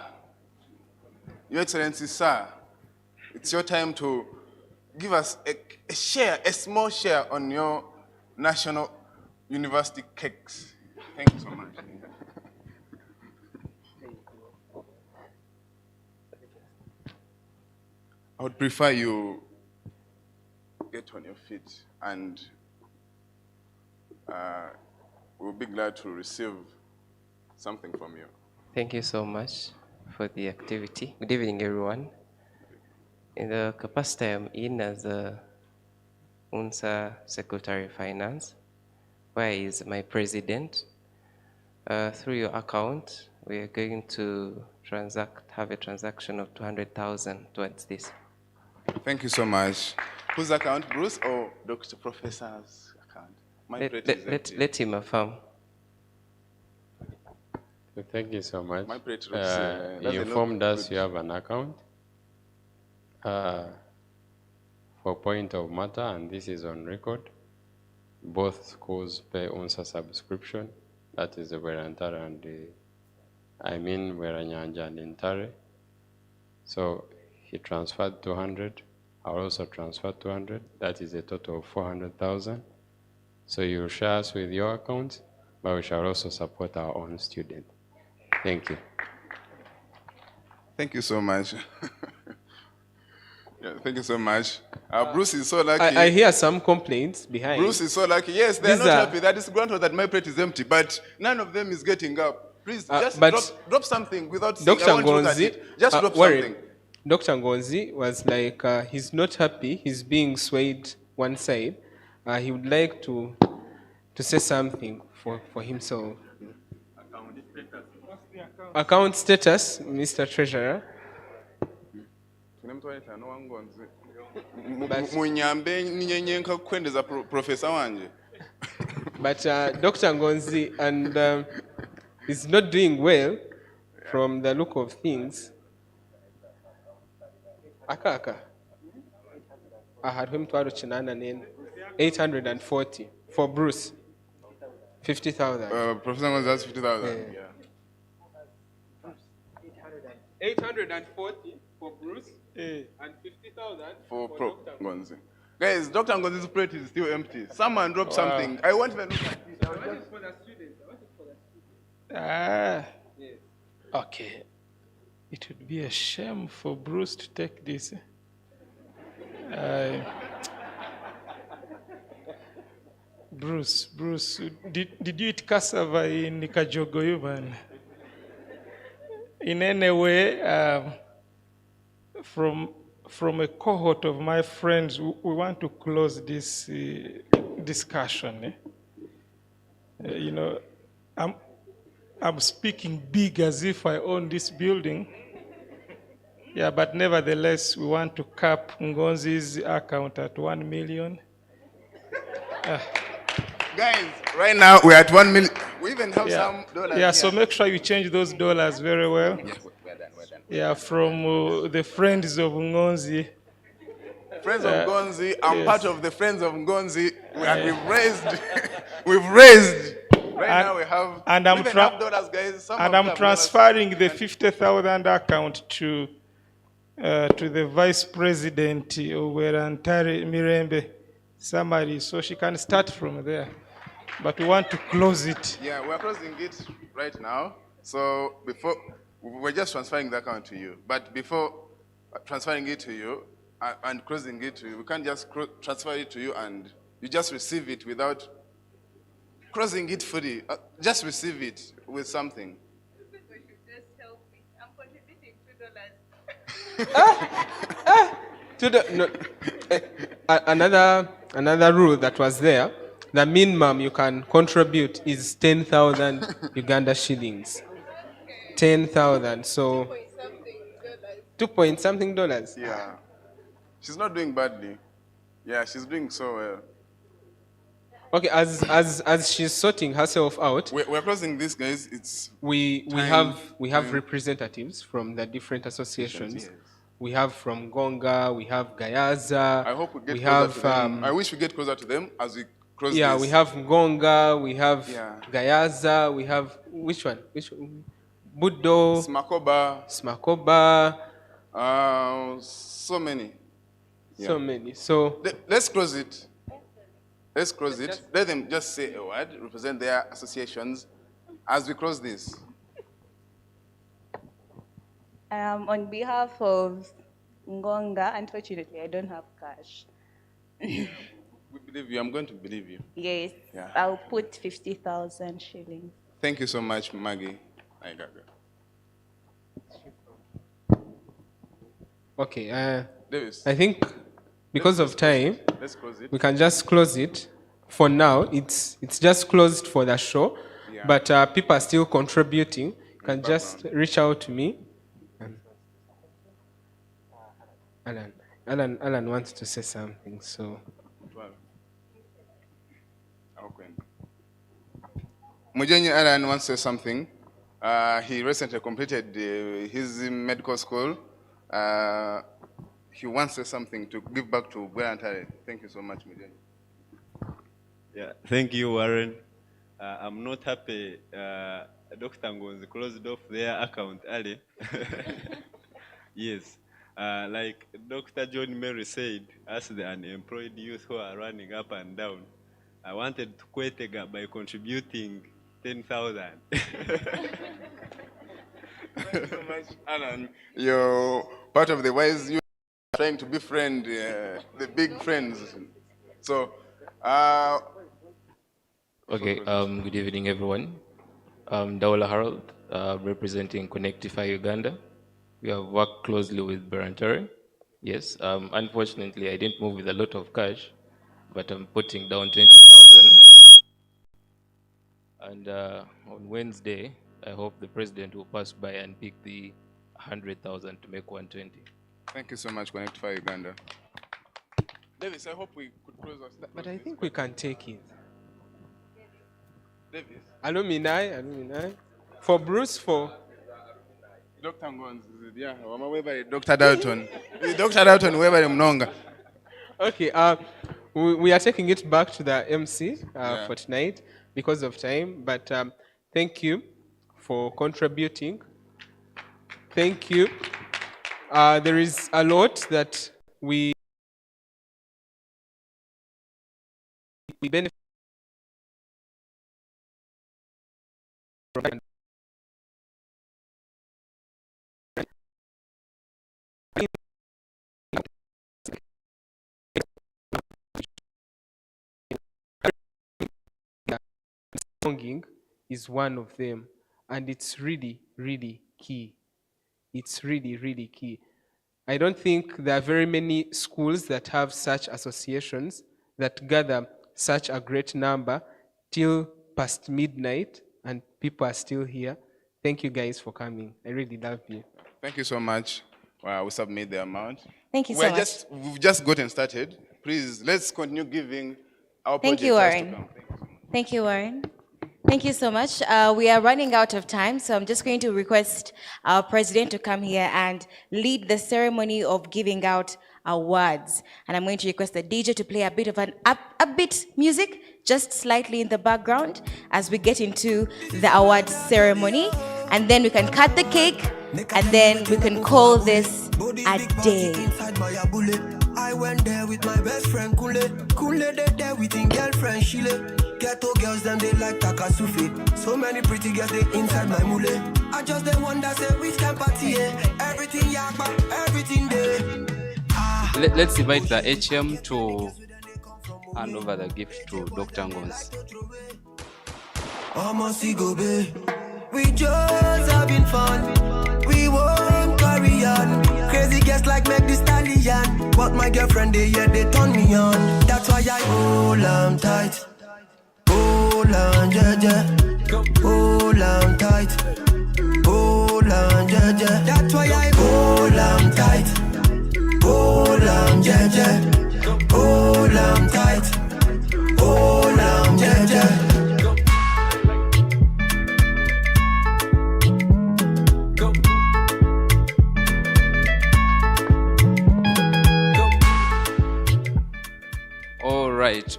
Speaker 9: Your Excellencies, sir. It's your time to give us a share, a small share on your national university cakes. Thank you so much. I would prefer you get on your feet, and we'll be glad to receive something from you.
Speaker 4: Thank you so much for the activity. Good evening, everyone. In the capacity I'm in as the UNSA Secretary of Finance, where is my president, through your account, we are going to have a transaction of 200,000 towards this.
Speaker 9: Thank you so much. Whose account, Bruce or Dr. Professor's account?
Speaker 4: Let him affirm.
Speaker 8: Thank you so much.
Speaker 9: My plate
Speaker 8: You informed us you have an account. For point of matter, and this is on record, both schools pay UNSA subscription. That is the Bwera-Ntare and Bwera-Nyanja and Ntare. So he transferred 200. I also transferred 200. That is a total of 400,000. So you share us with your account, but we shall also support our own student. Thank you.
Speaker 9: Thank you so much. Yeah, thank you so much. Bruce is so lucky.
Speaker 17: I hear some complaints behind.
Speaker 9: Bruce is so lucky. Yes, they're not happy. That is granted that my plate is empty, but none of them is getting up. Please, just drop something without saying,
Speaker 17: Dr.
Speaker 9: I want to look at it. Just drop something.
Speaker 17: Dr. Ngonzi was like, he's not happy. He's being swayed one side. He would like to say something for himself. Account status, Mr. Treasurer. But Dr. Ngonzi and is not doing well from the look of things. Aka. I had him to 840 for Bruce. 50,000.
Speaker 9: Professor Ngonzi has 50,000. Yeah.
Speaker 17: 840 for Bruce and 50,000
Speaker 9: for Dr. Ngonzi. Guys, Dr. Ngonzi's plate is still empty. Someone drop something. I want to look at it.
Speaker 17: I want it for the students.
Speaker 12: Yes. Okay. It would be a shame for Bruce to take this. Bruce, did you eat cassava in Kajogoyuban? In any way, from a cohort of my friends, we want to close this discussion. You know, I'm speaking big as if I own this building. Yeah, but nevertheless, we want to cap Ngonzi's account at 1 million.
Speaker 9: Guys, right now we're at 1 million. We even have some dollars.
Speaker 12: Yeah, so make sure you change those dollars very well.
Speaker 9: Yeah, we're done.
Speaker 12: Yeah, from the friends of Ngonzi.
Speaker 9: Friends of Ngonzi, I'm
Speaker 12: yes.
Speaker 9: part of the Friends of Ngonzi, and we've raised. Right now we have.
Speaker 12: And
Speaker 9: we even have dollars, guys. Some
Speaker 12: and
Speaker 9: of
Speaker 12: I'm
Speaker 9: them
Speaker 12: transferring the 50,000 account to the Vice President Bwera-Ntare Mirembe summary, so she can start from there. But we want to close it.
Speaker 9: Yeah, we're closing it right now. So we're just transferring the account to you. But before transferring it to you and closing it to you, we can't just transfer it to you and you just receive it without closing it fully. Just receive it with something.
Speaker 17: Another rule that was there, the minimum you can contribute is 10,000 Uganda shillings. 10,000, so 2 point something dollars.
Speaker 9: Yeah, she's not doing badly. Yeah, she's doing so well.
Speaker 17: Okay, as she's sorting herself out,
Speaker 9: we're closing this, guys. It's
Speaker 17: we have representatives from the different associations.
Speaker 9: Yes.
Speaker 17: We have from Gonga, we have Gayaza.
Speaker 9: I hope we get
Speaker 17: we
Speaker 9: closer
Speaker 17: have,
Speaker 9: to them. I wish we get closer to them as we close
Speaker 17: yeah,
Speaker 9: this.
Speaker 17: we have Gonga, we have Gayaza, we have which one? Buddo, Smakoba.
Speaker 9: So many.
Speaker 17: So many. So
Speaker 9: let's close it. Let's close it. Let them just say a word, represent their associations as we close this.
Speaker 3: On behalf of Ngonga, unfortunately, I don't have cash.
Speaker 9: We believe you. I'm going to believe you.
Speaker 3: Yes,
Speaker 9: Yeah.
Speaker 3: I'll put 50,000 shillings.
Speaker 9: Thank you so much, Maggie.
Speaker 17: Okay,
Speaker 9: Davis.
Speaker 17: I think because of time,
Speaker 9: let's close it.
Speaker 17: we can just close it. For now, it's just closed for the show,
Speaker 9: Yeah.
Speaker 17: but people are still contributing. You can just reach out to me. Alan wants to say something, so.
Speaker 9: Mujenyi Alan wants to say something. He recently completed his medical school. He wants to say something to give back to Bwera-Ntare. Thank you so much, Mujenyi.
Speaker 7: Yeah, thank you, Warren. I'm not happy Dr. Ngonzi closed off their account early. Yes, like Dr. John Mary said, as the unemployed youth who are running up and down, I wanted to Kwetega by contributing 10,000.
Speaker 9: Thank you so much, Alan. You're part of the wise youth trying to befriend the big friends. So,
Speaker 23: okay, good evening, everyone. I'm Daula Harold, representing Connectify Uganda. We have worked closely with Bwera-Ntare. Yes, unfortunately, I didn't move with a lot of cash, but I'm putting down 20,000. And on Wednesday, I hope the president will pass by and pick the 100,000 to make 120.
Speaker 9: Thank you so much, Connectify Uganda. Davis, I hope we could close us.
Speaker 17: But I think we can take it.
Speaker 9: Davis?
Speaker 17: Alumni. For Bruce, for
Speaker 9: Dr. Ngonzi, yeah, Dr. Dalton. Dr. Dalton, whoever mnonga.
Speaker 17: Okay, we are taking it back to the MC for tonight because of time, but thank you for contributing. Thank you. There is a lot that we benefit from. belonging is one of them, and it's really, really key. It's really, really key. I don't think there are very many schools that have such associations that gather such a great number till past midnight, and people are still here. Thank you guys for coming. I really love you.
Speaker 9: Thank you so much. We submit the amount.
Speaker 5: Thank you so much.
Speaker 9: We've just gotten started. Please, let's continue giving our
Speaker 5: Thank you,
Speaker 9: projectors to
Speaker 5: Warren.
Speaker 9: come.
Speaker 5: Thank you, Warren. Thank you so much. We are running out of time, so I'm just going to request our president to come here and lead the ceremony of giving out awards. And I'm going to request the DJ to play a bit of an upbeat music, just slightly in the background, as we get into the awards ceremony. And then we can cut the cake, and then we can call this a day.
Speaker 11: I went there with my best friend Kule. Kule they there with his girlfriend Shile. Ghetto girls them they like Takasufi. So many pretty girls they inside my mule. I just the one that say which can party everything yakba, everything there.
Speaker 16: Let's invite the HM to hand over the gift to Dr. Ngonzi.
Speaker 11: Almost go be. We just having fun. We won't carry on. Crazy girls like make this stallion. But my girlfriend they turn me on. That's why I hold on tight. Hold on, jeje. Hold on tight. Hold on, jeje. That's why I hold on tight. Hold on, jeje. Hold on tight. Hold on, jeje.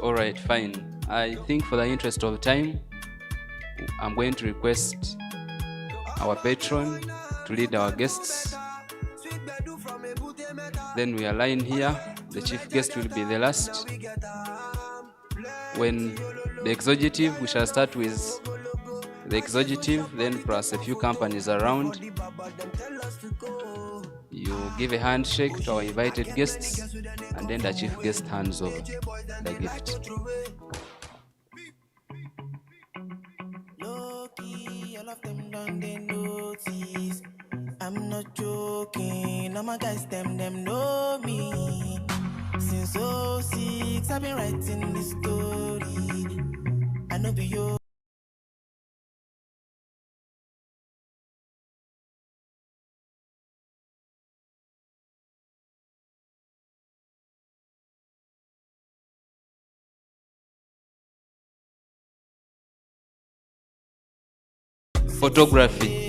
Speaker 16: All right, fine. I think for the interest of time, I'm going to request our patron to lead our guests. Then we align here. The chief guest will be the last. When the executive, we shall start with the executive, then plus a few companies around. You give a handshake to our invited guests, and then the chief guest hands over the gift.
Speaker 11: All of them done they notice. I'm not joking. All my guys, them know me. Since 06, I've been writing this story. I know be you.
Speaker 16: Photography.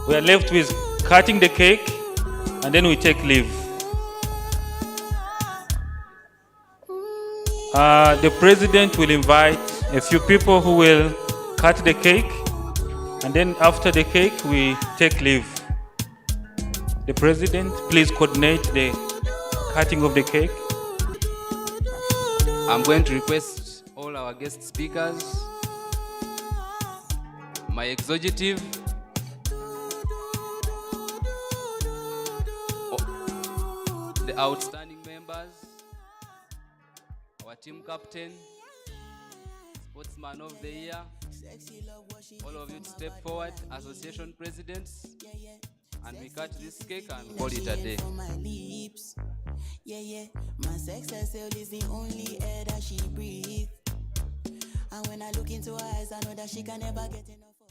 Speaker 2: We are left with cutting the cake, and then we take leave. The president will invite a few people who will cut the cake, and then after the cake, we take leave. The president, please coordinate the cutting of the cake.
Speaker 16: I'm going to request all our guest speakers, my executive, the outstanding members, our team captain, sportsman of the year, all of you to step forward, association presidents, and we cut this cake and call it a day.
Speaker 10: My sex herself is the only air that she breathes. And when I look into her eyes, I know that she can never get enough of.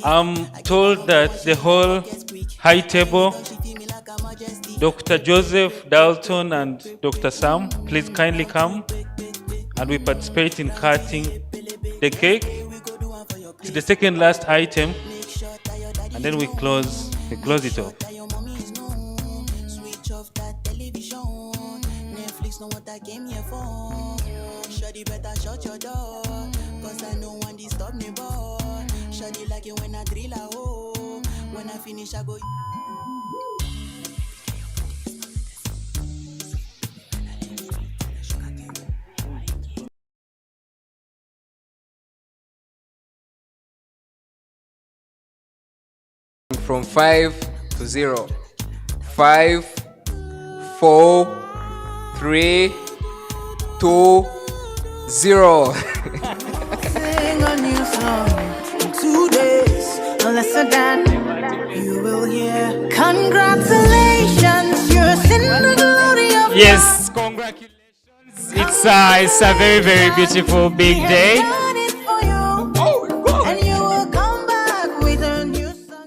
Speaker 2: I'm told that the whole high table, Dr. Joseph, Dalton, and Dr. Sam, please kindly come and we participate in cutting the cake. It's the second last item, and then we close it off.
Speaker 10: Switch off that television. Netflix know what I came here for. Shawty better shut your door, cause I know one disturb me, boy. Shawty like it when I drill a hole. When I finish, I go.
Speaker 18: From 5 to 0. 5, 4, 3, 2, 0.
Speaker 10: Sing a new song in 2 days. Lesser than you will hear. Congratulations, you're in the glory of
Speaker 6: Yes, congratulations. It's a very, very beautiful big day.
Speaker 10: and you will come back with a new song.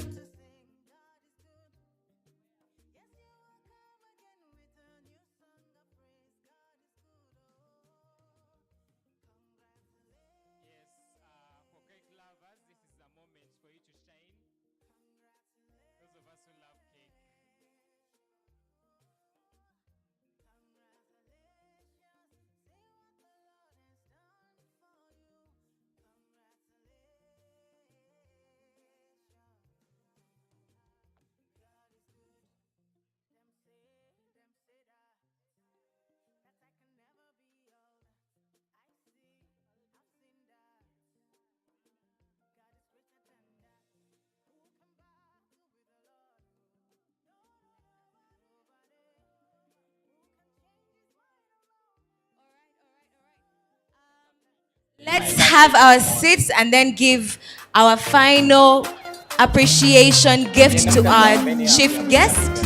Speaker 5: Let's have our seats and then give our final appreciation gift to our chief guest.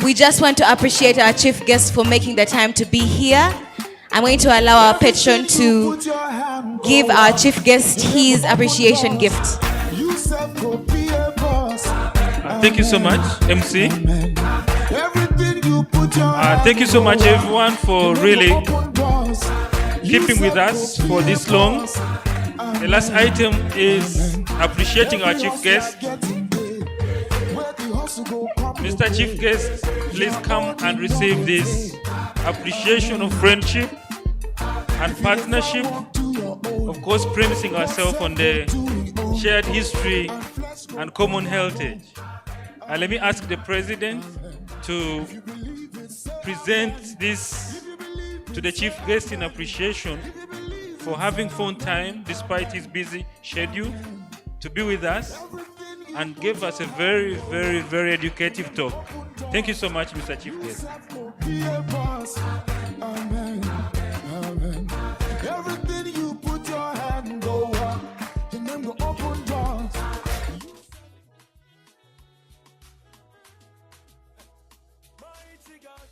Speaker 5: We just want to appreciate our chief guest for making the time to be here. I'm going to allow our patron to give our chief guest his appreciation gift.
Speaker 2: Thank you so much, MC. Thank you so much, everyone, for really keeping with us for this long. The last item is appreciating our chief guest. Mr. Chief Guest, please come and receive this appreciation of friendship and partnership. Of course, premising ourselves on the shared history and common heritage. And let me ask the president to present this to the chief guest in appreciation for having found time, despite his busy schedule, to be with us. and gave us a very, very, very educative talk. Thank you so much, Mr. Chief Guest.
Speaker 11: Amen. Amen. Everything you put your hand go up, and then go open doors. Mighty God,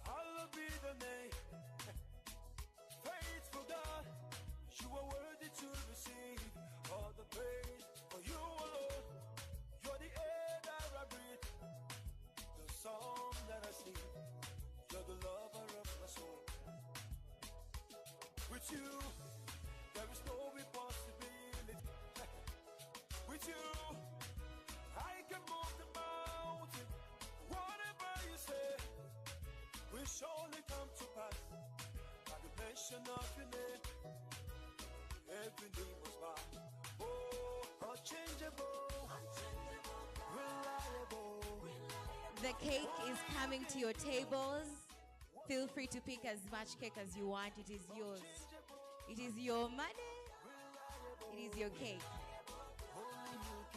Speaker 11: hallowed be the name. Faithful God, you are worthy to receive all the praise. For you alone, you're the air that I breathe, the song that I sing. You're the lover of my soul. With you, there is no impossibility. With you, I can move the mountain. Whatever you say will surely come to pass. By the mention of your name, every knee must bow. Oh, unchangeable, reliable.
Speaker 5: The cake is coming to your tables. Feel free to pick as much cake as you want. It is yours. It is your money. It is your cake.